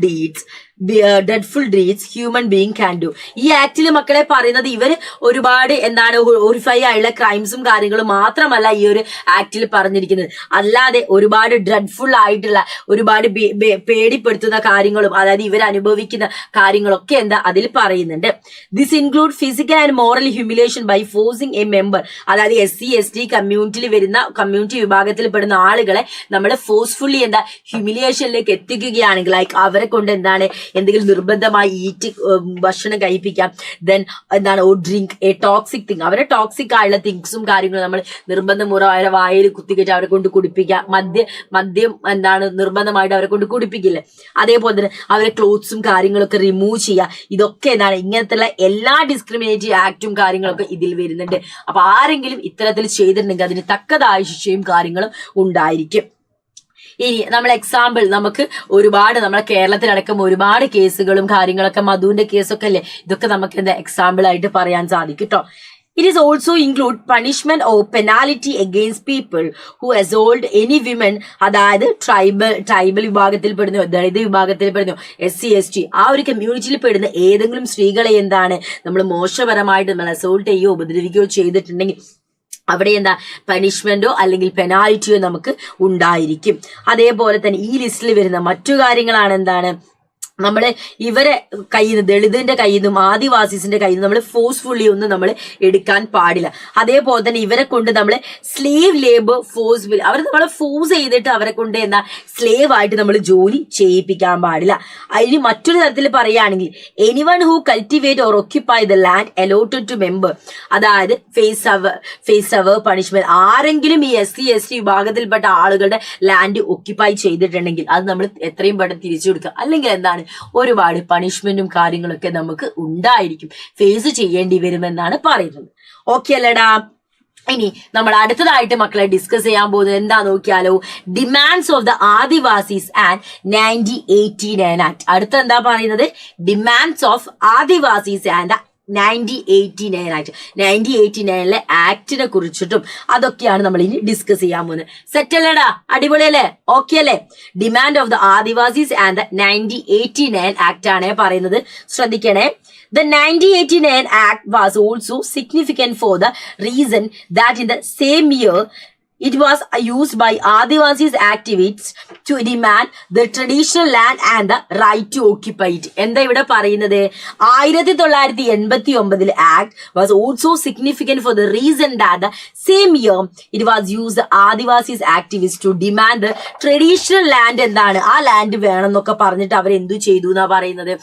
deeds human being can do. ഈ ആക്ടിൽ മക്കളെ പറയുന്നത് ഇവര് ഒരുപാട് എന്താണ് ഹൊറിഫൈ ആയുള്ള ക്രൈംസും കാര്യങ്ങളും മാത്രമല്ല ഈ ഒരു ആക്ടിൽ പറഞ്ഞിരിക്കുന്നത്, അല്ലാതെ ഒരുപാട് ഡ്രെഡ്ഫുൾ ആയിട്ടുള്ള ഒരുപാട് പേടിപ്പെടുത്തുന്ന കാര്യങ്ങളും, അതായത് ഇവർ അനുഭവിക്കുന്ന കാര്യങ്ങളൊക്കെ എന്താ അതിൽ പറയുന്നുണ്ട്. This include physical and moral humiliation by forcing a member. അതായത് SC/ST കമ്മ്യൂണിറ്റിയിൽ വരുന്ന കമ്മ്യൂണിറ്റി വിഭാഗത്തിൽ പെടുന്ന ആളുകളെ നമ്മൾ ഫോഴ്സ്ഫുള്ളി എന്താ ഹ്യൂമിലിയേഷനിലേക്ക് എത്തിക്കുകയാണെങ്കിൽ, ലൈക്ക് അവരെ കൊണ്ട് എന്താണ് എന്തെങ്കിലും നിർബന്ധമായി ഭക്ഷണം കഴിപ്പിക്കാം, ദെൻ എന്താണ് ഡ്രിങ്ക് എ ടോക്സിക് തിങ്, അവരെ ടോക്സിക് ആയുള്ള തിങ്സും കാര്യങ്ങളും നമ്മൾ നിർബന്ധപൂർവ്വം അവരെ വായിൽ കുത്തിക്കഴിച്ച് അവരെ കൊണ്ട് കുടിപ്പിക്കാം. മദ്യം എന്താണ് നിർബന്ധമായിട്ട് അവരെ കൊണ്ട് കുടിപ്പിക്കില്ലേ, അതേപോലെ തന്നെ അവരെ ക്ലോത്ത്സും കാര്യങ്ങളൊക്കെ റിമൂവ് ചെയ്യുക. ഇതൊക്കെ എന്താണ് ഇങ്ങനത്തെ എല്ലാ ഡിസ്ക്രിമിനേറ്റീവ് ആക്ടും കാര്യങ്ങളൊക്കെ ഇതിൽ വരുന്നുണ്ട്. അപ്പൊ ആരെങ്കിലും ഇത്തരത്തിൽ ചെയ്തിട്ടുണ്ടെങ്കിൽ അതിന് തക്കതായ ശിക്ഷയും കാര്യങ്ങളും ഉണ്ടായിരിക്കും. ഇനി നമ്മൾ എക്സാമ്പിൾ, നമുക്ക് ഒരുപാട് നമ്മളെ കേരളത്തിലടക്കം ഒരുപാട് കേസുകളും കാര്യങ്ങളൊക്കെ, മധുവിന്റെ കേസൊക്കെ അല്ലേ, ഇതൊക്കെ നമുക്ക് എന്താ എക്സാമ്പിൾ ആയിട്ട് പറയാൻ സാധിക്കും കേട്ടോ. It is also include punishment or penalty against people who assault any women. അതായത് ട്രൈബൽ വിഭാഗത്തിൽ പെടുന്നോ, ദളിത് വിഭാഗത്തിൽ പെടുന്നോ, SC/ST ആ ഒരു കമ്മ്യൂണിറ്റിയിൽ പെടുന്ന ഏതെങ്കിലും സ്ത്രീകളെ എന്താണ് നമ്മൾ മോശപരമായിട്ട് നമ്മൾ അസോൾട്ട് ചെയ്യുകയോ ഉപദ്രവിക്കുകയോ ചെയ്തിട്ടുണ്ടെങ്കിൽ അവിടെ എന്താ പനിഷ്മെന്റോ അല്ലെങ്കിൽ പെനാൽറ്റിയോ നമുക്ക് ഉണ്ടായിരിക്കും. അതേപോലെ തന്നെ ഈ ലിസ്റ്റിൽ വരുന്ന മറ്റു കാര്യങ്ങളാണ് എന്താണ്, നമ്മള് ഇവരെ കയ്യിൽ നിന്ന്, ദളിതിന്റെ കയ്യിൽ നിന്നും ആദിവാസീസിന്റെ കയ്യിൽ നിന്ന് നമ്മൾ ഫോഴ്സ്ഫുള്ളി ഒന്നും നമ്മൾ എടുക്കാൻ പാടില്ല. അതേപോലെ തന്നെ ഇവരെ കൊണ്ട് നമ്മൾ സ്ലേവ് ലേബർ ഫോഴ്സ്ഫുള്ളി, അവർ നമ്മളെ ഫോഴ്സ് ചെയ്തിട്ട് അവരെ കൊണ്ട് എന്താ സ്ലേവ് ആയിട്ട് നമ്മൾ ജോലി ചെയ്യിപ്പിക്കാൻ പാടില്ല. അതിന് മറ്റൊരു തരത്തിൽ പറയുകയാണെങ്കിൽ anyone who cultivate or occupy the land allotted to member, അതായത് ഫേസ് അവർ പണിഷ്മെന്റ്. ആരെങ്കിലും ഈ SC/ST വിഭാഗത്തിൽപ്പെട്ട ആളുകളുടെ ലാൻഡ് ഒക്യുപ്പൈ ചെയ്തിട്ടുണ്ടെങ്കിൽ അത് നമ്മൾ എത്രയും പെട്ടെന്ന് തിരിച്ചു കൊടുക്കുക, അല്ലെങ്കിൽ എന്താണ് ഒരുപാട് പണിഷ്മെന്റും കാര്യങ്ങളൊക്കെ നമുക്ക് ഉണ്ടായിരിക്കും, ഫേസ് ചെയ്യേണ്ടി വരുമെന്നാണ് പറയുന്നത്. ഓക്കെ അല്ലേടാ? ഇനി നമ്മൾ അടുത്തതായിട്ട് മക്കളെ ഡിസ്കസ് ചെയ്യാൻ പോകുന്നത് എന്താ നോക്കിയാലോ, demands of the Adivasis and 1989 act. അടുത്ത എന്താ പറയുന്നത്, demands of Adivasis and 1989 act. 1989 ആക്ടിനെ കുറിച്ചിട്ടും അതൊക്കെയാണ് നമ്മൾ ഇനി ഡിസ്കസ് ചെയ്യാൻ പോകുന്നത്. സെറ്റ് അല്ലേടാ? അടിപൊളിയല്ലേ? ഓക്കെ അല്ലേ? Demand of the Adivasis and 1989 act ആണ് പറയുന്നത്. ശ്രദ്ധിക്കണേ. The 1989 Act was also significant for the reason that in the same year it was used by Adivasis activists to demand the traditional land and the right to occupy it. എന്താ ഇവിടെ പറയുന്നത്? 1989 Act was also significant for the reason that the same year it was used the Adivasis activists to demand the traditional land. എന്താണ് ആ land വേണം എന്നൊക്കെ പറഞ്ഞിട്ട് അവർ എന്തു ചെയ്തു എന്നാ പറയുന്നത്,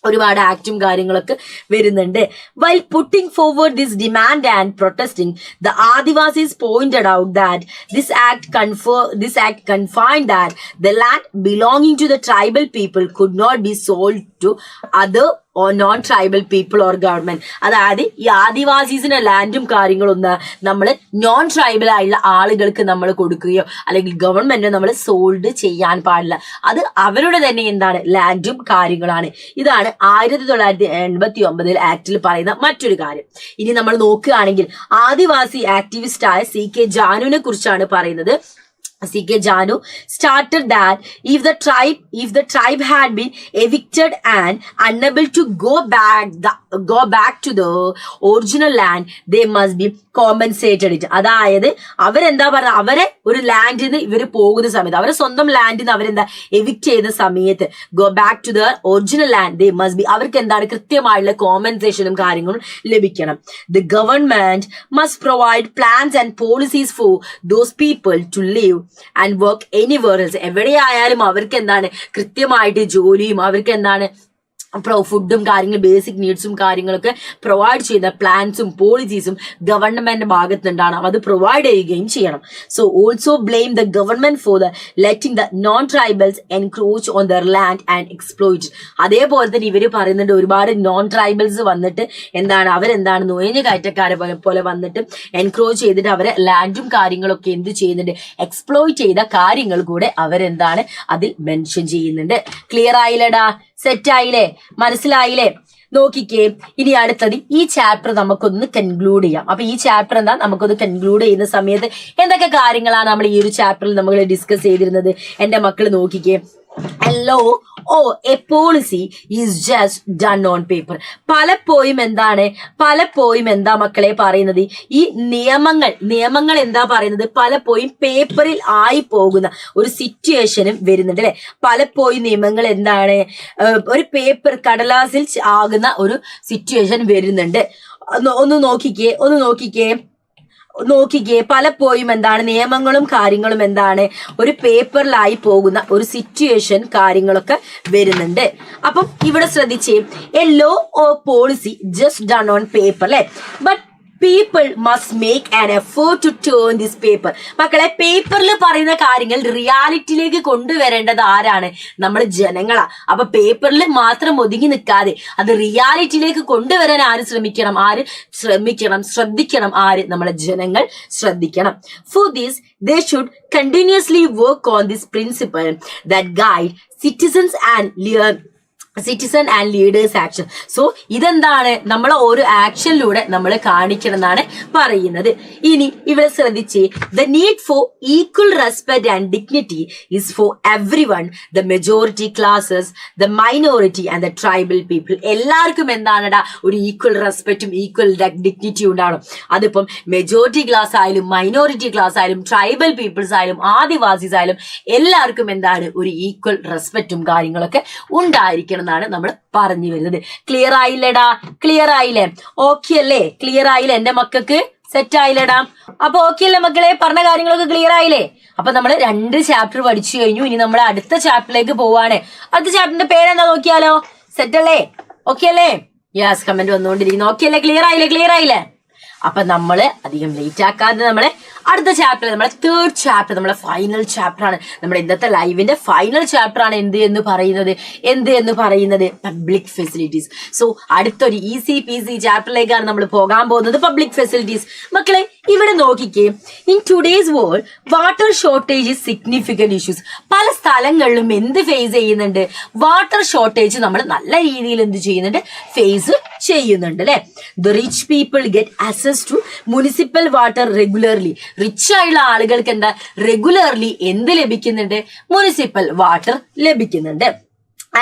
ഒരുപാട് ആക്റ്റും കാര്യങ്ങളൊക്കെ വരുന്നുണ്ട്. While putting forward this demand and protesting, the Adivasis pointed out that this act confined that the land belonging to the tribal people could not be sold to other or non-tribal people or government. അതായത് ഈ ആദിവാസീസിന്റെ ലാൻഡും കാര്യങ്ങളൊന്ന് നമ്മൾ non tribal ആയുള്ള ആളുകൾക്ക് നമ്മൾ കൊടുക്കുകയോ അല്ലെങ്കിൽ government നമ്മൾ സോൾഡ് ചെയ്യാൻ പാടില്ല. അത് അവരുടെ തന്നെ എന്താണ് ലാൻഡും കാര്യങ്ങളാണ്. ഇതാണ് 1989 ആക്ടിൽ പറയുന്ന മറ്റൊരു കാര്യം. ഇനി നമ്മൾ നോക്കുകയാണെങ്കിൽ ആദിവാസി ആക്ടിവിസ്റ്റായ CK ജാനുവിനെ കുറിച്ചാണ് പറയുന്നത്. CK Janu started that if the tribe had been evicted and unable to go back to the original land, they must be compensated it. അതായത് അവരെന്താ പറഞ്ഞ അവരെ ഒരു ലാൻഡിൽ നിന്ന് ഇവർ പോകുന്ന സമയത്ത് അവരെ സ്വന്തം ലാൻഡിൽ നിന്ന് അവരെന്താ എവിക്റ്റ് ചെയ്യുന്ന സമയത്ത് go back to their original land they must be അവർക്ക് എന്താണ് കൃത്യമായിട്ടുള്ള കോമ്പൻസേഷനും കാര്യങ്ങളും ലഭിക്കണം. The government must provide plans and policies for those people to live and work anywhere else. എവിടെയായാലും അവർക്ക് എന്താണ് കൃത്യമായിട്ട് ജോലിയും അവർക്ക് എന്താണ് ഫുഡും കാര്യങ്ങളും ബേസിക് നീഡ്സും കാര്യങ്ങളൊക്കെ പ്രൊവൈഡ് ചെയ്യുന്ന പ്ലാൻസും പോളിസീസും ഗവൺമെന്റ് ഭാഗത്തുനിന്നാണ് അത് പ്രൊവൈഡ് ചെയ്യുകയും ചെയ്യണം. So also blame the government for the letting the non tribals encroach on there land and exploit. അതേപോലെ തന്നെ ഇവര് പറയുന്നുണ്ട് ഒരുപാട് നോൺ ട്രൈബൽസ് വന്നിട്ട് എന്താണ് അവരെന്താണ് നുഴഞ്ഞ കയറ്റക്കാരെ പോലെ വന്നിട്ട് എൻക്രോച്ച് ചെയ്തിട്ട് അവരെ ലാൻഡും കാര്യങ്ങളൊക്കെ എന്ത് ചെയ്യുന്നുണ്ട് എക്സ്പ്ലോയിറ്റ് ചെയ്ത കാര്യങ്ങൾ കൂടെ അവരെന്താണ് അതിൽ മെൻഷൻ ചെയ്യുന്നുണ്ട്. ക്ലിയർ ആയില്ലടാ? സെറ്റ് ആയില്ലേ? മനസ്സിലായില്ലേ? നോക്കിക്കേ, ഇനി അടുത്തത് ഈ ചാപ്റ്റർ നമുക്കൊന്ന് കൺക്ലൂഡ് ചെയ്യാം. അപ്പൊ ഈ ചാപ്റ്റർ എന്താ നമുക്കൊന്ന് കൺക്ലൂഡ് ചെയ്യുന്ന സമയത്ത് എന്തൊക്കെ കാര്യങ്ങളാണ് നമ്മൾ ഈ ഒരു ചാപ്റ്ററിൽ നമ്മൾ ഡിസ്കസ് ചെയ്തിരുന്നത്? എന്റെ മക്കൾ നോക്കിക്കേ. A law or a policy is just done on paper. പലപ്പോഴും എന്താ മക്കളെ പറയുന്നത്? ഈ നിയമങ്ങൾ എന്താ പറയുന്നത്? പലപ്പോഴും പേപ്പറിൽ ആയി പോകുന്ന ഒരു സിറ്റുവേഷനും വരുന്നുണ്ട് അല്ലെ. പലപ്പോഴും നിയമങ്ങൾ എന്താണ് ഒരു പേപ്പർ കടലാസിൽ ആകുന്ന ഒരു സിറ്റുവേഷൻ വരുന്നുണ്ട്. ഒന്ന് നോക്കിക്കേ പലപ്പോഴും എന്താണ് നിയമങ്ങളും കാര്യങ്ങളും എന്താണ് ഒരു പേപ്പറിലായി പോകുന്ന ഒരു സിറ്റുവേഷൻ കാര്യങ്ങളൊക്കെ വരുന്നുണ്ട്. അപ്പം ഇവിടെ ശ്രദ്ധിച്ചേ, a law or policy just done on paper അല്ലെ, but people must make an effort to turn this paper. മക്കളെ, പേപ്പറിൽ പറയുന്ന കാര്യങ്ങൾ റിയാലിറ്റിയിലേക്ക് കൊണ്ടുവരേണ്ടത് ആരാണ്? നമ്മൾ ജനങ്ങളാ. അപ്പൊ പേപ്പറിൽ മാത്രം ഒതുങ്ങി നിൽക്കാതെ അത് റിയാലിറ്റിയിലേക്ക് കൊണ്ടുവരാൻ ശ്രദ്ധിക്കണം. നമ്മളെ ജനങ്ങൾ ശ്രദ്ധിക്കണം. For this they should continuously work on this principle that guide citizen and leaders action. So ഇതെന്താണ് നമ്മൾ ഒരു ആക്ഷനിലൂടെ നമ്മൾ കാണിക്കണം എന്നാണ് പറയുന്നത്. ഇനി ഇവിടെ ശ്രദ്ധിച്ച്, the need for equal respect and dignity is for every one, the majority classes, the minority and the tribal people. എല്ലാവർക്കും എന്താണടാ ഒരു ഈക്വൽ റെസ്പെക്റ്റും ഈക്വൽ ഡിഗ്നിറ്റിയും ഉണ്ടാവണം. അതിപ്പം മെജോറിറ്റി ക്ലാസ് ആയാലും മൈനോറിറ്റി ക്ലാസ് ആയാലും ട്രൈബൽ പീപ്പിൾസ് ആയാലും ആദിവാസീസ് ആയാലും എല്ലാവർക്കും എന്താണ് ഒരു ഈക്വൽ റെസ്പെക്റ്റും കാര്യങ്ങളൊക്കെ ഉണ്ടായിരിക്കണം എന്നാണ് നമ്മൾ പറഞ്ഞു വരുന്നത്. ക്ലിയർ ആയില്ലേടാ? ക്ലിയർ ആയില്ലേ? ഓക്കെ അല്ലേ? ക്ലിയർ ആയില്ലേ? എന്റെ മക്കൾക്ക് സെറ്റ് ആയില്ലേടാ? അപ്പൊ ഓക്കെ അല്ലേ മക്കളെ? പറഞ്ഞ കാര്യങ്ങളൊക്കെ ക്ലിയർ ആയില്ലേ? അപ്പൊ നമ്മൾ 2 ചാപ്റ്റർ പഠിച്ചു കഴിഞ്ഞു. ഇനി നമ്മൾ അടുത്ത ചാപ്റ്ററിലേക്ക് പോവാണ്. അടുത്ത ചാപ്റ്ററിന്റെ പേരെന്താ നോക്കിയാലോ? സെറ്റ് അല്ലേ? ഓക്കെ അല്ലേ? യെസ്, കമന്റ് വന്നുകൊണ്ടിരിക്കുന്നു. ഓക്കെ അല്ലേ? ക്ലിയർ ആയില്ലേ? അപ്പൊ നമ്മള് അധികം ലേറ്റ് ആക്കാതെ നമ്മളെ അടുത്ത ചാപ്റ്റർ, നമ്മളെ 3rd ചാപ്റ്റർ, നമ്മളെ ഫൈനൽ ചാപ്റ്റർ ആണ്. നമ്മുടെ ഇന്നത്തെ ലൈവിന്റെ ഫൈനൽ ചാപ്റ്റർ ആണ് എന്ത് എന്ന് പറയുന്നത് പബ്ലിക് ഫെസിലിറ്റീസ്. സോ അടുത്തൊരു ECPC ചാപ്റ്ററിലേക്കാണ് നമ്മൾ പോകാൻ പോകുന്നത്, പബ്ലിക് ഫെസിലിറ്റീസ്. മക്കളെ, ഇവിടെ നോക്കിക്കേ, in today's world water shortage is significant issues. പല സ്ഥലങ്ങളിലും എന്ത് ഫേസ് ചെയ്യുന്നുണ്ട്? വാട്ടർ ഷോർട്ടേജ് നമ്മൾ നല്ല രീതിയിൽ എന്ത് ചെയ്യുന്നുണ്ട്? ഫേസ് ചെയ്യുന്നുണ്ട് അല്ലെ. The rich people get access to municipal water regularly. Rich ആയുള്ള ആളുകൾക്ക് എന്താ റെഗുലർലി എന്ത് ലഭിക്കുന്നുണ്ട്? മുനിസിപ്പൽ വാട്ടർ ലഭിക്കുന്നുണ്ട്.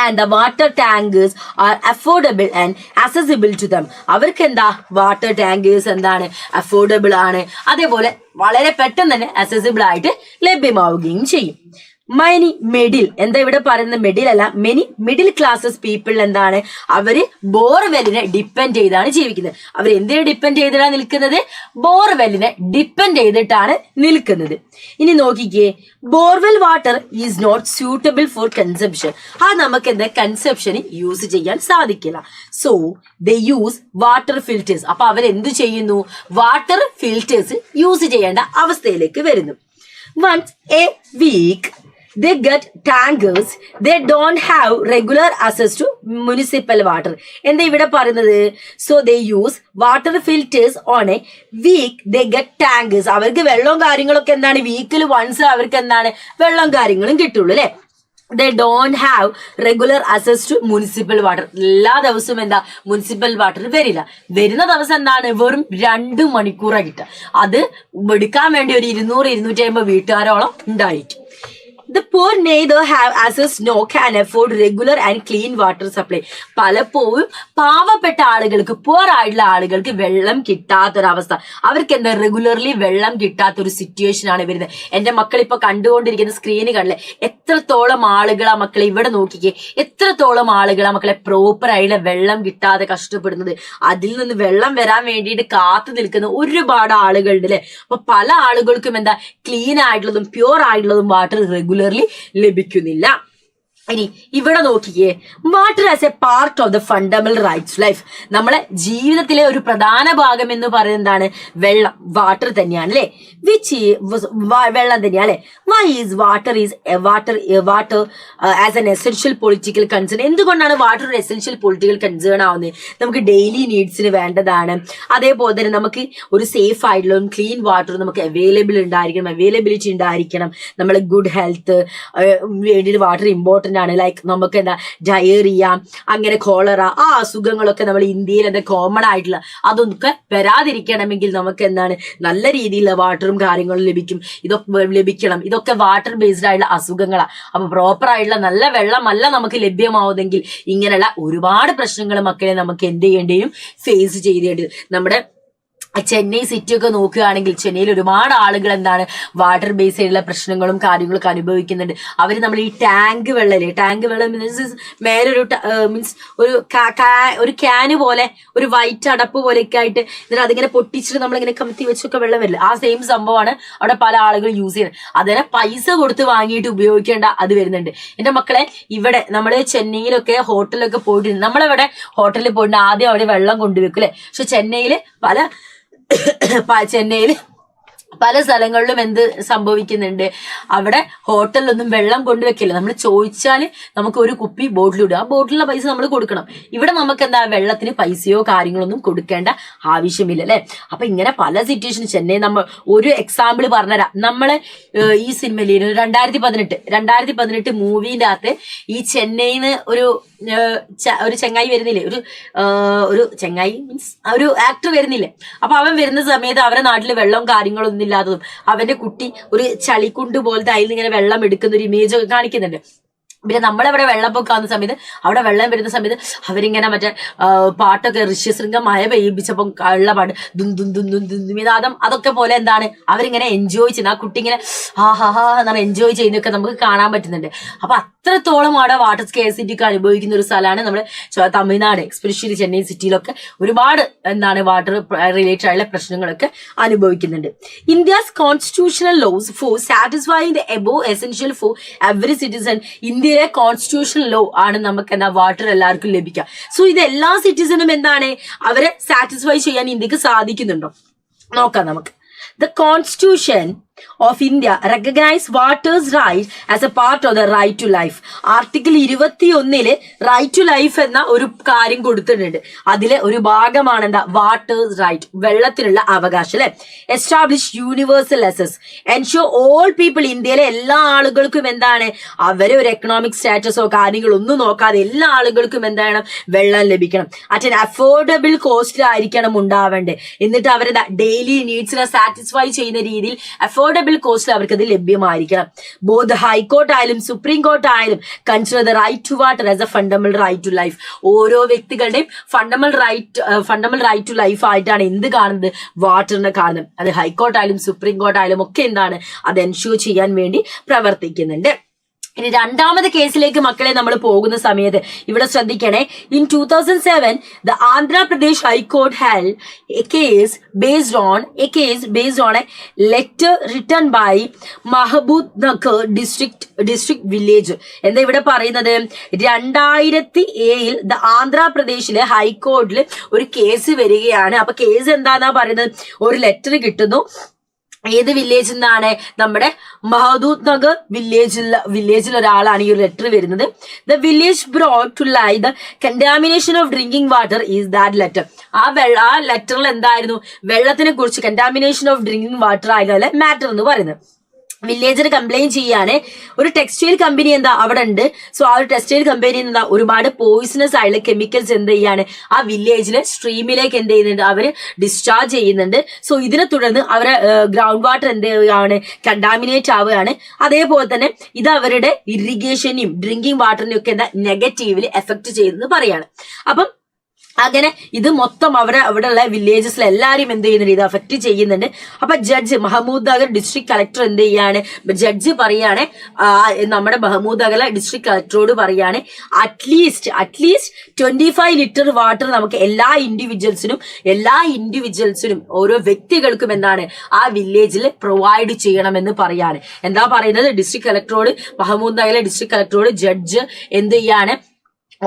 And the water tankers are affordable and accessible to them. അവർക്ക് എന്താ വാട്ടർ ടാങ്കേഴ്സ് എന്താണ് അഫോർഡബിൾ ആണ്, അതേപോലെ വളരെ പെട്ടെന്ന് തന്നെ അക്സസിബിൾ ആയിട്ട് ലഭ്യമാവുകയും ചെയ്യും. മൈനി മിഡിൽ എന്താ ഇവിടെ പറയുന്നത്, മിഡിൽ അല്ല, മെനി മിഡിൽ ക്ലാസ്സസ് പീപ്പിൾ എന്താണ്, അവര് ബോർവെല്ലിനെ ഡിപ്പെൻഡ് ചെയ്താണ് ജീവിക്കുന്നത്. അവർ എന്തിനെ ഡിപ്പെൻഡ് ചെയ്തിട്ടാണ് നിൽക്കുന്നത്, ബോർവെല്ലിനെ ഡിപ്പെൻഡ് ചെയ്തിട്ടാണ് നിൽക്കുന്നത്. ഇനി നോക്കിക്കേ, borewell water is not suitable for consumption. അത് നമുക്ക് എന്താ കൺസംപ്ഷന് യൂസ് ചെയ്യാൻ സാധിക്കില്ല. So they use water filters. അപ്പൊ അവരെന്ത് ചെയ്യുന്നു, വാട്ടർ ഫിൽറ്റേഴ്സ് യൂസ് ചെയ്യേണ്ട അവസ്ഥയിലേക്ക് വരുന്നു. Once a week they get tankers, they don't have regular access to municipal water. എന്താ ഇവിടെ പറയുന്നത്, so they use water filters on a week they get tankers. അവർക്ക് വെള്ളവും കാര്യങ്ങളൊക്കെ എന്താണ്, വീക്കിൽ വൺസ് അവർക്ക് എന്താണ് വെള്ളം കാര്യങ്ങളും കിട്ടുള്ളൂ അല്ലെ. they don't have regular access to municipal water. എല്ലാ ദിവസവും എന്താ മുനിസിപ്പൽ വാട്ടർ വരില്ല. വരുന്ന ദിവസം എന്താണ്, വെറും 2 മണിക്കൂറാണ് കിട്ടുക. അത് എടുക്കാൻ വേണ്ടി ഒരു 200-250 വീട്ടുകാരോളം ഉണ്ടായിരിക്കും. The poor neither have access nor can afford regular and clean water supply. പലപ്പോഴും പാവപ്പെട്ട ആളുകൾക്ക്, പുവർ ആയിട്ടുള്ള ആളുകൾക്ക് വെള്ളം കിട്ടാത്തൊരവസ്ഥ, അവർക്ക് എന്താ റെഗുലർലി വെള്ളം കിട്ടാത്തൊരു സിറ്റുവേഷൻ ആണ് വരുന്നത്. എന്റെ മക്കൾ ഇപ്പൊ കണ്ടുകൊണ്ടിരിക്കുന്ന സ്ക്രീന് കണ്ടില്ലേ, എത്രത്തോളം ആളുകളാ മക്കളെ, ഇവിടെ നോക്കിക്കേ, എത്രത്തോളം ആളുകളാ മക്കളെ പ്രോപ്പർ ആയിട്ടുള്ള വെള്ളം കിട്ടാതെ കഷ്ടപ്പെടുന്നത്. അതിൽ നിന്ന് വെള്ളം വരാൻ വേണ്ടിയിട്ട് കാത്തു നിൽക്കുന്ന ഒരുപാട് ആളുകളുണ്ട് അല്ലെ. അപ്പൊ പല ആളുകൾക്കും എന്താ ക്ലീൻ ആയിട്ടുള്ളതും പ്യൂർ ആയിട്ടുള്ളതും വാട്ടർ റെഗുലർലി ലഭിക്കുന്നില്ല. ഇനി ഇവിടെ നോക്കിക്കേ, water as A part of the fundamental rights life. നമ്മളെ ജീവിതത്തിലെ ഒരു പ്രധാന ഭാഗം എന്ന് പറയുന്നത് എന്താണ്, വെള്ളം, വാട്ടർ തന്നെയാണ് അല്ലെ. വെള്ളം തന്നെയാണ് അല്ലെ. Why is water as an essential political concern. എന്തുകൊണ്ടാണ് വാട്ടർ ഒരു എസെൻഷ്യൽ പൊളിറ്റിക്കൽ കൺസേൺ ആവുന്നത്, നമുക്ക് ഡെയിലി നീഡ്സിന് വേണ്ടതാണ്. അതേപോലെ തന്നെ നമുക്ക് ഒരു സേഫ് ആയിട്ടുള്ള ക്ലീൻ വാട്ടർ നമുക്ക് അവൈലബിലിറ്റി ഉണ്ടായിരിക്കണം. നമ്മളെ ഗുഡ് ഹെൽത്ത് വേണ്ടിയിട്ട് വാട്ടർ ഇമ്പോർട്ടന്റ് ആണ്. ലൈക്ക് നമുക്ക് എന്താ ഡയറിയ, അങ്ങനെ കോളറ, ആ അസുഖങ്ങളൊക്കെ നമ്മൾ ഇന്ത്യയിൽ എന്താ കോമൺ ആയിട്ടുള്ള, അതൊക്കെ വരാതിരിക്കണമെങ്കിൽ നമുക്ക് എന്താണ് നല്ല രീതിയിലുള്ള വാട്ടറും കാര്യങ്ങളും ലഭിക്കണം. ഇതൊക്കെ വാട്ടർ ബേസ്ഡ് ആയിട്ടുള്ള അസുഖങ്ങളാണ്. അപ്പൊ പ്രോപ്പർ ആയിട്ടുള്ള നല്ല വെള്ളമല്ല നമുക്ക് ലഭ്യമാവുന്നെങ്കിൽ ഇങ്ങനെയുള്ള ഒരുപാട് പ്രശ്നങ്ങൾ മക്കളെ നമുക്ക് എന്ത് ചെയ്യേണ്ടിയും ഫേസ് ചെയ്യേണ്ടി. നമ്മുടെ ചെന്നൈ സിറ്റി ഒക്കെ നോക്കുകയാണെങ്കിൽ ചെന്നൈയിൽ ഒരുപാട് ആളുകൾ എന്താണ് വാട്ടർ ബേസ് ആയിട്ടുള്ള പ്രശ്നങ്ങളും കാര്യങ്ങളൊക്കെ അനുഭവിക്കുന്നുണ്ട്. അവർ നമ്മൾ ഈ ടാങ്ക് വെള്ളം മീൻസ് മേലൊരു മീൻസ് ഒരു ക്യാന് പോലെ ഒരു വൈറ്റ് അടപ്പ് പോലെയൊക്കെ ആയിട്ട് എന്നിട്ട് അതിങ്ങനെ പൊട്ടിച്ചിട്ട് നമ്മളിങ്ങനെ കമത്തി വെച്ചൊക്കെ വെള്ളം വരില്ല. ആ സെയിം സംഭവമാണ് അവിടെ പല ആളുകൾ യൂസ് ചെയ്യുന്നത്. അതിനെ പൈസ കൊടുത്ത് വാങ്ങിയിട്ട് ഉപയോഗിക്കേണ്ട അത് വരുന്നുണ്ട്. എന്റെ മക്കളെ, ഇവിടെ നമ്മള് ചെന്നൈയിലൊക്കെ ഹോട്ടലൊക്കെ പോയിട്ട്, നമ്മളിവിടെ ഹോട്ടലിൽ പോയിട്ട് ആദ്യം അവിടെ വെള്ളം കൊണ്ടുവെക്കും അല്ലെ. പക്ഷെ ചെന്നൈയില് പല സ്ഥലങ്ങളിലും എന്ത് സംഭവിക്കുന്നുണ്ട്, അവിടെ ഹോട്ടലിലൊന്നും വെള്ളം കൊണ്ടുവെക്കില്ല. നമ്മൾ ചോദിച്ചാൽ നമുക്ക് ഒരു കുപ്പി ബോട്ടിലിടുക, ആ ബോട്ടിലിന്റെ പൈസ നമ്മൾ കൊടുക്കണം. ഇവിടെ നമുക്ക് എന്താ വെള്ളത്തിന് പൈസയോ കാര്യങ്ങളൊന്നും കൊടുക്കേണ്ട ആവശ്യമില്ല അല്ലെ. അപ്പൊ ഇങ്ങനെ പല സിറ്റുവേഷൻ ചെന്നൈ, നമ്മൾ ഒരു എക്സാമ്പിൾ പറഞ്ഞുതരാം. നമ്മള് ഈ സിനിമയിൽ 2018 മൂവിന്റെ അകത്ത് ഈ ചെന്നൈന്ന് ഒരു ചെങ്ങായി വരുന്നില്ലേ, ഒരു ചെങ്ങായി മീൻസ് ഒരു ആക്ടർ വരുന്നില്ലേ. അപ്പൊ അവൻ വരുന്ന സമയത്ത് അവരുടെ നാട്ടില് വെള്ളവും കാര്യങ്ങളൊന്നും ഇല്ലാത്തതും അവന്റെ കുട്ടി ഒരു ചളിക്കുണ്ട് പോലത്തെ അതിൽ ഇങ്ങനെ വെള്ളം എടുക്കുന്ന ഒരു ഇമേജ് ഒക്കെ കാണിക്കുന്നുണ്ട്. പിന്നെ നമ്മളവിടെ വെള്ളപ്പൊക്കെ ആവുന്ന സമയത്ത്, അവിടെ വെള്ളം വരുന്ന സമയത്ത് അവരിങ്ങനെ മറ്റേ പാട്ടൊക്കെ ഋഷ്യശൃംഗം മഴ പെയ്യിപ്പിച്ചപ്പം ഉള്ള പാട്ട് ദും അതൊക്കെ പോലെ എന്താണ് അവരിങ്ങനെ എൻജോയ് ചെയ്യുന്നത്. ആ കുട്ടി ഇങ്ങനെ എന്നാണ് എൻജോയ് ചെയ്യുന്നതൊക്കെ നമുക്ക് കാണാൻ പറ്റുന്നുണ്ട്. അപ്പൊ അത്രത്തോളം അവിടെ വാട്ടർ സ്കേഴ്സിറ്റി ഒക്കെ അനുഭവിക്കുന്ന ഒരു സ്ഥലമാണ് നമ്മുടെ തമിഴ്നാട്, എസ്പെഷ്യലി ചെന്നൈ സിറ്റിയിലൊക്കെ ഒരുപാട് എന്താണ് വാട്ടർ റിലേറ്റഡ് ആയിട്ടുള്ള പ്രശ്നങ്ങളൊക്കെ അനുഭവിക്കുന്നുണ്ട്. India's constitutional laws for satisfying the above essential for every citizen. ഇന്ത്യയിലെ കോൺസ്റ്റിറ്റ്യൂഷണൽ ലോ ആണ് നമുക്ക് എന്താ വാട്ടർ എല്ലാവർക്കും ലഭിക്കുക. സോ ഇത് എല്ലാ സിറ്റിസണും എന്താണ് അവരെ സാറ്റിസ്ഫൈ ചെയ്യാൻ ഇന്ത്യക്ക് സാധിക്കുന്നുണ്ടോ നോക്കാം നമുക്ക്. The Constitution of India recognize water's right as a part of the right to life. Article 21 right to life എന്ന ഒരു കാര്യം കൊടുത്തിട്ടുണ്ട്. അതിലെ ഒരു ഭാഗമാണ് എന്താ വാട്ടേഴ്സ് റൈറ്റ്, വെള്ളത്തിനുള്ള അവകാശം അല്ലെ. Establish universal access, ensure all people, ഇന്ത്യയിലെ എല്ലാ ആളുകൾക്കും എന്താണ് അവരെ ഒരു എക്കണോമിക് സ്റ്റാറ്റസോ കാര്യങ്ങളോ ഒന്നും നോക്കാതെ എല്ലാ ആളുകൾക്കും എന്താണ് വെള്ളം ലഭിക്കണം. അറ്റ് ആൻ അഫോർഡബിൾ കോസ്റ്റിലായിരിക്കണം ഉണ്ടാവേണ്ടത്. എന്നിട്ട് അവരുടെ ഡെയിലി നീഡ്സിനെ സാറ്റിസ്ഫൈ ചെയ്യുന്ന രീതിയിൽ അഫോർഡബിൾ കോസ്റ്റിൽ അവർക്ക് അത് ലഭ്യമായിരിക്കണം. ബോത്ത് ഹൈക്കോർട്ട് ആയാലും സുപ്രീം കോർട്ട് ആയാലും consider the right to water as a fundamental right to life. ഓരോ വ്യക്തികളുടെയും ഫണ്ടമെന്റൽ റൈറ്റ് ടു ലൈഫ് ആയിട്ടാണ് എന്ത് കാണുന്നത്, വാട്ടറിനെ കാണുന്നത്. അത് ഹൈക്കോർട്ട് ആയാലും സുപ്രീം കോർട്ട് ആയാലും ഒക്കെ എന്താണ് അത് എൻഷുർ ചെയ്യാൻ വേണ്ടി പ്രവർത്തിക്കുന്നുണ്ട്. ഇനി രണ്ടാമത്തെ കേസിലേക്ക് മക്കളെ നമ്മൾ പോകുന്ന സമയത്ത് ഇവിടെ ശ്രദ്ധിക്കണേ. In 2007 the Andhra Pradesh high court held A case based on a letter written by Mahbub Nagar district village. എന്താ ഇവിടെ പറയുന്നത്? 2007 ദ ആന്ധ്രാപ്രദേശിലെ ഹൈക്കോർട്ടിൽ ഒരു കേസ് വരികയാണ്. അപ്പൊ കേസ് എന്താന്നാ പറയുന്നത്? ഒരു ലെറ്റർ കിട്ടുന്നു. ഏത് വില്ലേജിൽ നിന്നാണ്? നമ്മുടെ മഹദൂദ് നഗർ വില്ലേജിൽ ഒരാളാണ് ഈ ഒരു ലെറ്റർ വരുന്നത്. The village brought to light the contamination of drinking water is that letter. ആ ലെറ്ററിൽ എന്തായിരുന്നു? വെള്ളത്തിനെ കുറിച്ച് കണ്ടാമിനേഷൻ ഓഫ് ഡ്രിങ്കിങ് വാട്ടർ ആയിരുന്നല്ലേ മാറ്റർ എന്ന് പറയുന്നത്. വില്ലേജർ കംപ്ലൈന്റ് ചെയ്യാണ്. ഒരു ടെക്സ്റ്റൈൽ കമ്പനി എന്താ അവിടെ ഉണ്ട്. സോ ആ ഒരു ടെക്സ്റ്റൈൽ കമ്പനിയിൽ നിന്ന് ഒരുപാട് പോയിസണസ് ആയിട്ടുള്ള കെമിക്കൽസ് എന്ത് ചെയ്യാണ് ആ വില്ലേജിലെ സ്ട്രീമിലേക്ക് എന്ത് ചെയ്യുന്നുണ്ട്? അവര് ഡിസ്ചാർജ് ചെയ്യുന്നുണ്ട്. സോ ഇതിനെ തുടർന്ന് അവരെ ഗ്രൗണ്ട് വാട്ടർ എന്ത് ചെയ്യുകയാണ്? കണ്ടാമിനേറ്റ് ആവുകയാണ്. അതേപോലെ തന്നെ ഇത് അവരുടെ ഇറിഗേഷനെയും ഡ്രിങ്കിങ് വാട്ടറിനെയും ഒക്കെ എന്താ നെഗറ്റീവ്ലി എഫക്ട് ചെയ്യുന്നത് പറയാണ്. അപ്പം അങ്ങനെ ഇത് മൊത്തം അവിടെയുള്ള വില്ലേജസിൽ എല്ലാവരും എന്ത് ചെയ്യുന്നുണ്ട്? ഇത് അഫക്ട് ചെയ്യുന്നുണ്ട്. അപ്പൊ judge Mahmood Nagar district collector എന്ത് ചെയ്യാണ്? ജഡ്ജ് പറയാണ്, നമ്മുടെ മഹമ്മൂദ് നഗർ ഡിസ്ട്രിക്ട് കളക്ടറോട് പറയാണ്, അറ്റ്ലീസ്റ്റ് 25 ലിറ്റർ വാട്ടർ നമുക്ക് എല്ലാ ഇൻഡിവിജ്വൽസിനും ഓരോ വ്യക്തികൾക്കും എന്താണ് ആ വില്ലേജിൽ പ്രൊവൈഡ് ചെയ്യണമെന്ന് പറയാണ്. എന്താ പറയുന്നത്? ഡിസ്ട്രിക്ട് കളക്ടറോട്, മഹമ്മൂദ് നഗർ ഡിസ്ട്രിക്ട് കളക്ടറോട് ജഡ്ജ് എന്ത് ചെയ്യാണ്?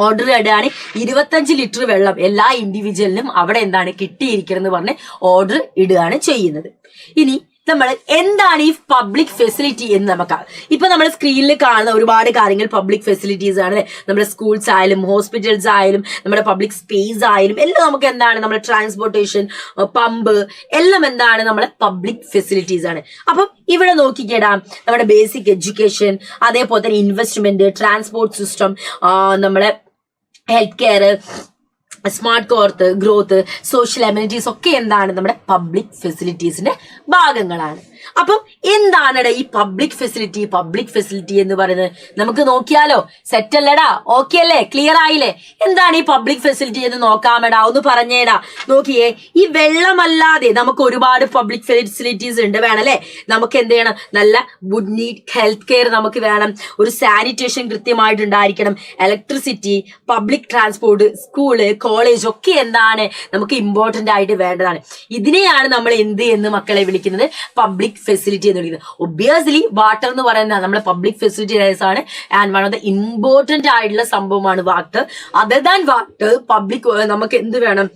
ഓർഡർ ഇടുകയാണ്. 25 ലിറ്റർ വെള്ളം എല്ലാ ഇൻഡിവിജ്വലിനും അവിടെ എന്താണ് കിട്ടിയിരിക്കണമെന്ന് പറഞ്ഞ് ഓർഡർ ഇടുകയാണ് ചെയ്യുന്നത്. ഇനി നമ്മൾ എന്താണ് ഈ പബ്ലിക് ഫെസിലിറ്റി എന്ന് നമുക്ക് ഇപ്പൊ നമ്മൾ സ്ക്രീനിൽ കാണുന്ന ഒരുപാട് കാര്യങ്ങൾ പബ്ലിക് ഫെസിലിറ്റീസ് ആണ്. നമ്മുടെ സ്കൂൾസ് ആയാലും ഹോസ്പിറ്റൽസ് ആയാലും നമ്മുടെ പബ്ലിക് സ്പേസ് ആയാലും എല്ലാം നമുക്ക് എന്താണ്? നമ്മുടെ ട്രാൻസ്പോർട്ടേഷൻ, പമ്പ് എല്ലാം എന്താണ്? നമ്മുടെ പബ്ലിക് ഫെസിലിറ്റീസ് ആണ്. അപ്പം ഇവിടെ നോക്കിക്കേടാ, നമ്മുടെ ബേസിക് എഡ്യൂക്കേഷൻ, അതേപോലെ തന്നെ ഇൻവെസ്റ്റ്മെന്റ്, ട്രാൻസ്പോർട്ട് സിസ്റ്റം, നമ്മുടെ health care, smart growth, social amenities ഒക്കെ എന്താണ്? നമ്മുടെ പബ്ലിക് ഫെസിലിറ്റീസിന്റെ ഭാഗങ്ങളാണ്. അപ്പം എന്താണ് ഈ പബ്ലിക് ഫെസിലിറ്റി എന്ന് പറയുന്നത്? നമുക്ക് നോക്കിയാലോ? സെറ്റ് അല്ലേടാ? ഓക്കെ അല്ലേ? ക്ലിയർ ആയില്ലേ? എന്താണ് ഈ പബ്ലിക് ഫെസിലിറ്റി എന്ന് നോക്കാമെടാ, ഒന്ന് പറഞ്ഞേടാ. നോക്കിയേ, ഈ വെള്ളമല്ലാതെ നമുക്ക് ഒരുപാട് പബ്ലിക് ഫെസിലിറ്റീസ് ഉണ്ട്, വേണല്ലേ? നമുക്ക് എന്ത് ചെയ്യണം? നല്ല ഗുഡ് നീഡ് ഹെൽത്ത് കെയർ നമുക്ക് വേണം. ഒരു സാനിറ്റേഷൻ കൃത്യമായിട്ട് ഉണ്ടായിരിക്കണം. Electricity, public transport, school, college ഒക്കെ എന്താണ് നമുക്ക് ഇമ്പോർട്ടന്റ് ആയിട്ട് വേണ്ടതാണ്. ഇതിനെയാണ് നമ്മൾ എന്ത് എന്ന് മക്കളെ വിളിക്കുന്നത്? പബ്ലിക് ഫെസിലിറ്റി എന്ന് വിളിക്കുന്നത്. ഒബ്വിയസ്ലി വാട്ടർ എന്ന് പറയുന്നത് നമ്മുടെ പബ്ലിക് ഫെസിലിറ്റീസ് ആണ്. And one of the important ആയിട്ടുള്ള സംഭവമാണ് water. Other than water, public നമുക്ക് എന്ത് വേണം?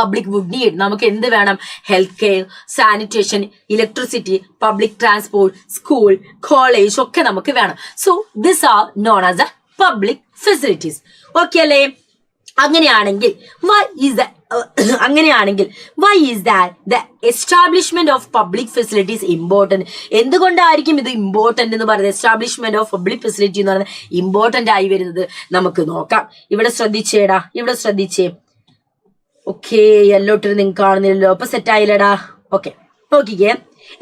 പബ്ലിക് വുഡ് നീഡ് നമുക്ക് എന്ത് വേണം? Health care, sanitation, electricity, public transport, school, college ഒക്കെ നമുക്ക് വേണം. So this are known as a public facilities. Okay അല്ലേ? അങ്ങനെയാണെങ്കിൽ why is that the establishment of public facilities important? എന്തുകൊണ്ടായിരിക്കും ഇത് ഇമ്പോർട്ടന്റ് എന്ന് പറയുന്നത്? എസ്റ്റാബ്ലിഷ്മെന്റ് ഓഫ് പബ്ലിക് ഫെസിലിറ്റി എന്ന് പറയുന്നത് ഇമ്പോർട്ടന്റ് ആയി വരുന്നത് നമുക്ക് നോക്കാം. ഇവിടെ ശ്രദ്ധിച്ചേ. ഓക്കെ, യെല്ലോട്ടിൽ നിങ്ങൾക്ക് കാണുന്നില്ലല്ലോ. അപ്പൊ സെറ്റ് ആയില്ലടാ. ഓക്കെ, നോക്കിക്കേ.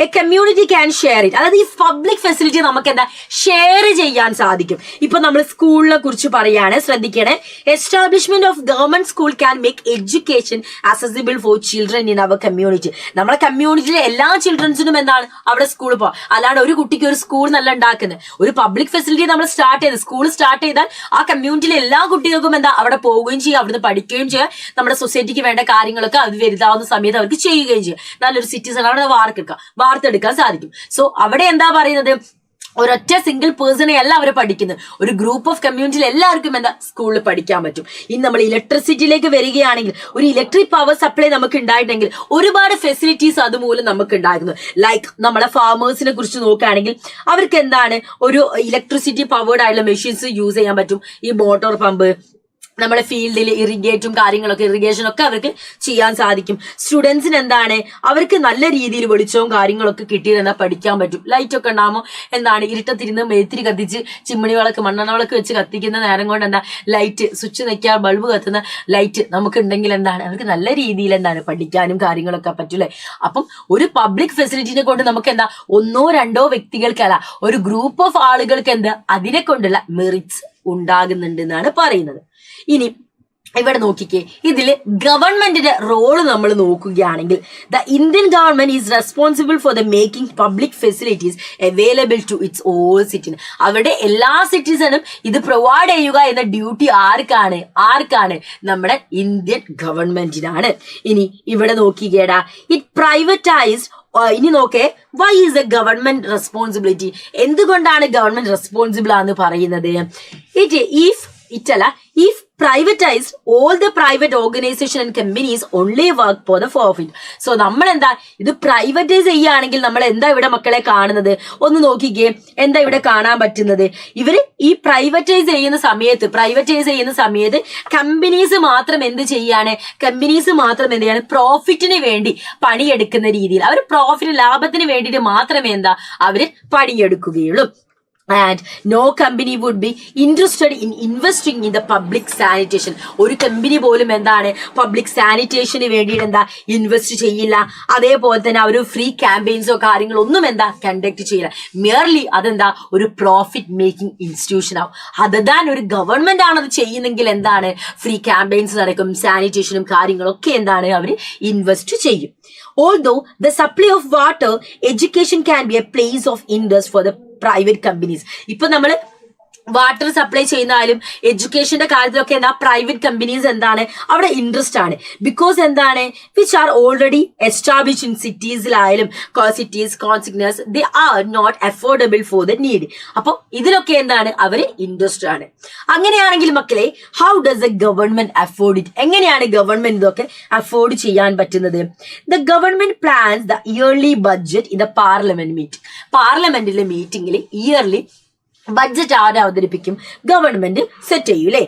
A community can share it. അതായത് ഈ പബ്ലിക് ഫെസിലിറ്റി നമുക്ക് എന്താ ഷെയർ ചെയ്യാൻ സാധിക്കും. ഇപ്പൊ നമ്മൾ സ്കൂളിനെ കുറിച്ച് പറയാണ്, ശ്രദ്ധിക്കണേ. Establishment of government school can make education accessible for children in our community. നമ്മുടെ കമ്മ്യൂണിറ്റിയിലെ എല്ലാ ചിൽഡ്രൻസിനും എന്താണ് അവിടെ സ്കൂളിൽ പോവാം. അല്ലാണ്ട് ഒരു കുട്ടിക്ക് ഒരു സ്കൂൾ നല്ല ഉണ്ടാക്കുന്നത്. ഒരു പബ്ലിക് ഫെസിലിറ്റി നമ്മൾ സ്കൂൾ സ്റ്റാർട്ട് ചെയ്താൽ ആ കമ്മ്യൂണിറ്റിയിലെ എല്ലാ കുട്ടികൾക്കും എന്താ അവിടെ പോവുകയും ചെയ്യുക, അവിടുന്ന് പഠിക്കുകയും ചെയ്യുക, നമ്മുടെ സൊസൈറ്റിക്ക് വേണ്ട കാര്യങ്ങളൊക്കെ അത് വലുതാവുന്ന സമയത്ത് അവർക്ക് ചെയ്യുകയും ചെയ്യുക. നല്ലൊരു സിറ്റിസൺ അവിടെ വാർത്തെടുക്കാൻ സാധിക്കും. സോ അവിടെ എന്താ പറയുന്നത്? ഒരൊറ്റ സിംഗിൾ പേഴ്സണെ അല്ല അവർ പഠിക്കുന്നത്. ഒരു ഗ്രൂപ്പ് ഓഫ് കമ്മ്യൂണിറ്റിയിൽ എല്ലാവർക്കും എന്താ സ്കൂളിൽ പഠിക്കാൻ പറ്റും. ഇനി നമ്മൾ ഇലക്ട്രിസിറ്റിയിലേക്ക് വരികയാണെങ്കിൽ, ഒരു ഇലക്ട്രിക് പവർ സപ്ലൈ നമുക്ക് ഉണ്ടായിട്ടെങ്കിൽ ഒരുപാട് ഫെസിലിറ്റീസ് അതുമൂലം നമുക്ക് ഉണ്ടായിരുന്നു. ലൈക്ക് നമ്മളെ ഫാമേഴ്സിനെ കുറിച്ച് നോക്കുകയാണെങ്കിൽ അവർക്ക് എന്താണ് ഒരു ഇലക്ട്രിസിറ്റി പവേർഡ് ആയിട്ടുള്ള മെഷീൻസ് യൂസ് ചെയ്യാൻ പറ്റും. ഈ മോട്ടോർ പമ്പ്, നമ്മുടെ ഫീൽഡിൽ ഇറിഗേഷനൊക്കെ അവർക്ക് ചെയ്യാൻ സാധിക്കും. സ്റ്റുഡൻസിന് എന്താണ് അവർക്ക് നല്ല രീതിയിൽ വെളിച്ചവും കാര്യങ്ങളൊക്കെ കിട്ടിയത് പഠിക്കാൻ പറ്റും. ലൈറ്റ് ഒക്കെ ഉണ്ടാകുമ്പോൾ എന്താണ് ഇരുട്ടത്തിരുന്ന് മേത്തിരി കത്തിച്ച് ചിമ്മിണി വിളക്ക്, മണ്ണെണ്ണ വിളക്ക് വെച്ച് കത്തിക്കുന്ന നേരം കൊണ്ട് എന്താ ലൈറ്റ് സ്വിച്ച് നിൽക്കാൻ ബൾബ് കത്തുന്ന ലൈറ്റ് നമുക്ക് ഉണ്ടെങ്കിൽ എന്താണ് അവർക്ക് നല്ല രീതിയിൽ എന്താണ് പഠിക്കാനും കാര്യങ്ങളൊക്കെ പറ്റൂലേ. അപ്പം ഒരു പബ്ലിക് ഫെസിലിറ്റിനെ കൊണ്ട് നമുക്ക് എന്താ ഒന്നോ രണ്ടോ വ്യക്തികൾക്കല്ല, ഒരു ഗ്രൂപ്പ് ഓഫ് ആളുകൾക്ക് എന്താ അതിനെ കൊണ്ടുള്ള മെറിറ്റ്സ് ഉണ്ടാകുന്നുണ്ട് എന്നാണ് പറയുന്നത്. ഇനി ഇവിടെ നോക്കിക്കേ, ഇതില് ഗവൺമെന്റിന്റെ റോള് നമ്മൾ നോക്കുകയാണെങ്കിൽ the Indian government is responsible for the making public facilities available to its all citizen. അവരുടെ എല്ലാ സിറ്റിസണും ഇത് പ്രൊവൈഡ് ചെയ്യുക എന്ന ഡ്യൂട്ടി ആർക്കാണ്? നമ്മുടെ ഇന്ത്യൻ ഗവൺമെന്റിനാണ്. ഇനി ഇവിടെ നോക്കിക്കേടാ, ഇറ്റ് പ്രൈവറ്റൈസ്ഡ്. ഇനി നോക്കേ, why is a government responsibility? എന്തുകൊണ്ടാണ് ഗവൺമെന്റ് റെസ്പോൺസിബിൾ ആണെന്ന് പറയുന്നത്? If privatized, all the private organization and companies only work for the profit. So നമ്മൾ എന്താ ഇത് പ്രൈവറ്റൈസ് ചെയ്യുകയാണെങ്കിൽ നമ്മൾ എന്താ ഇവിടെ മക്കളെ കാണുന്നത്? ഒന്ന് നോക്കിക്കേ, എന്താ ഇവിടെ കാണാൻ പറ്റുന്നത്? ഇവര് ഈ പ്രൈവറ്റൈസ് ചെയ്യുന്ന സമയത്ത് കമ്പനീസ് മാത്രം എന്ത് ചെയ്യാണ്? പ്രോഫിറ്റിന് വേണ്ടി പണിയെടുക്കുന്ന രീതിയിൽ, അവർ ലാഭത്തിന് വേണ്ടിയിട്ട് മാത്രമേ അവര് പണിയെടുക്കുകയുള്ളൂ. And no company would be interested in investing in the public sanitation. ഒരു കമ്പനി പോലും പബ്ലിക് സാനിറ്റേഷന് വേണ്ടിയിട്ട് ഇൻവെസ്റ്റ് ചെയ്യില്ല. അതേപോലെ തന്നെ അവർ ഫ്രീ ക്യാമ്പയിൻസോ കാര്യങ്ങളോ ഒന്നും കണ്ടക്ട് ചെയ്യില്ല. മിയർലി ഒരു പ്രോഫിറ്റ് മേക്കിംഗ് ഇൻസ്റ്റിറ്റ്യൂഷൻ ആവും. അതതാൻ ഒരു ഗവൺമെന്റ് ആണ് അത് ചെയ്യുന്നെങ്കിൽ ഫ്രീ ക്യാമ്പയിൻസ് നടക്കും, സാനിറ്റേഷനും കാര്യങ്ങളൊക്കെ അവർ ഇൻവെസ്റ്റ് ചെയ്യും. Although the supply of water, education can be a place of interest for the private companies. ഇപ്പൊ നമ്മള് വാട്ടർ സപ്ലൈ ചെയ്യുന്നാലും എഡ്യൂക്കേഷന്റെ കാര്യത്തിലൊക്കെ പ്രൈവറ്റ് കമ്പനീസ് അവിടെ ഇൻട്രസ്റ്റ് ആണ്. Because which are already establish in സിറ്റീസിലായാലും കോൺസിഗ്നസ് they are not affordable for the need. അപ്പൊ ഇതിലൊക്കെ അവര് ഇൻട്രസ്റ്റ് ആണ്. അങ്ങനെയാണെങ്കിൽ മക്കളെ, how does the government afford it? എങ്ങനെയാണ് ഗവൺമെന്റ് ഇതൊക്കെ അഫോർഡ് ചെയ്യാൻ പറ്റുന്നത്? The government plans the yearly budget in the പാർലമെന്റിലെ മീറ്റിംഗിൽ ഇയർലി ബഡ്ജറ്റ് അവതരിപ്പിക്കും, ഗവൺമെന്റ് സെറ്റ് ചെയ്യൂലേ.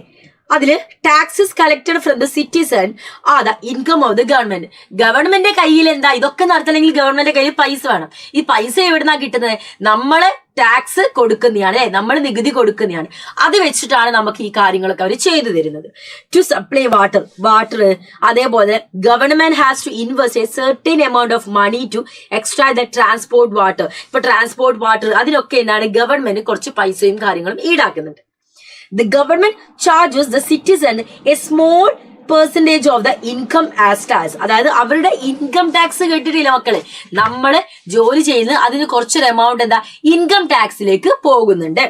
അതില് taxes collected from the citizen ആ the income of the government. ഗവൺമെന്റിന്റെ കയ്യിൽ ഇതൊക്കെ നടത്തണമെങ്കിൽ ഗവൺമെന്റിന്റെ കയ്യിൽ പൈസ വേണം. ഈ പൈസ എവിടുന്നാ കിട്ടുന്നത്? നമ്മള് ടാക്സ് കൊടുക്കുന്നതാണ്, നമ്മൾ നികുതി കൊടുക്കുന്നതാണ്. അത് വെച്ചിട്ടാണ് നമുക്ക് ഈ കാര്യങ്ങളൊക്കെ അവർ ചെയ്തു തരുന്നത്. ടു സപ്ലൈ വാട്ടർ അതേപോലെ government has to invest a certain amount of money to extract the transport water. ഇപ്പൊ ട്രാൻസ്പോർട്ട് വാട്ടർ അതിനൊക്കെ ഗവൺമെന്റ് കുറച്ച് പൈസയും കാര്യങ്ങളും ഈടാക്കുന്നുണ്ട്. The government charges the citizen a small percentage of the income as tax. അതായത് അവരുടെ income tax കേട്ടിട്ടില്ല മക്കളെ, നമ്മള് ജോലി ചെയ്യുന്നത് അതിന് കുറച്ചൊരു എമൗണ്ട് ഇൻകം ടാക്സിലേക്ക് പോകുന്നുണ്ട്.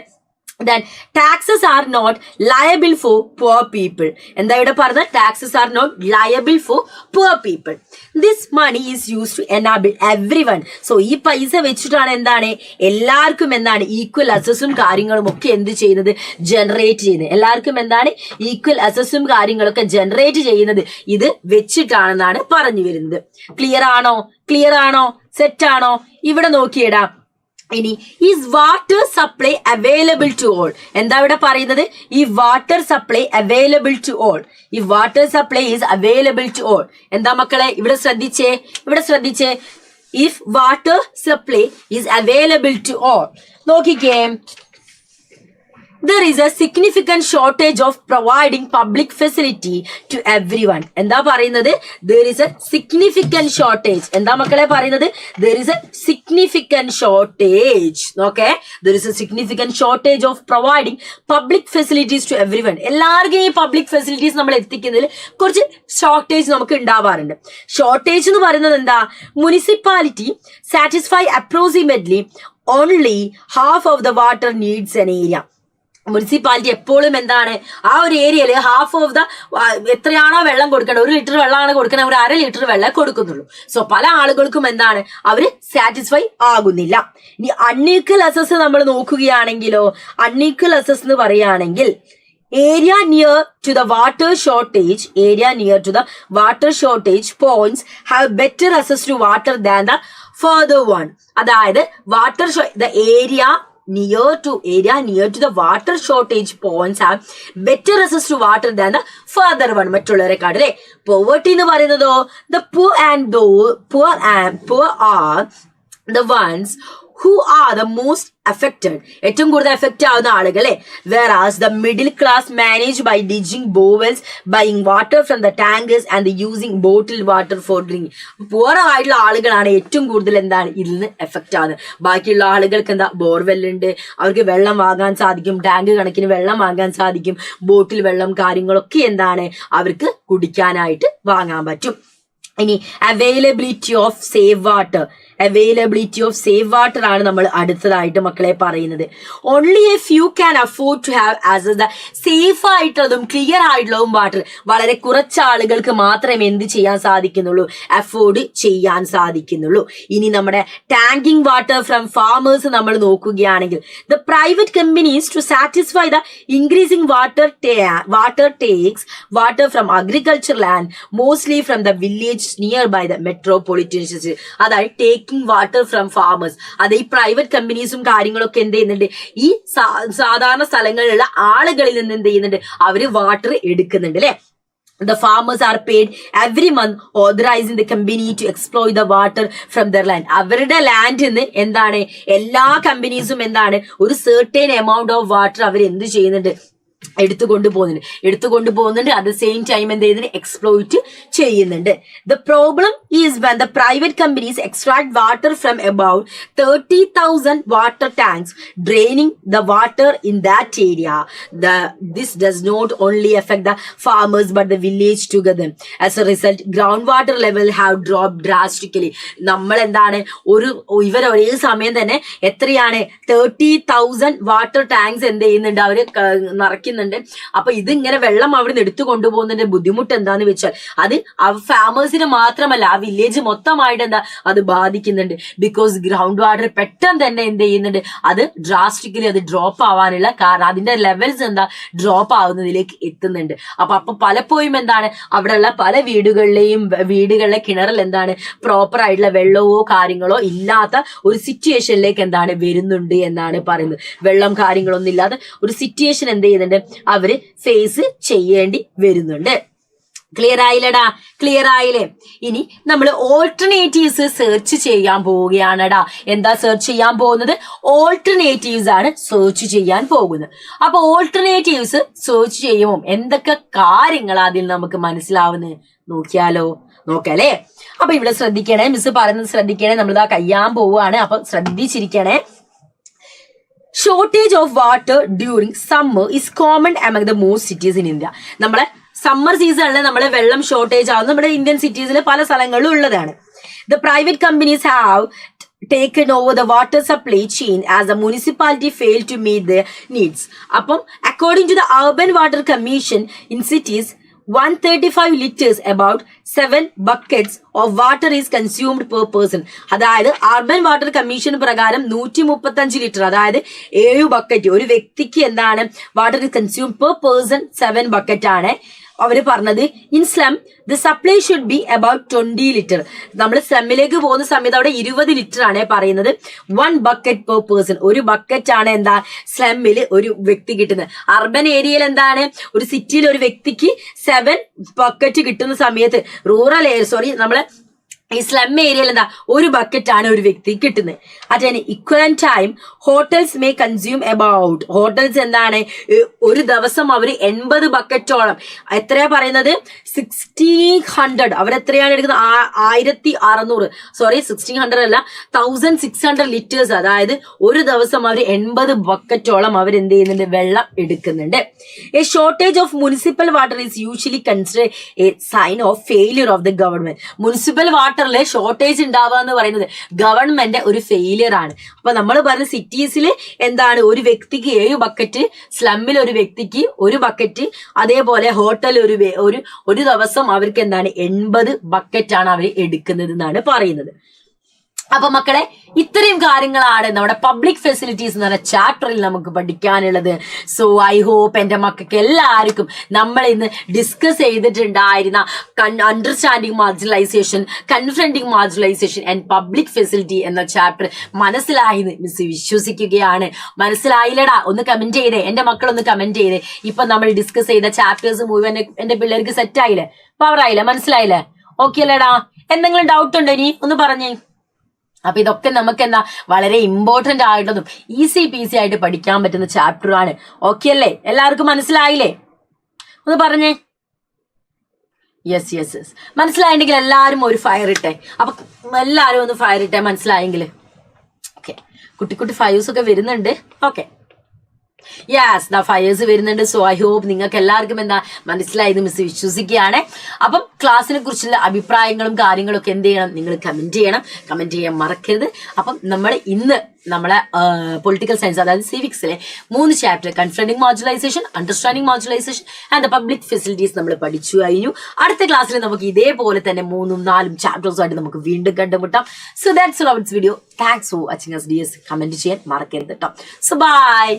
Then taxes are not liable for poor people. എന്താ ഇവിടെ പറഞ്ഞ? taxes are not liable for poor people. This money is used to enable everyone. So ഈ പൈസ വെച്ചിട്ടാണ് എല്ലാവർക്കും ഈക്വൽ അസസും കാര്യങ്ങളും ഒക്കെ ചെയ്യുന്നത്? ജനറേറ്റ് ചെയ്യുന്നത്. എല്ലാവർക്കും ഈക്വൽ അസസും കാര്യങ്ങളൊക്കെ ജനറേറ്റ് ചെയ്യുന്നത് ഇത് വെച്ചിട്ടാണെന്നാണ് പറഞ്ഞു വരുന്നത്. ക്ലിയർ ആണോ? സെറ്റ് ആണോ? ഇവിടെ നോക്കിയിടാം. ഇനി is water supply available to all. എന്താ ഇവിടെ പറയുന്നത്? ഈ water supply available to all. ഈ water supply is available to all. എന്താ മക്കളെ ഇവിടെ ശ്രദ്ധിച്ചേ. If water supply is available to all, നോക്കിക്കേ, there is a significant shortage of providing public facility to everyone. എന്താ പറയുന്നത്? there is a significant shortage. എന്താ മക്കളെ പറയുന്നത്? there is a significant shortage. Okay, there is a significant shortage of providing public facilities to everyone. എല്ലാവർക്കും ഈ public facilities നമ്മൾ എത്തിക്കുന്നതിൽ കുറച്ച് ഷോർട്ടേജ് നമുക്ക് ഉണ്ടാവാറുണ്ട്. ഷോർട്ടേജ് എന്ന് പറയുന്നത് എന്താ? Municipality satisfy approximately only half of the water needs N area. Municipality എപ്പോഴും ആ ഒരു ഏരിയയില് ഹാഫ് ഓഫ് ദ എത്രയാണോ വെള്ളം കൊടുക്കേണ്ടത്, 1 ലിറ്റർ വെള്ളമാണ് കൊടുക്കുന്നത്, ഒരു 1/2 ലിറ്റർ വെള്ളം കൊടുക്കുന്നുള്ളൂ. സോ പല ആളുകൾക്കും അവര് സാറ്റിസ്ഫൈ ആകുന്നില്ല. ഇനി അൺഈക്വൽ അസസ് നമ്മൾ നോക്കുകയാണെങ്കിലോ, അൺഈക്വൽ അസസ് എന്ന് പറയുകയാണെങ്കിൽ area near to the water shortage points have better access to water than the further one. അതായത് the area near to the water shortage points have better access to water than the further one. മറ്റുള്ളവരെക്കാൾ അല്ലേ? poverty എന്ന് പറയുന്നതോ, the poor are the ones who are the most affected. ഏറ്റവും കൂടുതൽ effect ആവുന്ന ആളുകളെ. Whereas the middle class manage by digging bowels, buying water from the tankers and using bottled water for drinking. Poor ആയിട്ടുള്ള ആളുകളാണ് ഏറ്റവും കൂടുതൽ എന്താണ് ഇതിൽ നിന്ന് എഫക്റ്റ് ആവുന്നത്. ബാക്കിയുള്ള ആളുകൾക്ക് എന്താ ബോർവെൽ ഉണ്ട്, അവർക്ക് വെള്ളം വാങ്ങാൻ സാധിക്കും, ടാങ്ക് കണക്കിന് വെള്ളം വാങ്ങാൻ സാധിക്കും, ബോട്ടിൽ വെള്ളം കാര്യങ്ങളൊക്കെ എന്താണ് അവർക്ക് കുടിക്കാനായിട്ട് വാങ്ങാൻ പറ്റും. ഇനി availability of safe water. Availability of safe water ആണ് നമ്മൾ അടുത്തതായിട്ട് മക്കളെ പറയുന്നത്. Only a few can afford to have as the safe ആയിട്ടുള്ളതും ക്ലിയർ ആയിട്ടുള്ളതും വാട്ടർ. വളരെ കുറച്ച് ആളുകൾക്ക് മാത്രമേ എന്ത് ചെയ്യാൻ സാധിക്കുന്നുള്ളൂ, അഫോർഡ് ചെയ്യാൻ സാധിക്കുന്നുള്ളൂ. ഇനി നമ്മുടെ ടാങ്കിങ് വാട്ടർ ഫ്രം ഫാമേഴ്സ് നമ്മൾ നോക്കുകയാണെങ്കിൽ, the private companies to satisfy the increasing water takes water from agriculture land mostly from the village near by the metropolitan city. അതായത് ടേക്കിംഗ് വാട്ടർ ഫ്രം ഫാമേഴ്സ്. അത് ഈ പ്രൈവറ്റ് കമ്പനീസും കാര്യങ്ങളൊക്കെ എന്ത് ചെയ്യുന്നുണ്ട്, ഈ സാധാരണ സ്ഥലങ്ങളിലുള്ള ആളുകളിൽ നിന്ന് എന്ത് ചെയ്യുന്നുണ്ട്, അവര് വാട്ടർ എടുക്കുന്നുണ്ട് അല്ലെ. The farmers are paid every month, authorizing the company to exploit the water from their land. അവരുടെ ലാൻഡിൽ നിന്ന് എന്താണ് എല്ലാ കമ്പനീസും എന്താണ് ഒരു certain amount of water അവർ എന്ത് ചെയ്യുന്നുണ്ട്, എടുത്തുകൊണ്ട് പോകുന്നുണ്ട്. അറ്റ് ദ സെയിം ടൈം എന്ത് ചെയ്യുന്നുണ്ട്, എക്സ്പ്ലോയിറ്റ് ചെയ്യുന്നുണ്ട്. The problem is when the private companies extract water from about 30,000 water tanks, draining the water in that area. This does not only effect the farmers but the village together. As a result ground water level have drop drastically. നമ്മൾ എന്താണ് ഇവർ ഒരേ സമയം തന്നെ എത്രയാണ് 30,000 water tanks എന്ത് ചെയ്യുന്നുണ്ട്, അവര് നിറയ്ക്കുന്നുണ്ട്. അപ്പൊ ഇതിങ്ങനെ വെള്ളം അവിടെ നിന്ന് എടുത്തു കൊണ്ടുപോകുന്നതിന്റെ ബുദ്ധിമുട്ട് എന്താന്ന് വെച്ചാൽ അത് ഫാമേഴ്സിന് മാത്രമല്ല ആ വില്ലേജ് മൊത്തമായിട്ട് എന്താ അത് ബാധിക്കുന്നുണ്ട്. ബിക്കോസ് ഗ്രൗണ്ട് വാട്ടർ പെട്ടെന്ന് തന്നെ എന്ത് ചെയ്യുന്നുണ്ട്, അത് ഡ്രാസ്റ്റിക്കലി അത് ഡ്രോപ്പ് ആവാനുള്ള കാരണം അതിന്റെ ലെവൽസ് എന്താ ഡ്രോപ്പ് ആവുന്നതിലേക്ക് എത്തുന്നുണ്ട്. അപ്പൊ പലപ്പോഴും എന്താണ് അവിടെയുള്ള പല വീടുകളിലെ കിണറിൽ എന്താണ് പ്രോപ്പർ ആയിട്ടുള്ള വെള്ളമോ കാര്യങ്ങളോ ഇല്ലാത്ത ഒരു സിറ്റുവേഷനിലേക്ക് എന്താണ് വരുന്നുണ്ട് എന്നാണ് പറയുന്നത്. വെള്ളം കാര്യങ്ങളൊന്നും ഇല്ലാത്ത ഒരു സിറ്റുവേഷൻ എന്ത് ചെയ്യുന്നുണ്ട്, അവര് ഫേസ് ചെയ്യേണ്ടി വരുന്നുണ്ട്. ക്ലിയർ ആയില്ലടാ? ക്ലിയർ ആയില്ലേ? ഇനി നമ്മൾ ഓൾട്ടർനേറ്റീവ്സ് സെർച്ച് ചെയ്യാൻ പോവുകയാണടാ. എന്താ സെർച്ച് ചെയ്യാൻ പോകുന്നത്? ഓൾട്ടർനേറ്റീവ്സ് ആണ് സെർച്ച് ചെയ്യാൻ പോകുന്നത്. അപ്പൊ ഓൾട്ടർനേറ്റീവ്സ് സെർച്ച് ചെയ്യുമ്പോൾ എന്തൊക്കെ കാര്യങ്ങൾ അതിൽ നമുക്ക് മനസ്സിലാവുന്നത് നോക്കിയാലോ? നോക്കല്ലേ? അപ്പൊ ഇവിടെ ശ്രദ്ധിക്കണേ, മിസ് പറയുന്നത് ശ്രദ്ധിക്കണേ. നമ്മളിതാ കഴിയാൻ പോവുകയാണ്, അപ്പൊ ശ്രദ്ധിച്ചിരിക്കണേ. Shortage of water during summer is common among the most cities in India. നമ്മളെ സമ്മർ സീസണിൽ നമ്മളെ വെള്ളം ഷോർട്ടേജ് ആവുന്ന നമ്മുടെ ഇന്ത്യൻ സിറ്റീസിൽ പല സ്ഥലങ്ങളിലും ഉള്ളതാണ്. The private companies have taken over the water supply chain as the municipality failed to meet their needs. അപ്പം according to the Urban Water Commission in cities, 135 liters, about 7 buckets of water is consumed per person. അതായത് urban water commission പ്രകാരം 135 litre, അതായത് 7 bucket ഒരു വ്യക്തിക്ക് എന്താണ് water consume per person 7 bucket ആണ് അവര് പറഞ്ഞത്. In slum the supply should be about 20 litre. നമ്മൾ സ്ലമ്മിലേക്ക് പോകുന്ന സമയത്ത് അവിടെ 20 ലിറ്റർ ആണ് പറയുന്നത്. 1 ബക്കറ്റ് പെർ പേഴ്സൺ, ഒരു ബക്കറ്റ് ആണ് എന്താ സ്ലമ്മിൽ ഒരു വ്യക്തി കിട്ടുന്നത്. അർബൻ ഏരിയയിൽ എന്താണ് ഒരു സിറ്റിയിൽ ഒരു വ്യക്തിക്ക് 7 ബക്കറ്റ് കിട്ടുന്ന സമയത്ത് നമ്മളെ ഈ സ്ലം ഏരിയയിൽ എന്താ ഒരു ബക്കറ്റ് ആണ് ഒരു വ്യക്തി കിട്ടുന്നത്. At an equivalent time hotels may consume about, hotels എന്താണ് ഒരു ദിവസം അവർ 80 ബക്കറ്റോളം, എത്രയാ പറയുന്നത് 1600, അവരെത്രയാണ് എടുക്കുന്നത് 1600, 1600 അല്ല 1600 ലിറ്റേഴ്സ്, അതായത് ഒരു ദിവസം അവർ 80 ബക്കറ്റോളം അവർ എന്ത് ചെയ്യുന്നുണ്ട്, വെള്ളം എടുക്കുന്നുണ്ട്. A shortage of municipal water is usually consider a sign of failure of the government. Municipal വാട്ടറിലെ ഷോർട്ടേജ് ഉണ്ടാവുക എന്ന് പറയുന്നത് ഗവൺമെന്റ് ഒരു ഫെയിലിയർ ആണ്. അപ്പൊ നമ്മൾ പറഞ്ഞ സിറ്റീസിൽ എന്താണ് ഒരു വ്യക്തിക്ക് 7 ബക്കറ്റ്, സ്ലമ്മിൽ ഒരു വ്യക്തിക്ക് 1 ബക്കറ്റ്, അതേപോലെ ഹോട്ടൽ ഒരു ദിവസം അവർക്ക് എന്താണ് 80 ബക്കറ്റ് ആണ് അവർ എടുക്കുന്നത് എന്നാണ് പറയുന്നത്. അപ്പൊ മക്കളെ ഇത്രയും കാര്യങ്ങളാണ് നമ്മുടെ പബ്ലിക് ഫെസിലിറ്റീസ് എന്ന് പറഞ്ഞ ചാപ്റ്ററിൽ നമുക്ക് പഠിക്കാനുള്ളത്. സോ ഐ ഹോപ്പ് എന്റെ മക്കൾക്ക് എല്ലാവർക്കും നമ്മൾ ഇന്ന് ഡിസ്കസ് ചെയ്തിട്ടുണ്ടായിരുന്ന understanding marginalisation, confronting marginalisation and public facility എന്ന ചാപ്റ്റർ മനസ്സിലായെന്ന് മിസ് വിശ്വസിക്കുകയാണ്. മനസ്സിലായില്ലടാ? ഒന്ന് കമന്റ് ചെയ്തേ, എന്റെ മക്കളൊന്ന് കമന്റ് ചെയ്തേ. ഇപ്പൊ നമ്മൾ ഡിസ്കസ് ചെയ്ത ചാപ്റ്റേഴ്സ് മുഴുവൻ എന്റെ പിള്ളേർക്ക് സെറ്റ് ആയില്ലേ, പവർ ആയില്ലേ, മനസ്സിലായില്ലേ? ഓക്കെ അല്ലേടാ? എന്തെങ്കിലും ഡൗട്ട് ഉണ്ടോ ഇനി ഒന്ന് പറഞ്ഞേ. അപ്പൊ ഇതൊക്കെ നമുക്ക് എന്താ വളരെ ഇമ്പോർട്ടന്റ് ആയിട്ടുള്ളതും ഈസി പീസി ആയിട്ട് പഠിക്കാൻ പറ്റുന്ന ചാപ്റ്റർ ആണ്. ഓക്കെ അല്ലേ? എല്ലാവർക്കും മനസ്സിലായില്ലേ? ഒന്ന് പറഞ്ഞേ. Yes yes yes. മനസ്സിലായെങ്കിൽ എല്ലാവരും ഒരു ഫയർ ഇട്ടെ. അപ്പൊ എല്ലാവരും ഒന്ന് ഫയർ ഇട്ടെ മനസ്സിലായെങ്കിൽ. ഓക്കെ, കുട്ടി കുട്ടി ഫയേഴ്സ് ഒക്കെ വരുന്നുണ്ട്. ഓക്കെ, യെസ്, ദ ഫയേഴ്സ് വരുന്നുണ്ട്. സോ ഐ ഹോപ്പ് നിങ്ങൾക്ക് എല്ലാവർക്കും എന്താ മനസ്സിലായത് മിസ് വിശ്വസിക്കുകയാണ്. അപ്പം ക്ലാസ്സിനെ കുറിച്ചുള്ള അഭിപ്രായങ്ങളും കാര്യങ്ങളും ഒക്കെ എന്ത് ചെയ്യണം? നിങ്ങൾ കമന്റ് ചെയ്യണം. കമന്റ് ചെയ്യാൻ മറക്കരുത്. അപ്പം നമ്മൾ ഇന്ന് നമ്മളെ പൊളിറ്റിക്കൽ സയൻസ് അതായത് സിവിക്സിലെ 3 ചാപ്റ്റർ കൺഫ്രണ്ടിങ് മോഡുലൈസേഷൻ, അണ്ടർസ്റ്റാൻഡിങ് മോഡുലൈസേഷൻ ആൻഡ് പബ്ലിക് ഫെസിലിറ്റീസ് നമ്മൾ പഠിച്ചു കഴിഞ്ഞു. അടുത്ത ക്ലാസ്സിൽ നമുക്ക് ഇതേപോലെ തന്നെ 3ഉം 4ഉം ചാപ്റ്റേഴ്സുമായിട്ട് നമുക്ക് വീണ്ടും കണ്ടുമുട്ടാം. So that's all our video. Thanks for watching us. DS comment ചെയ്യാൻ മറക്കരുത് കേട്ടോ. So by.